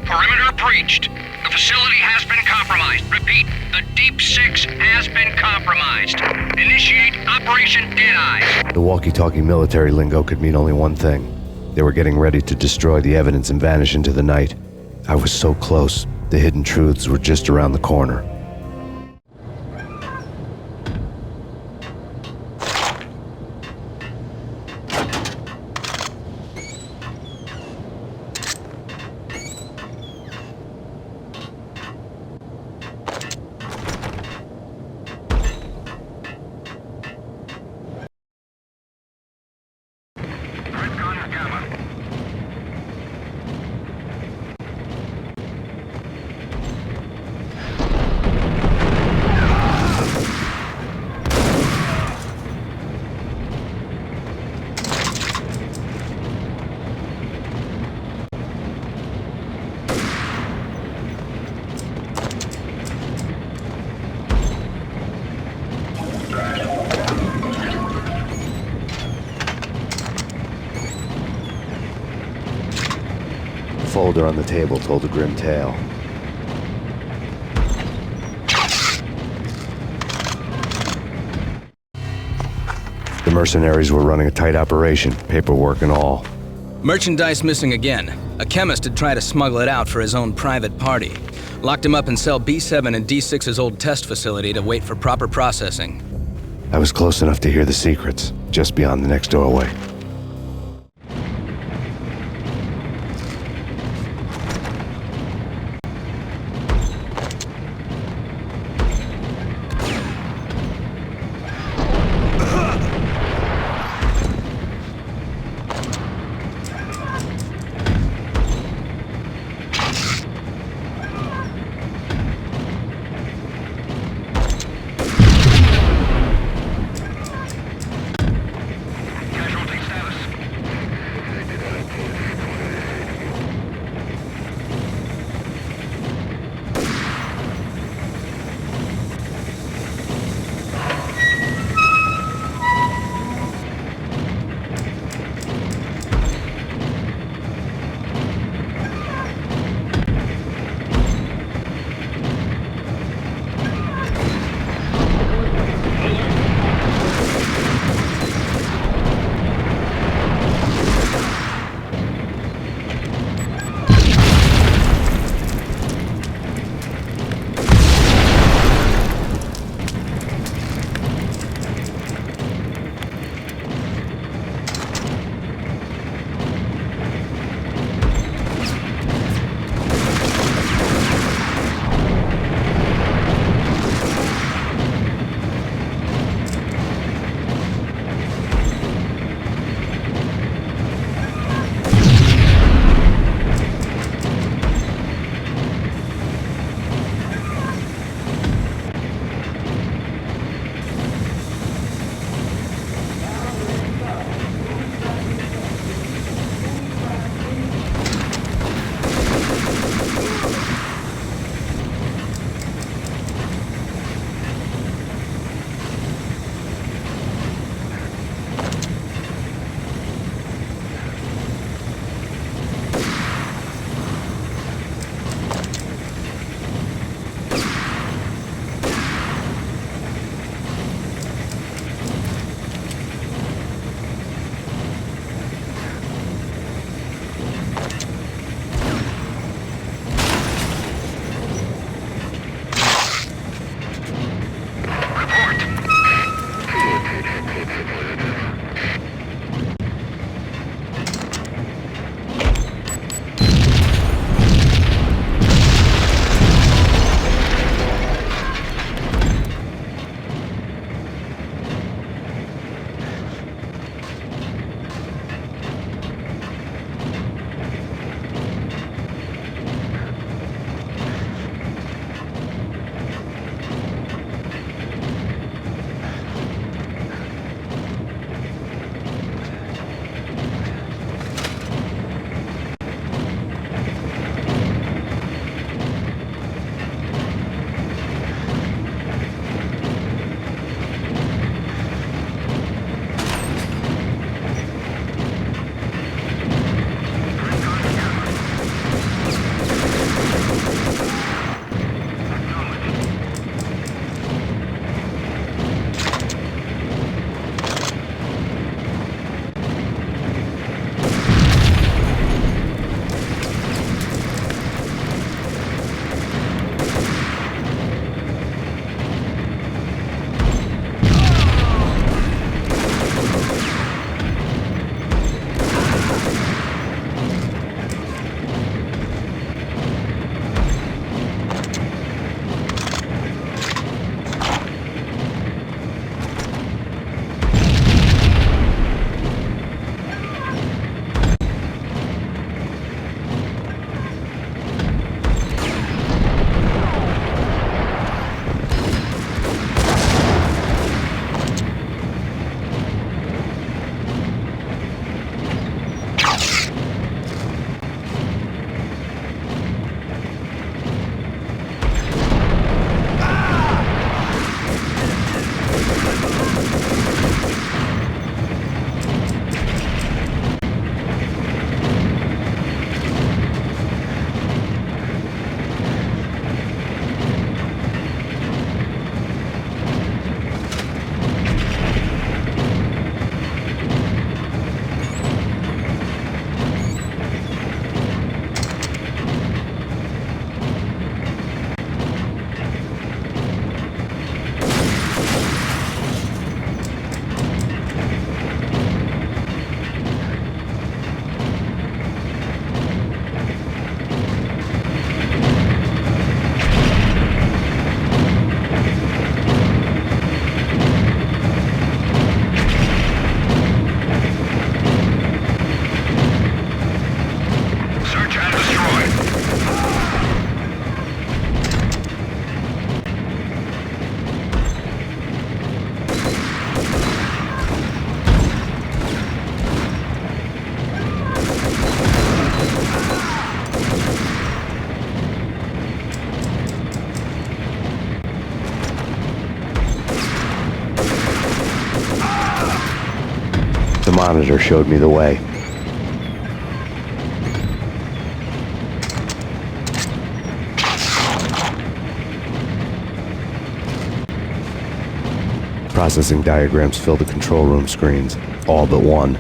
Perimeter breached. The facility has been compromised. Repeat, the Deep Six has been compromised. Initiate Operation Deadeye. The walkie-talkie military lingo could mean only one thing. They were getting ready to destroy the evidence and vanish into the night. I was so close. The hidden truths were just around the corner. The folder on the table told a grim tale. The mercenaries were running a tight operation, paperwork and all. Merchandise missing again. A chemist had tried to smuggle it out for his own private party. Locked him up in cell B7 in D6's old test facility to wait for proper processing. I was close enough to hear the secrets, just beyond the next doorway. monitor showed me the way. Processing diagrams fill the control room screens, all but one.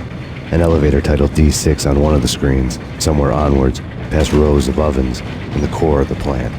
An elevator titled D6 on one of the screens, somewhere onwards, past rows of ovens, in the core of the plant.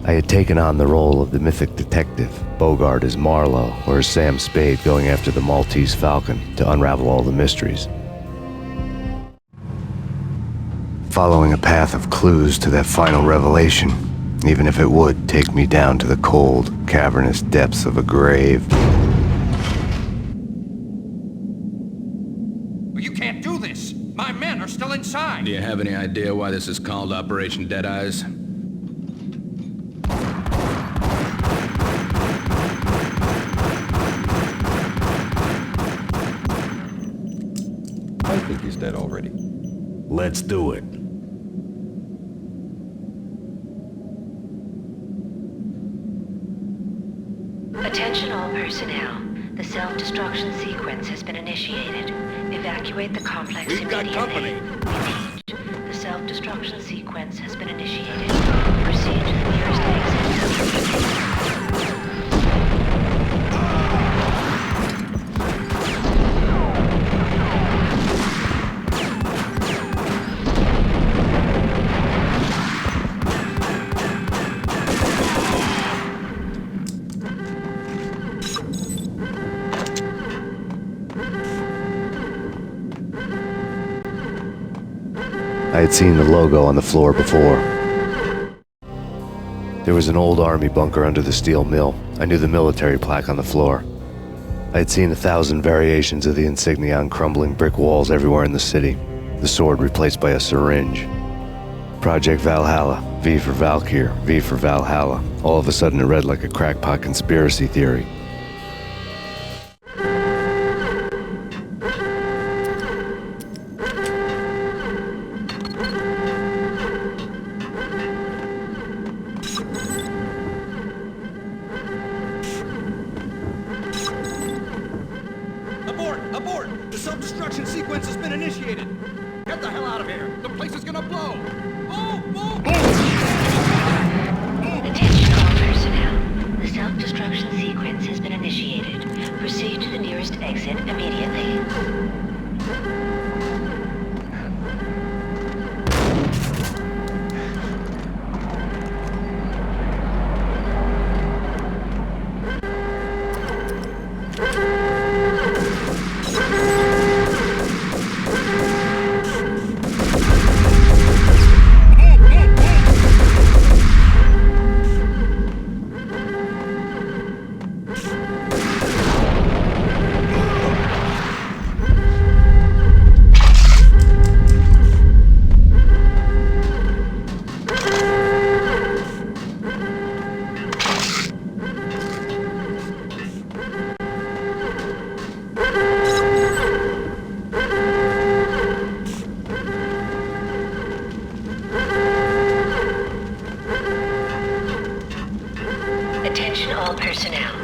I had taken on the role of the mythic detective, Bogart as Marlowe, or as Sam Spade going after the Maltese Falcon to unravel all the mysteries. Following a path of clues to that final revelation, even if it would take me down to the cold, cavernous depths of a grave. You can't do this! My men are still inside! Do you have any idea why this is called Operation Deadeyes? I think he's dead already. Let's do it. Attention all personnel. The self-destruction sequence has been initiated. Evacuate the complex immediately. We've got company. Repeat. The self-destruction sequence has been initiated. Proceed to the nearest exit. I had seen the logo on the floor before. There was an old army bunker under the steel mill. I knew the military plaque on the floor. I had seen 1,000 variations of the insignia on crumbling brick walls everywhere in the city. The sword replaced by a syringe. Project Valhalla, V for Valkyr, V for Valhalla. All of a sudden it read like a crackpot conspiracy theory. Abort! The self-destruction sequence has been initiated! Get the hell out of here! The place is gonna blow! Attention all personnel. The self-destruction sequence has been initiated. Proceed to the nearest exit immediately.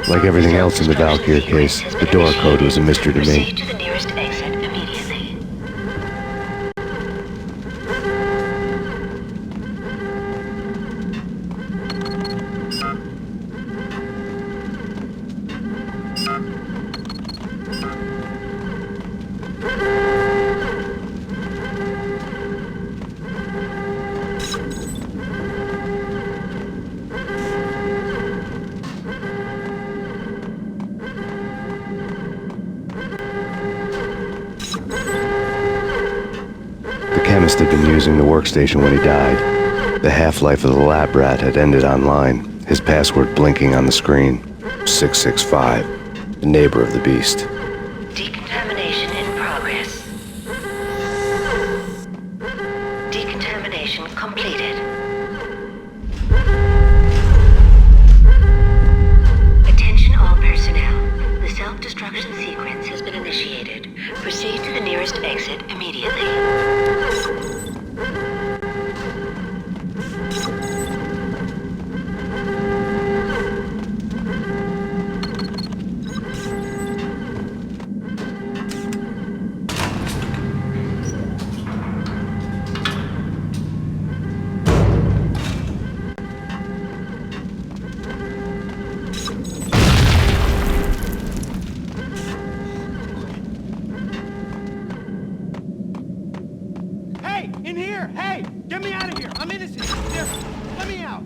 Like everything else in the Valkyr case, the door code was a mystery to me. Proceed to the nearest exit immediately. The chemist had been using the workstation when he died. The half-life of the lab rat had ended online, his password blinking on the screen. 665, the neighbor of the beast. Decontamination in progress. Decontamination completed. Attention all personnel. The self-destruction sequence has been initiated. Proceed to the nearest exit immediately. Here, let me out.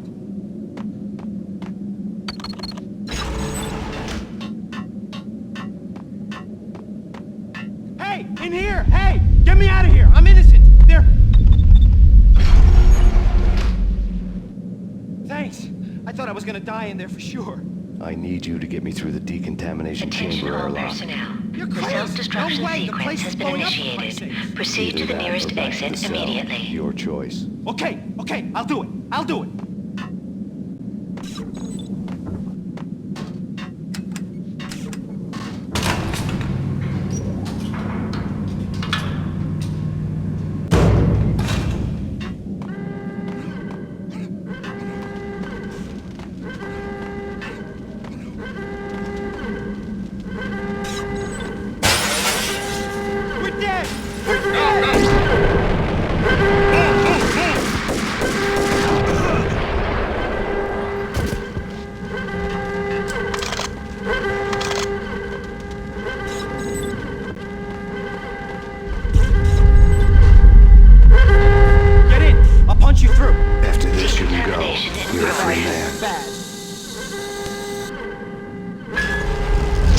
Hey, in here! Hey! Get me out of here! I'm innocent! There... Thanks. I thought I was gonna die in there for sure. I need you to get me through the decontamination chamber airlock. Personnel. You're The crazy. self-destruction No way. The sequence place has is been blowing up, for Christ's initiated. sake. Proceed to Either the that or nearest go back to the exit cell. immediately. Your choice. Okay, I'll do it. I'll do it. We're dead! We're dead! Get in! I'll punch you through! After this, you can go. You're a free man. Bad.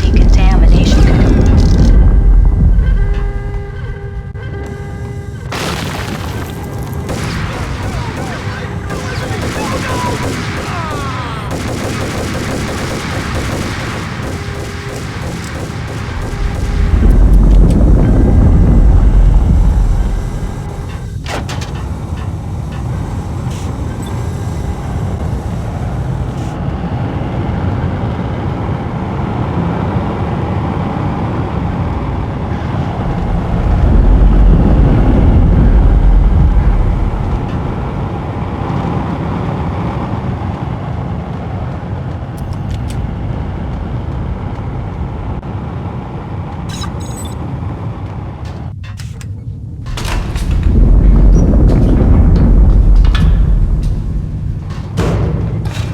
Decontamination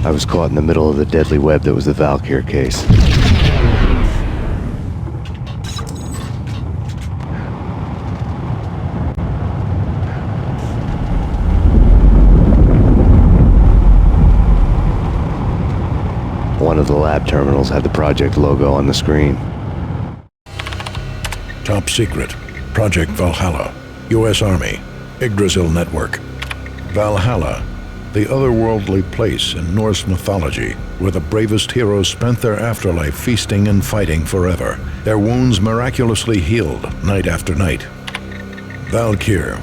I was caught in the middle of the deadly web that was the Valkyr case. One of the lab terminals had the project logo on the screen. Top secret. Project Valhalla. U.S. Army. Yggdrasil Network. Valhalla, the otherworldly place in Norse mythology where the bravest heroes spent their afterlife feasting and fighting forever, their wounds miraculously healed night after night. Valkyr,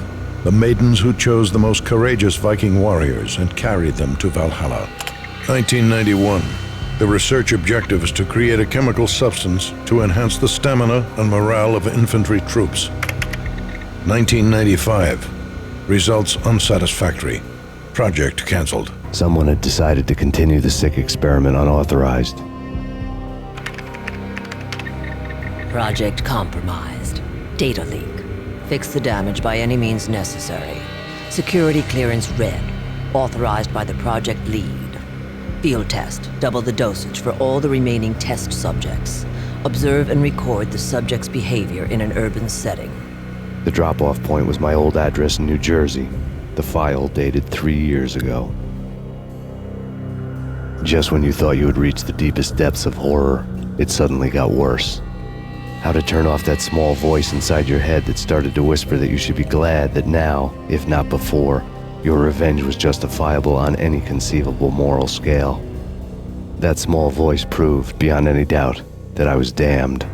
the maidens who chose the most courageous Viking warriors and carried them to Valhalla. 1991. The research objective is to create a chemical substance to enhance the stamina and morale of infantry troops. 1995. Results unsatisfactory. Project cancelled. Someone had decided to continue the sick experiment unauthorized. Project compromised. Data leak. Fix the damage by any means necessary. Security clearance red. Authorized by the project lead. Field test. Double the dosage for all the remaining test subjects. Observe and record the subject's behavior in an urban setting. The drop-off point was my old address in New Jersey. The file dated 3 years ago. Just when you thought you had reached the deepest depths of horror, it suddenly got worse. How to turn off that small voice inside your head that started to whisper that you should be glad that now, if not before, your revenge was justifiable on any conceivable moral scale. That small voice proved, beyond any doubt, that I was damned.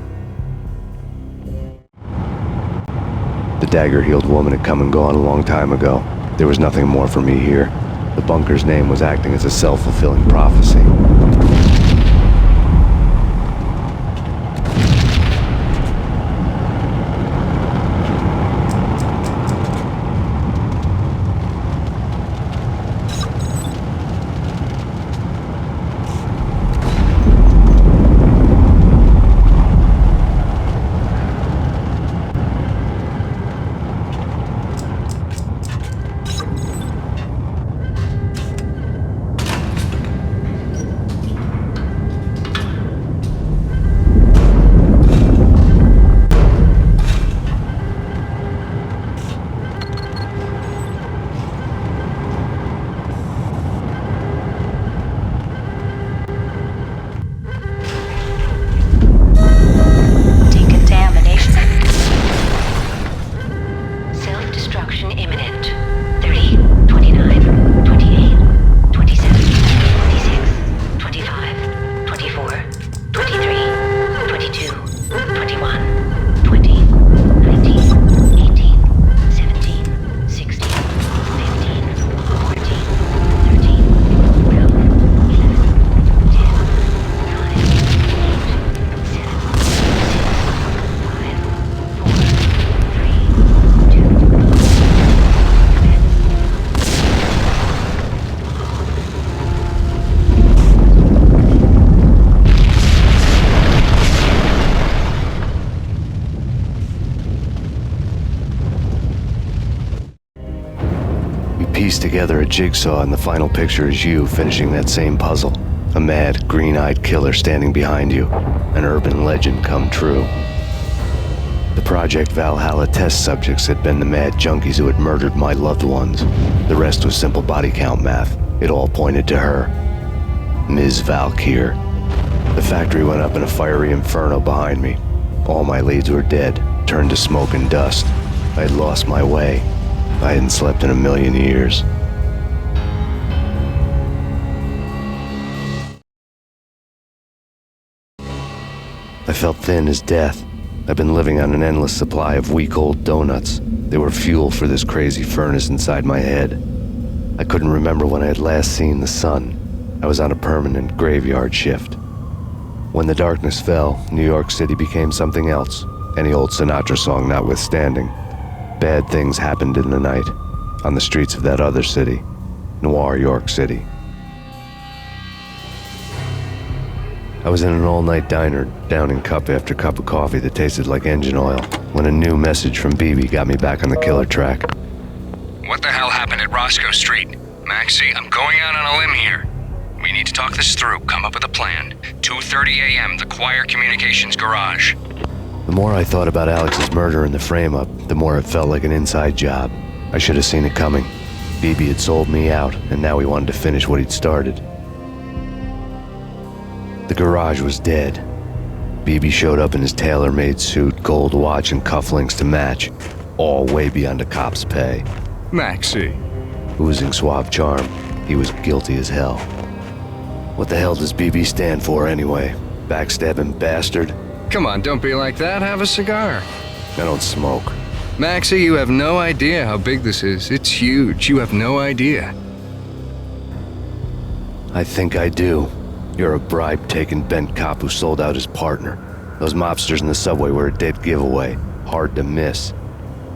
The dagger-heeled woman had come and gone a long time ago. There was nothing more for me here. The bunker's name was acting as a self-fulfilling prophecy. piece together a jigsaw, and the final picture is you finishing that same puzzle. A mad, green-eyed killer standing behind you. An urban legend come true. The Project Valhalla test subjects had been the mad junkies who had murdered my loved ones. The rest was simple body count math. It all pointed to her. Ms. Valkyr. The factory went up in a fiery inferno behind me. All my leads were dead, turned to smoke and dust. I had lost my way. I hadn't slept in a million years. I felt thin as death. I've been living on an endless supply of week-old donuts. They were fuel for this crazy furnace inside my head. I couldn't remember when I had last seen the sun. I was on a permanent graveyard shift. When the darkness fell, New York City became something else, any old Sinatra song notwithstanding. Bad things happened in the night, on the streets of that other city, Noir York City. I was in an all-night diner, downing cup after cup of coffee that tasted like engine oil, when a new message from BB got me back on the killer track. What the hell happened at Roscoe Street? Maxie, I'm going out on a limb here. We need to talk this through, come up with a plan. 2:30 a.m., the Choir Communications Garage. The more I thought about Alex's murder and the frame-up, the more it felt like an inside job. I should have seen it coming. BB had sold me out, and now he wanted to finish what he'd started. The garage was dead. BB showed up in his tailor-made suit, gold watch, and cufflinks to match, all way beyond a cop's pay. Maxie. Oozing suave charm, he was guilty as hell. What the hell does BB stand for anyway? Backstabbing bastard? Come on, don't be like that. Have a cigar. I don't smoke. Maxie, you have no idea how big this is. It's huge. You have no idea. I think I do. You're a bribe-taking bent cop who sold out his partner. Those mobsters in the subway were a dead giveaway. Hard to miss.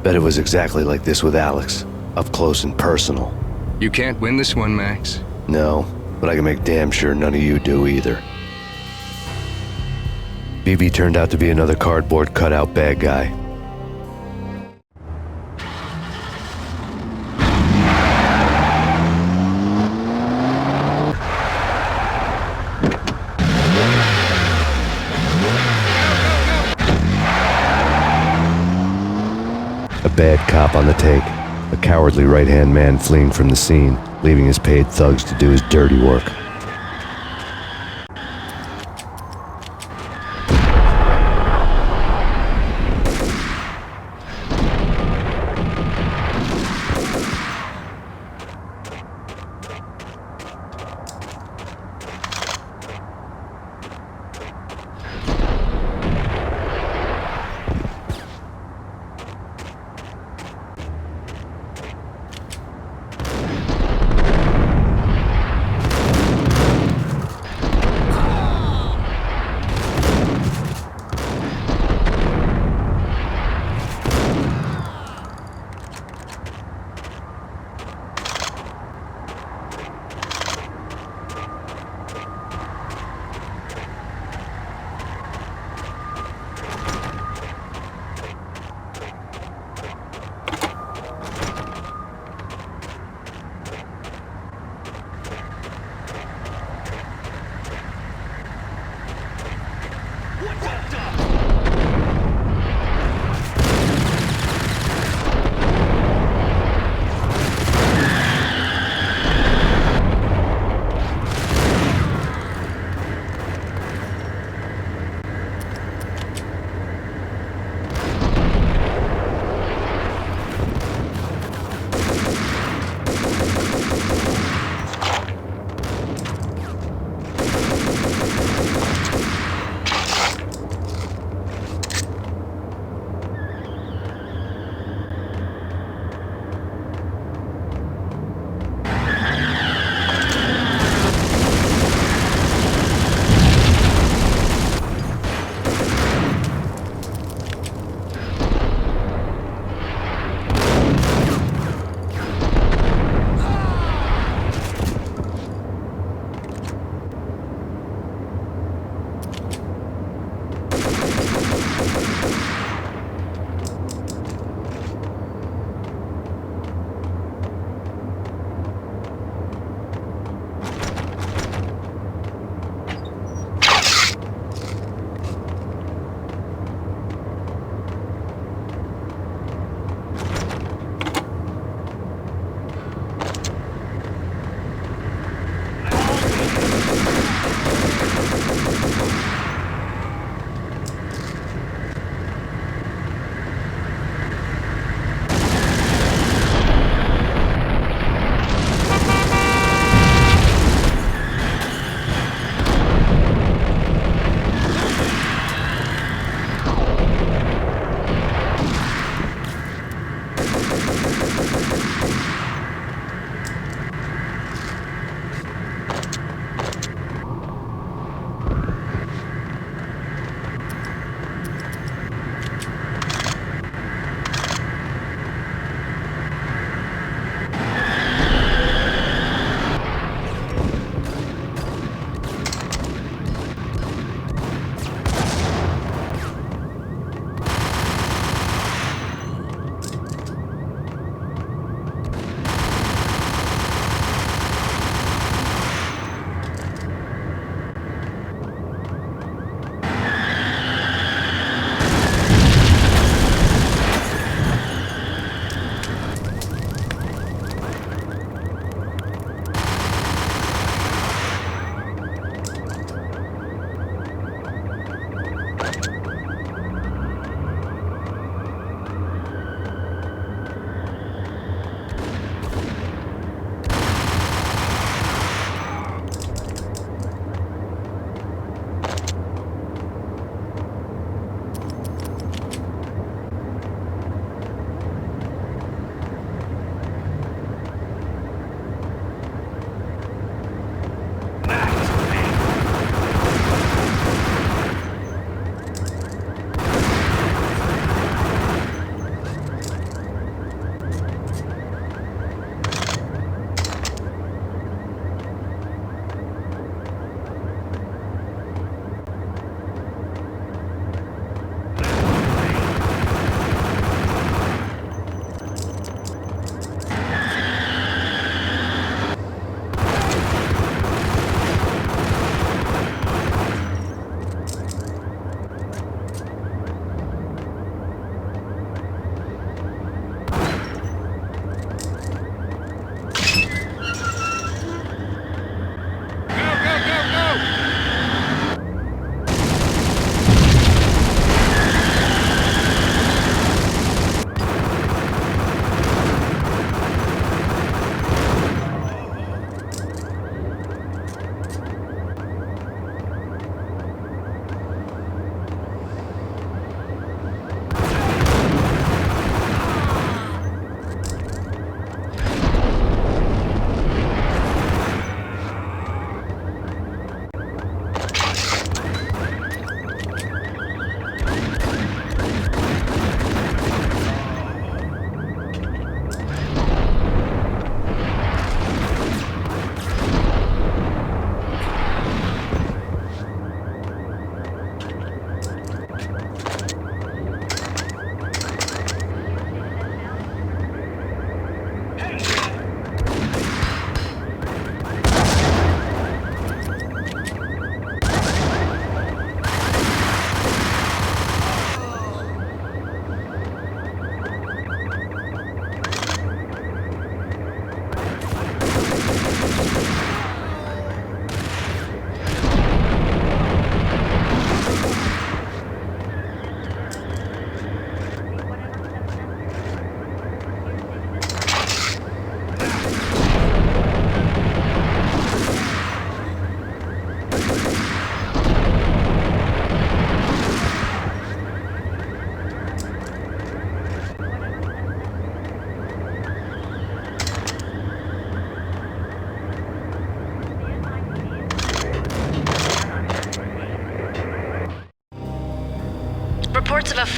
Bet it was exactly like this with Alex. Up close and personal. You can't win this one, Max. No, but I can make damn sure none of you do either. BB turned out to be another cardboard cutout bad guy. A bad cop on the take, a cowardly right-hand man fleeing from the scene, leaving his paid thugs to do his dirty work.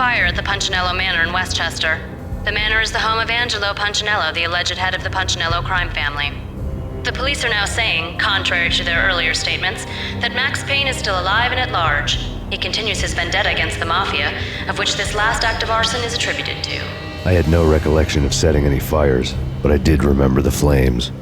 fire at the Punchinello Manor in Westchester. The manor is the home of Angelo Punchinello, the alleged head of the Punchinello crime family. The police are now saying, contrary to their earlier statements, that Max Payne is still alive and at large. He continues his vendetta against the Mafia, of which this last act of arson is attributed to. I had no recollection of setting any fires, but I did remember the flames.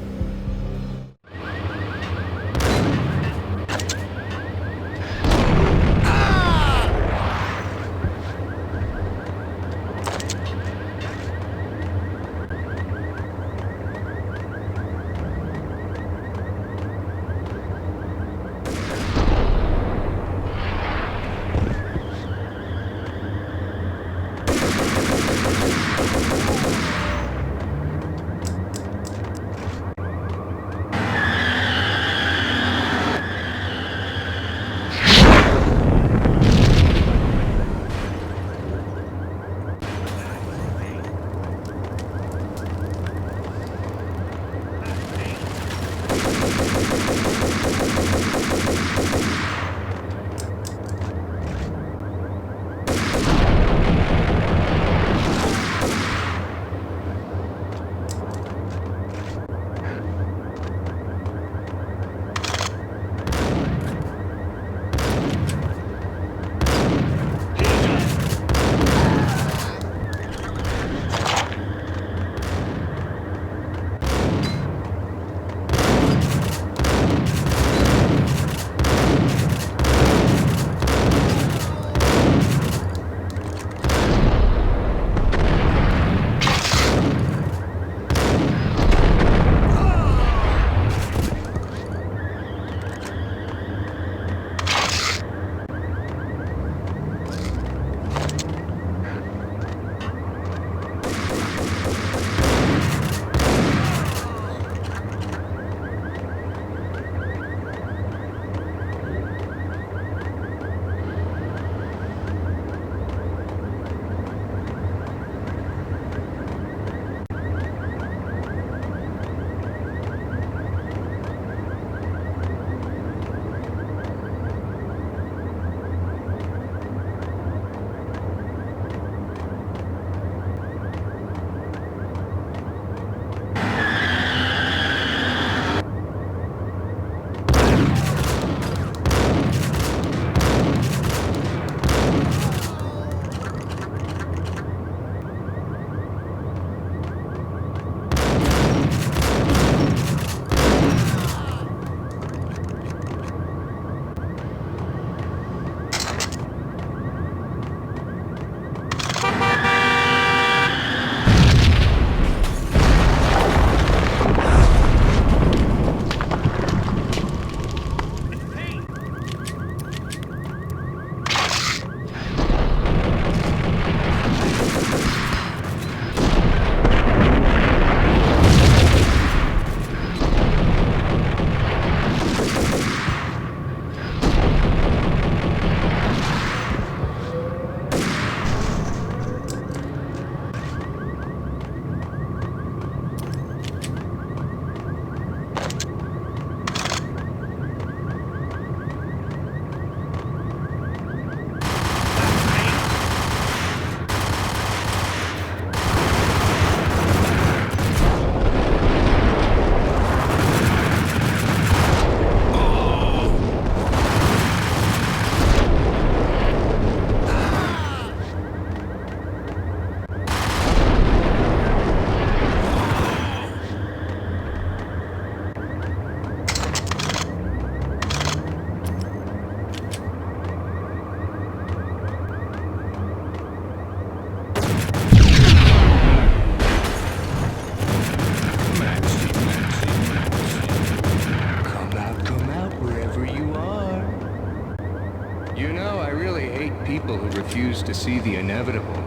refuse to see the inevitable,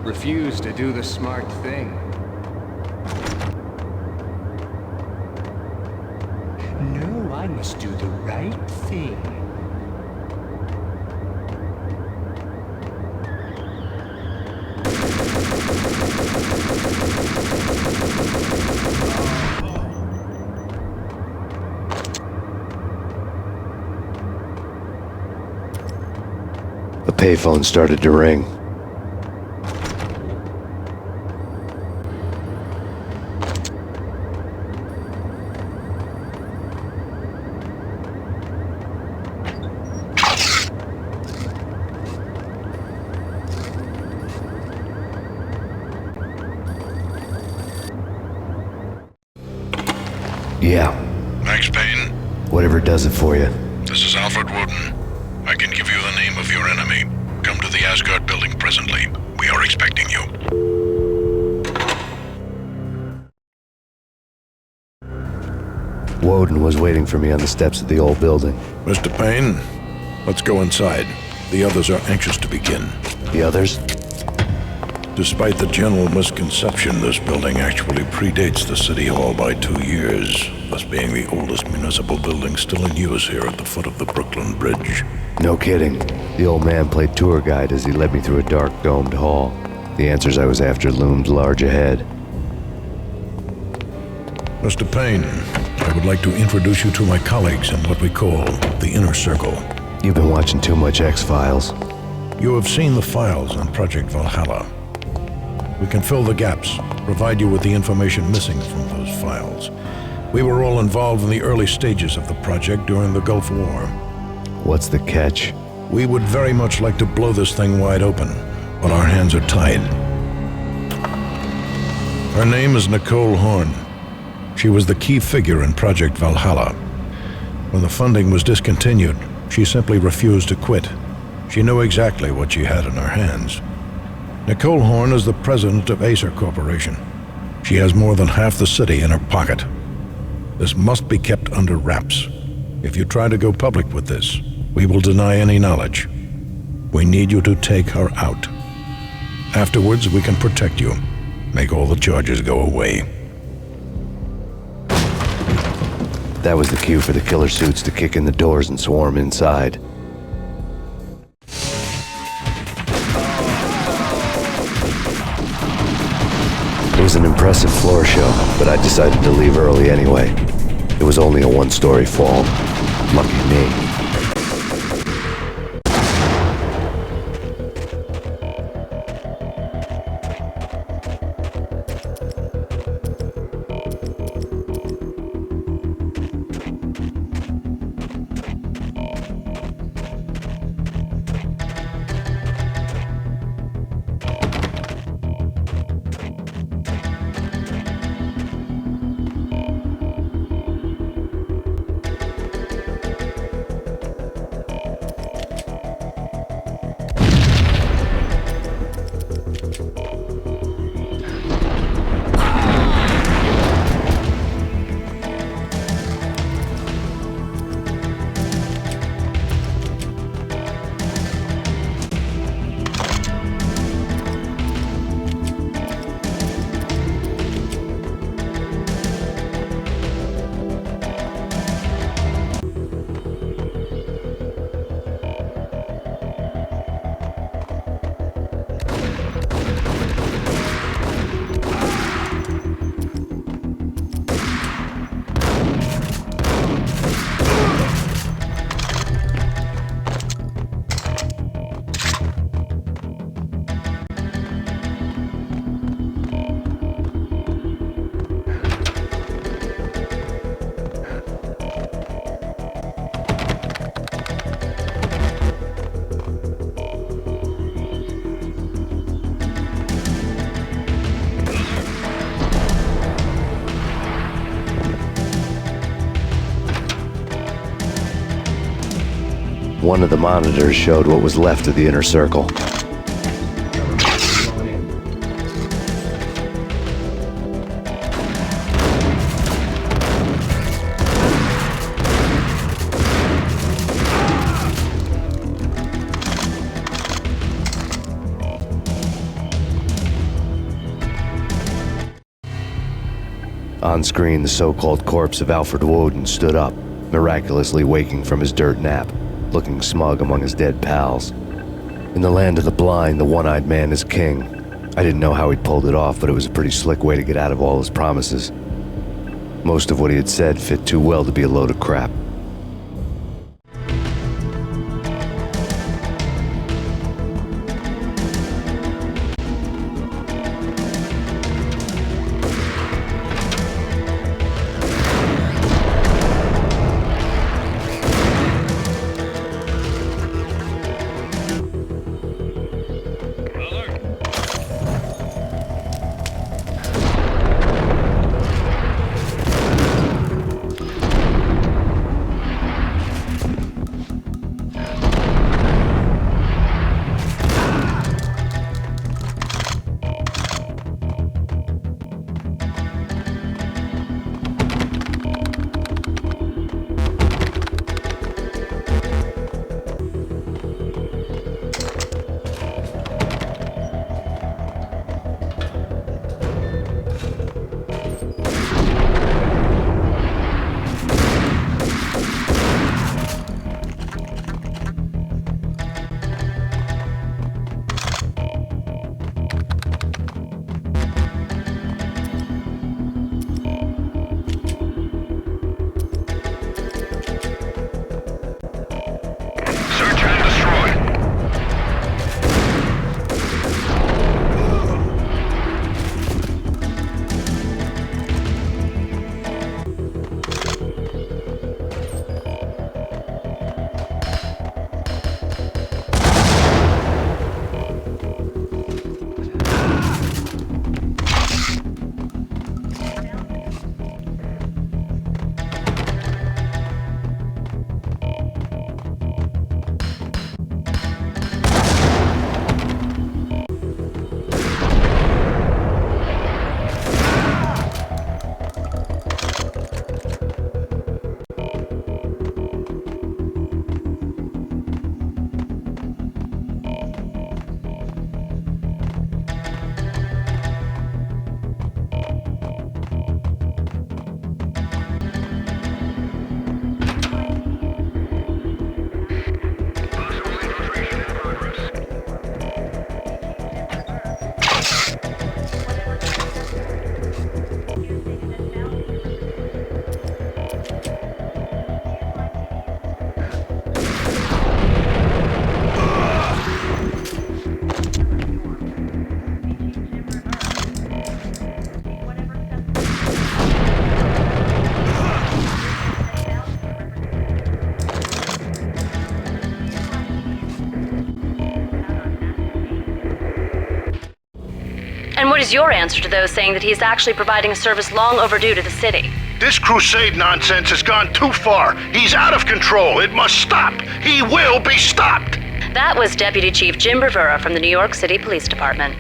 refuse to do the smart thing. No, I must do the right thing. The payphone started to ring. Yeah. Max Payne? Whatever does it for you. This is Alfred Woden. I can give you the name of your enemy. Come to the Asgard building presently. We are expecting you. Woden was waiting for me on the steps of the old building. Mr. Payne, let's go inside. The others are anxious to begin. The others? Despite the general misconception, this building actually predates the City Hall by 2 years, thus being the oldest municipal building still in use here at the foot of the Brooklyn Bridge. No kidding. The old man played tour guide as he led me through a dark, domed hall. The answers I was after loomed large ahead. Mr. Payne, I would like to introduce you to my colleagues in what we call the Inner Circle. You've been watching too much X-Files. You have seen the files on Project Valhalla. We can fill the gaps, provide you with the information missing from those files. We were all involved in the early stages of the project during the Gulf War. What's the catch? We would very much like to blow this thing wide open, but our hands are tied. Her name is Nicole Horn. She was the key figure in Project Valhalla. When the funding was discontinued, she simply refused to quit. She knew exactly what she had in her hands. Nicole Horn is the president of Acer Corporation. She has more than half the city in her pocket. This must be kept under wraps. If you try to go public with this, we will deny any knowledge. We need you to take her out. Afterwards, we can protect you. Make all the charges go away. That was the cue for the killer suits to kick in the doors and swarm inside. It was an impressive floor show, but I decided to leave early anyway. It was only a one-story fall. Lucky me. One of the monitors showed what was left of the inner circle. On screen, the so-called corpse of Alfred Woden stood up, miraculously waking from his dirt nap, looking smug among his dead pals. In the land of the blind, the one-eyed man is king. I didn't know how he'd pulled it off, but it was a pretty slick way to get out of all his promises. Most of what he had said fit too well to be a load of crap. Who's your answer to those saying that he's actually providing a service long overdue to the city? This crusade nonsense has gone too far. He's out of control. It must stop. He will be stopped. That was Deputy Chief Jim Rivera from the New York City Police Department.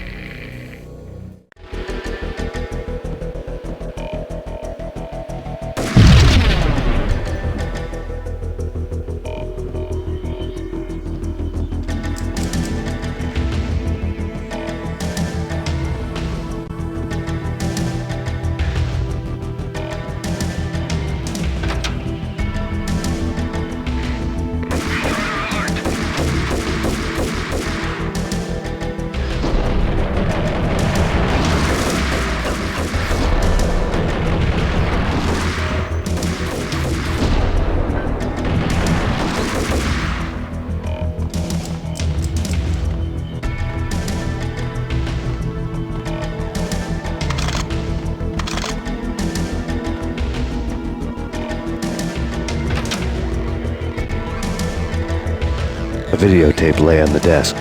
A videotape lay on the desk.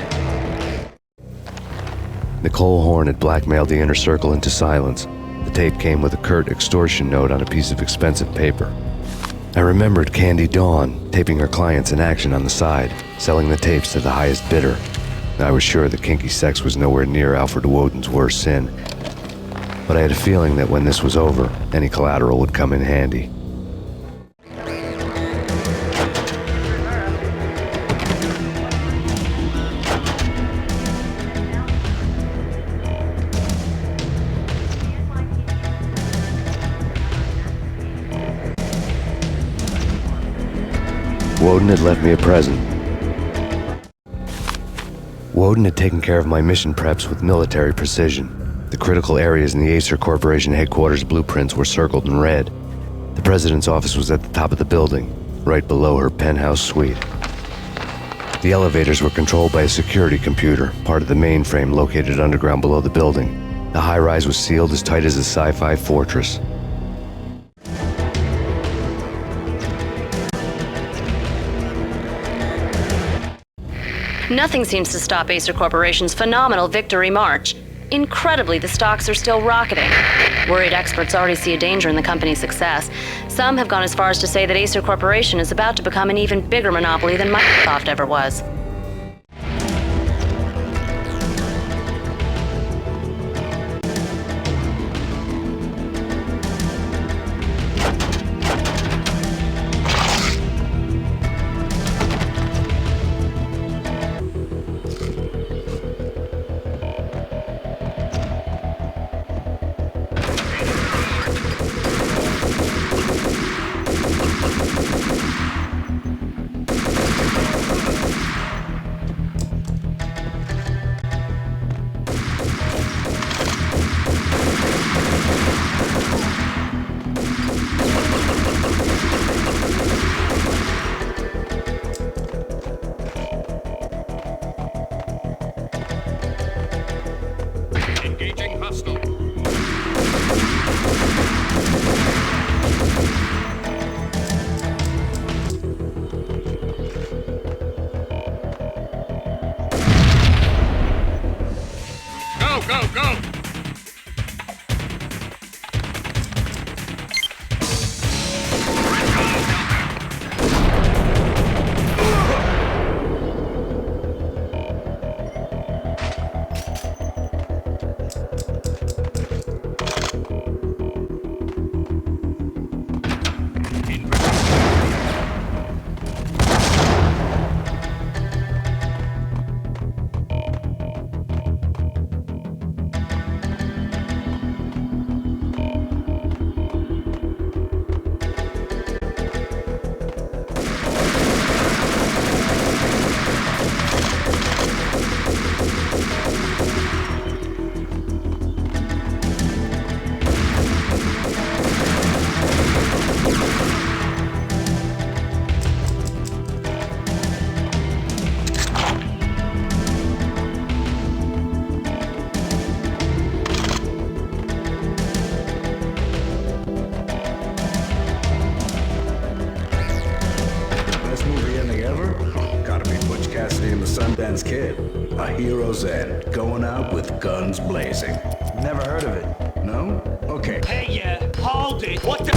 Nicole Horn had blackmailed the inner circle into silence. The tape came with a curt extortion note on a piece of expensive paper. I remembered Candy Dawn taping her clients in action on the side, selling the tapes to the highest bidder. I was sure that kinky sex was nowhere near Alfred Woden's worst sin. But I had a feeling that when this was over, any collateral would come in handy. Woden had left me a present. Woden had taken care of my mission preps with military precision. The critical areas in the Acer Corporation headquarters blueprints were circled in red. The president's office was at the top of the building, right below her penthouse suite. The elevators were controlled by a security computer, part of the mainframe located underground below the building. The high-rise was sealed as tight as a sci-fi fortress. Nothing seems to stop Acer Corporation's phenomenal victory march. Incredibly, the stocks are still rocketing. Worried experts already see a danger in the company's success. Some have gone as far as to say that Acer Corporation is about to become an even bigger monopoly than Microsoft ever was. Kid, a hero's end, going out with guns blazing. Never heard of it. No? Okay. Hey, hold it. What the...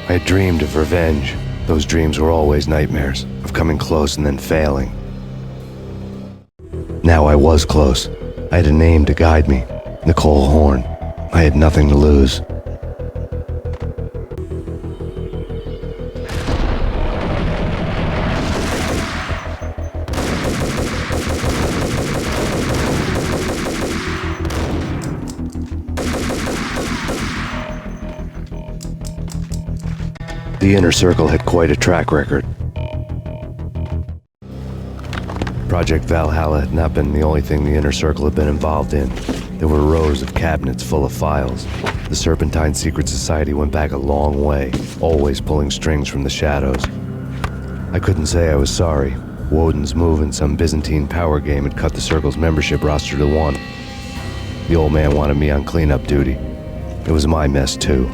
I had dreamed of revenge. Those dreams were always nightmares, of coming close and then failing. Now I was close. I had a name to guide me, Nicole Horn. I had nothing to lose. The Inner Circle had quite a track record. Project Valhalla had not been the only thing the Inner Circle had been involved in. There were rows of cabinets full of files. The Serpentine Secret Society went back a long way, always pulling strings from the shadows. I couldn't say I was sorry. Woden's move in some Byzantine power game had cut the Circle's membership roster to 1. The old man wanted me on cleanup duty. It was my mess, too.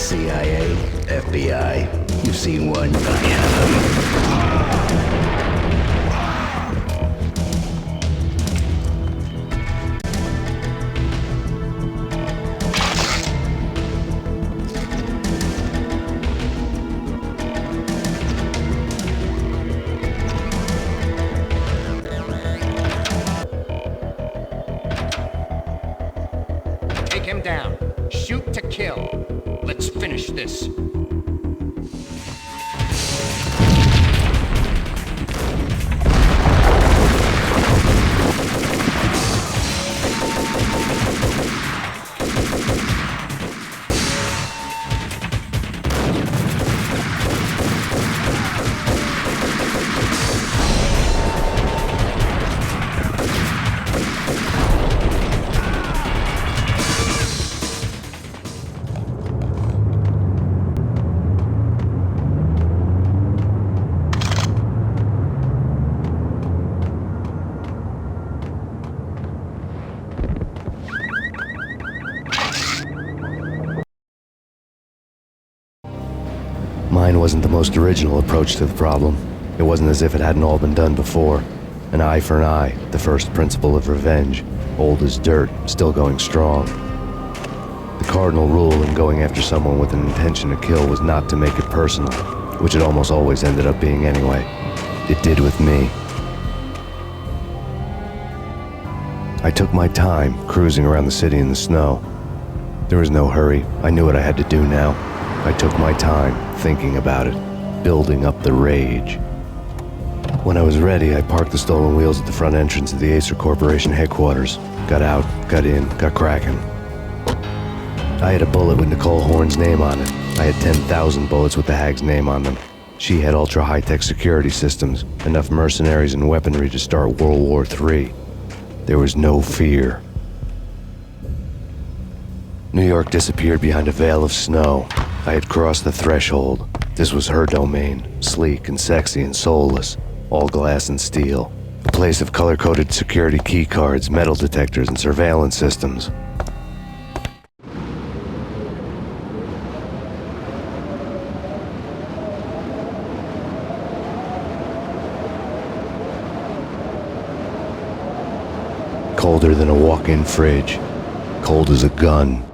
CIA, FBI, you've seen one, I haven't. Take him down. Shoot to kill. Let's finish this. Mine wasn't the most original approach to the problem. It wasn't as if it hadn't all been done before. An eye for an eye, the first principle of revenge. Old as dirt, still going strong. The cardinal rule in going after someone with an intention to kill was not to make it personal, which it almost always ended up being anyway. It did with me. I took my time, cruising around the city in the snow. There was no hurry. I knew what I had to do now. I took my time, thinking about it, building up the rage. When I was ready, I parked the stolen wheels at the front entrance of the Acer Corporation headquarters. Got out, got in, got cracking. I had a bullet with Nicole Horn's name on it. I had 10,000 bullets with the Hag's name on them. She had ultra-high-tech security systems, enough mercenaries and weaponry to start World War III. There was no fear. New York disappeared behind a veil of snow. I had crossed the threshold. This was her domain, sleek and sexy and soulless, all glass and steel. A place of color-coded security key cards, metal detectors, and surveillance systems. Colder than a walk-in fridge. Cold as a gun.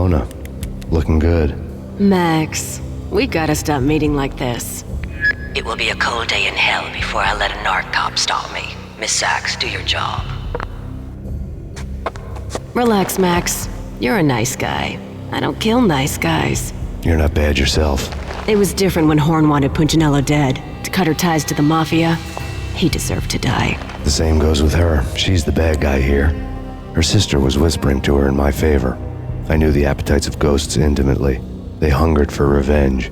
Mona. Looking good. Max, we gotta stop meeting like this. It will be a cold day in hell before I let a narc cop stop me. Miss Sachs, do your job. Relax, Max. You're a nice guy. I don't kill nice guys. You're not bad yourself. It was different when Horn wanted Punchinello dead. To cut her ties to the Mafia. He deserved to die. The same goes with her. She's the bad guy here. Her sister was whispering to her in my favor. I knew the appetites of ghosts intimately. They hungered for revenge.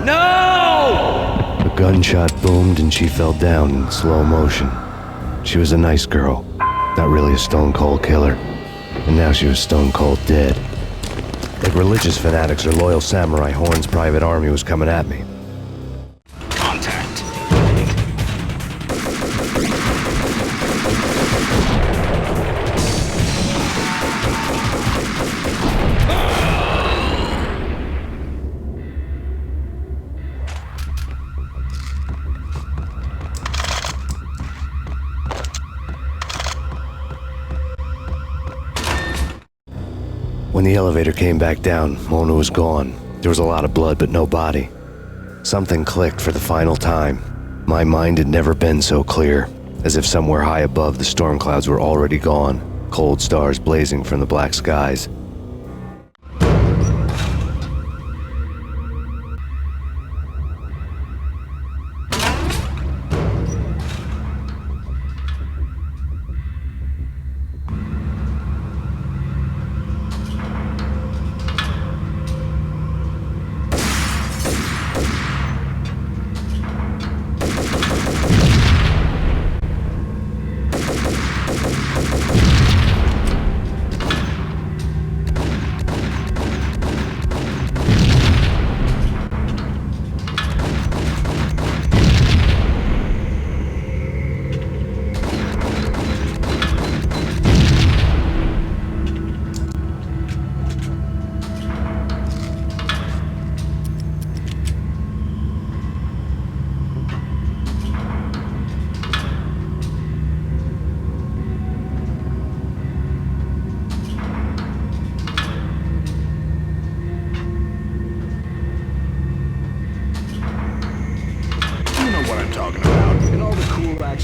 No! A gunshot boomed and she fell down in slow motion. She was a nice girl, not really a stone-cold killer. And now she was stone-cold dead. Like religious fanatics or loyal samurai, Horn's private army was coming at me. Contact. When the elevator came back down, Mona was gone. There was a lot of blood, but no body. Something clicked for the final time. My mind had never been so clear, as if somewhere high above the storm clouds were already gone, cold stars blazing from the black skies.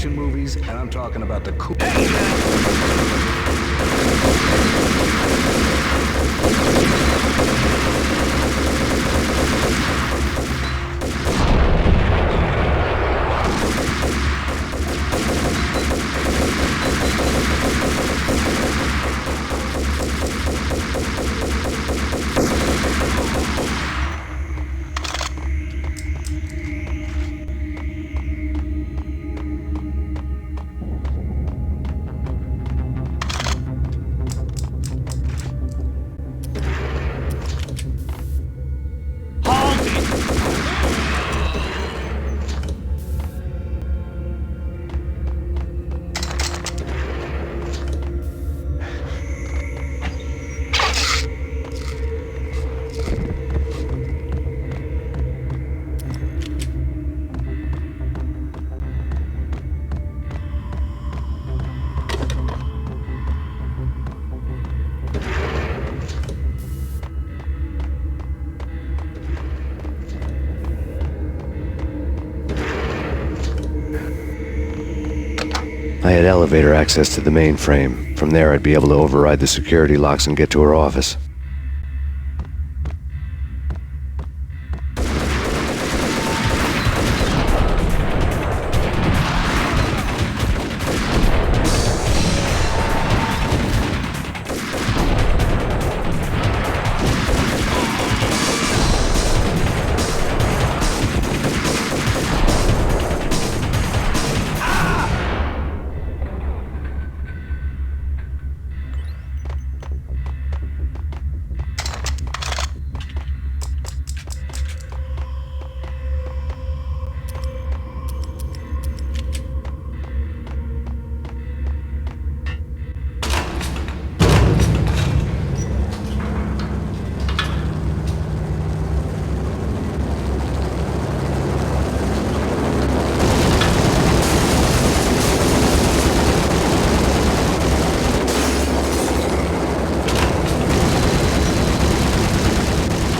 Movies, and I'm talking about the cool. I had elevator access to the mainframe. From there, I'd be able to override the security locks and get to her office.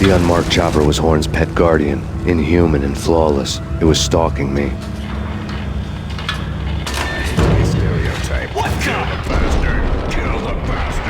The unmarked chopper was Horn's pet guardian, inhuman and flawless. It was stalking me. Stereotype. What Kill the bastard! Kill the bastard!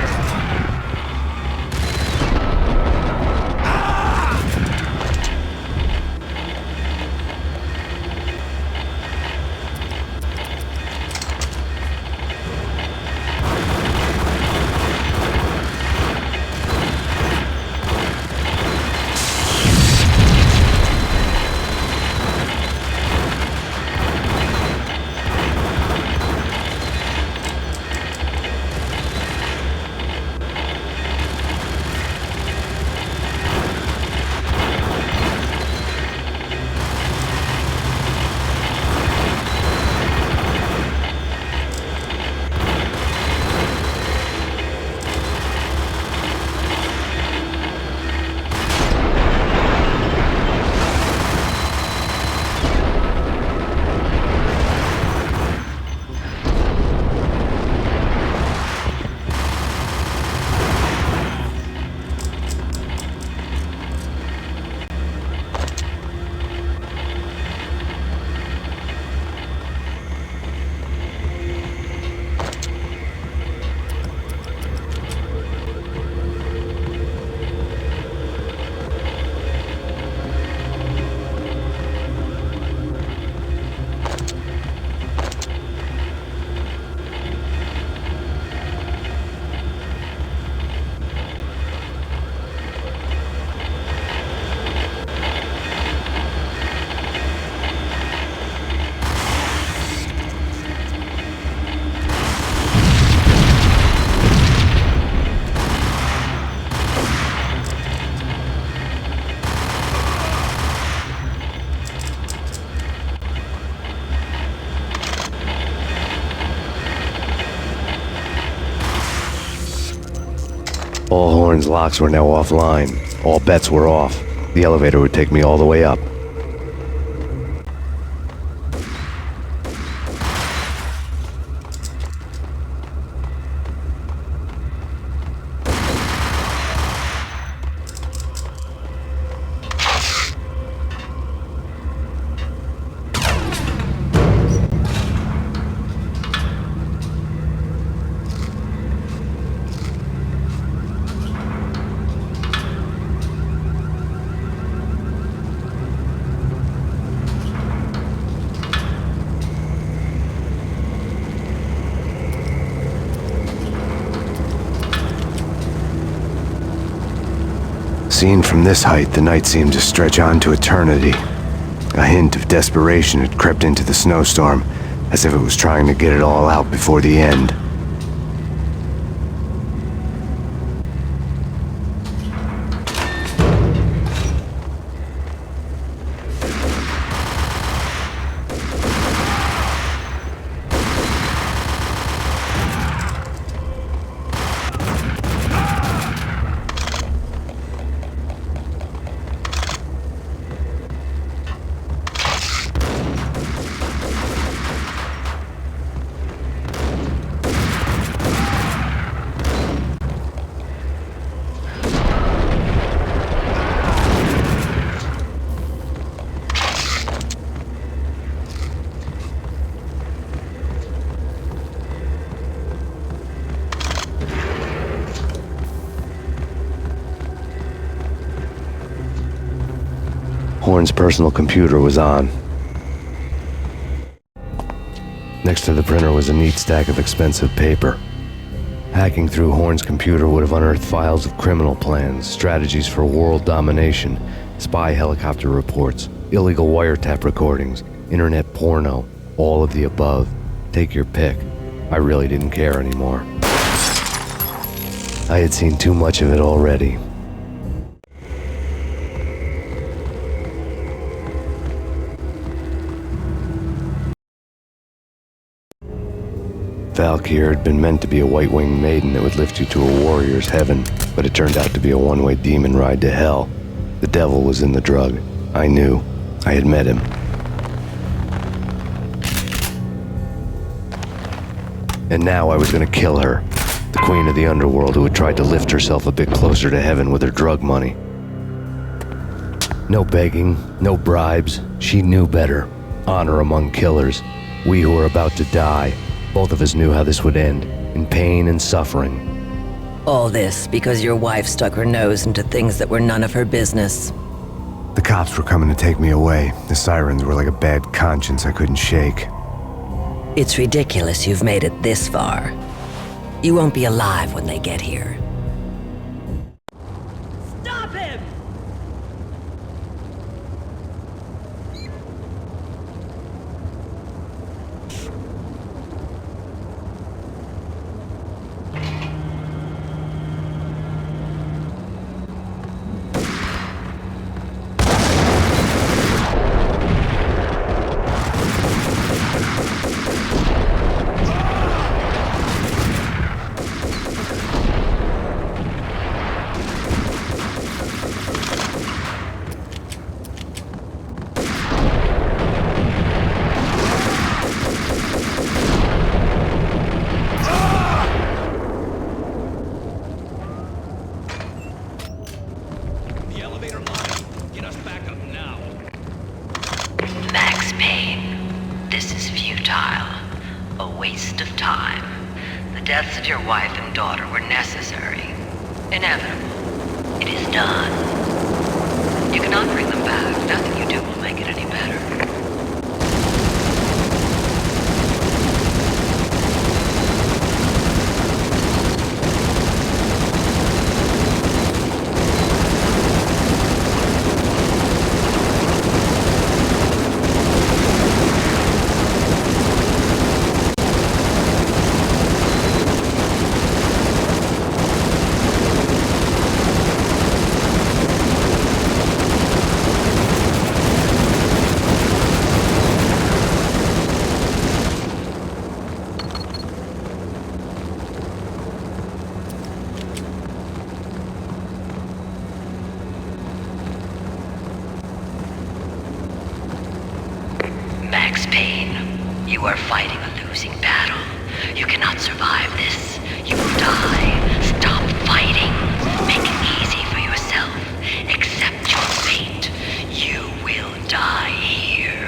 All Horn's locks were now offline. All bets were off. The elevator would take me all the way up. Seen from this height, the night seemed to stretch on to eternity. A hint of desperation had crept into the snowstorm, as if it was trying to get it all out before the end. Horn's personal computer was on. Next to the printer was a neat stack of expensive paper. Hacking through Horn's computer would have unearthed files of criminal plans, strategies for world domination, spy helicopter reports, illegal wiretap recordings, internet porno, all of the above. Take your pick. I really didn't care anymore. I had seen too much of it already. Valkyr had been meant to be a white-winged maiden that would lift you to a warrior's heaven, but it turned out to be a one-way demon ride to hell. The devil was in the drug. I knew. I had met him. And now I was gonna kill her, the queen of the underworld who had tried to lift herself a bit closer to heaven with her drug money. No begging, no bribes. She knew better. Honor among killers. We who were about to die, both of us knew how this would end, in pain and suffering. All this because your wife stuck her nose into things that were none of her business. The cops were coming to take me away. The sirens were like a bad conscience I couldn't shake. It's ridiculous you've made it this far. You won't be alive when they get here. Stop him! Max Payne, this is futile. A waste of time. The deaths of your wife and daughter were necessary. Inevitable. It is done. You cannot bring them back. Nothing you do will make it any better. Max Payne, you are fighting a losing battle. You cannot survive this. You will die. Stop fighting. Make it easy for yourself. Accept your fate. You will die here.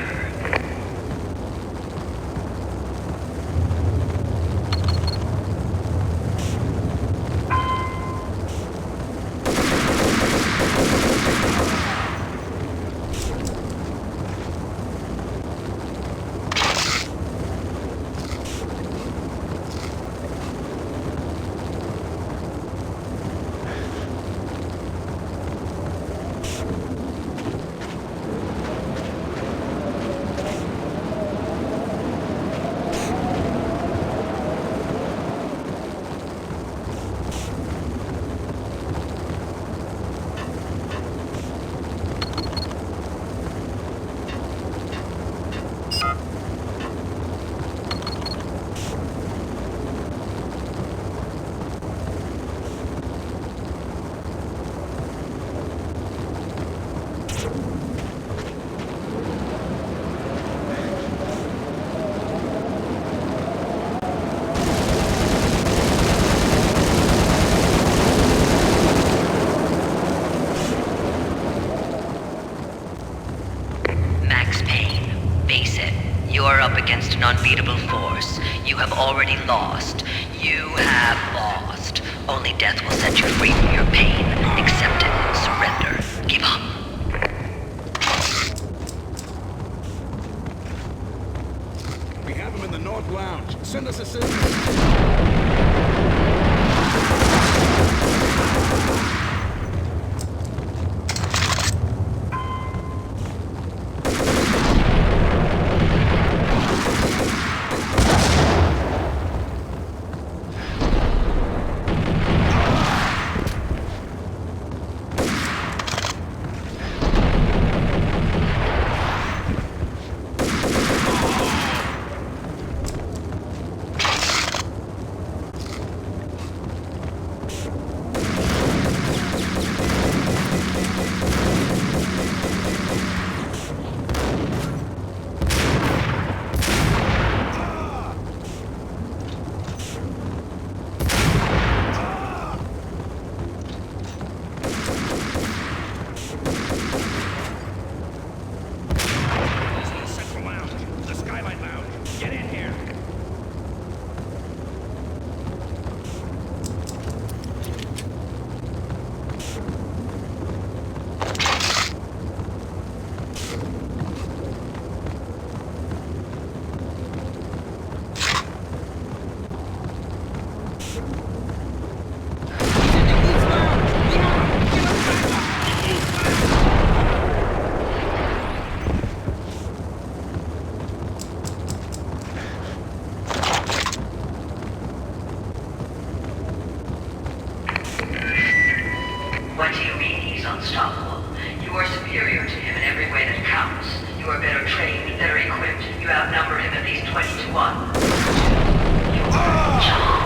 You are up against an unbeatable force. You have already lost. You have lost. Only death will set you free from your pain. Accept it. Surrender. Give up. We have him in the North Lounge. Send us assistance. better trained, better equipped. You outnumber him at least 20 to 1. Your job.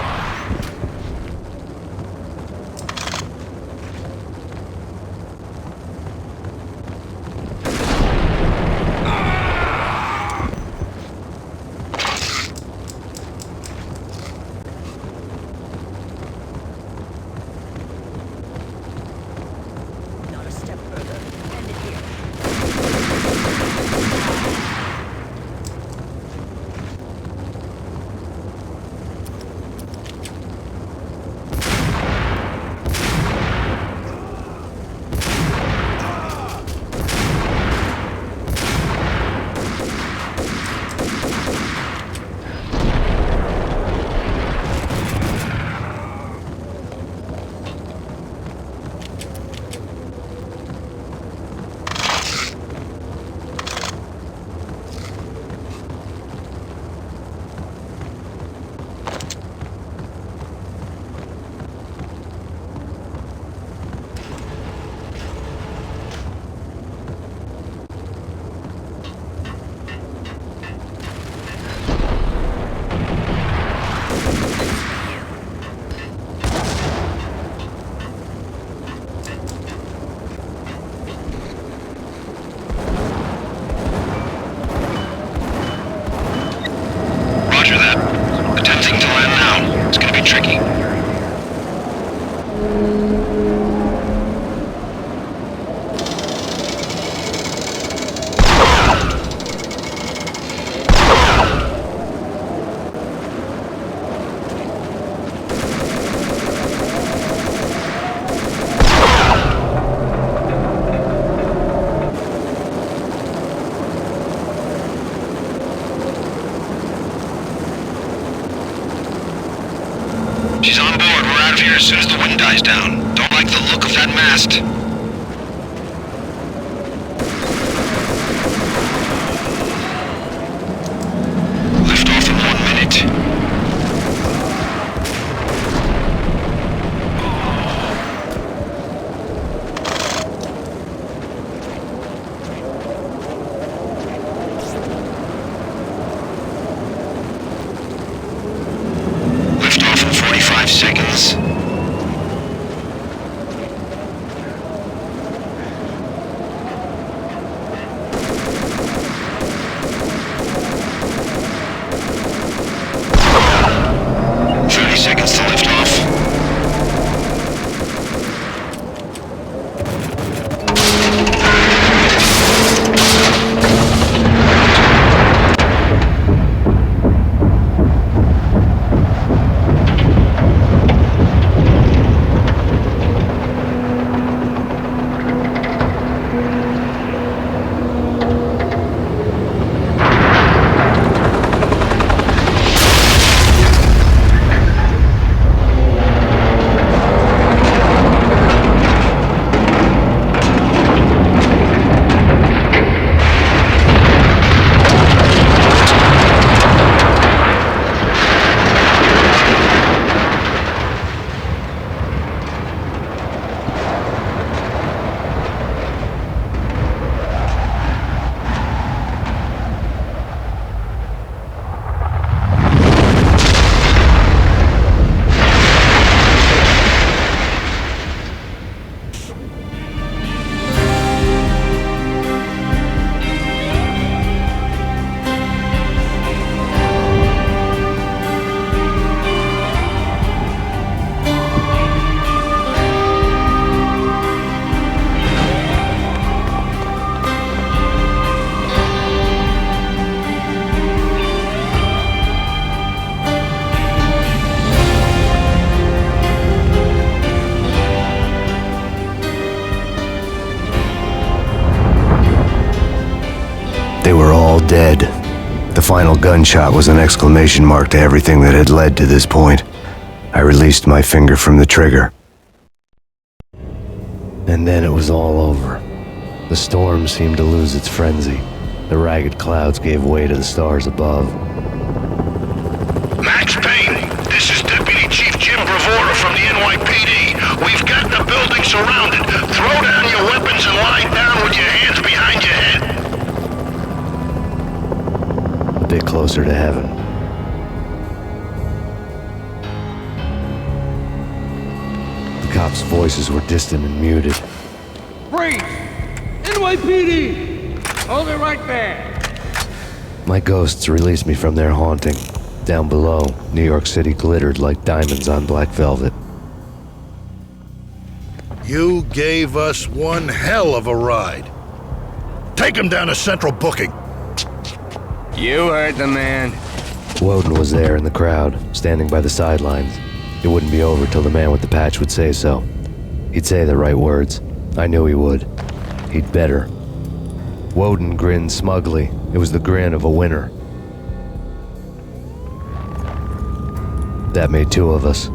She's on board. We're out of here as soon as the wind dies down. Don't like the look of that mast. Lift off in 1 minute. Lift off in 45 seconds. They were all dead. The final gunshot was an exclamation mark to everything that had led to this point. I released my finger from the trigger. And then it was all over. The storm seemed to lose its frenzy. The ragged clouds gave way to the stars above. Max Payne, this is Deputy Chief Jim Bravura from the NYPD. We've got the building surrounded. Throw down your weapons and lie down with your hands behind your head. bit closer to heaven. The cops' voices were distant and muted. Freeze! NYPD! Hold it right there! My ghosts released me from their haunting. Down below, New York City glittered like diamonds on black velvet. You gave us one hell of a ride. Take him down to Central Booking. You heard the man. Woden was there in the crowd, standing by the sidelines. It wouldn't be over till the man with the patch would say so. He'd say the right words. I knew he would. He'd better. Woden grinned smugly. It was the grin of a winner. That made two of us.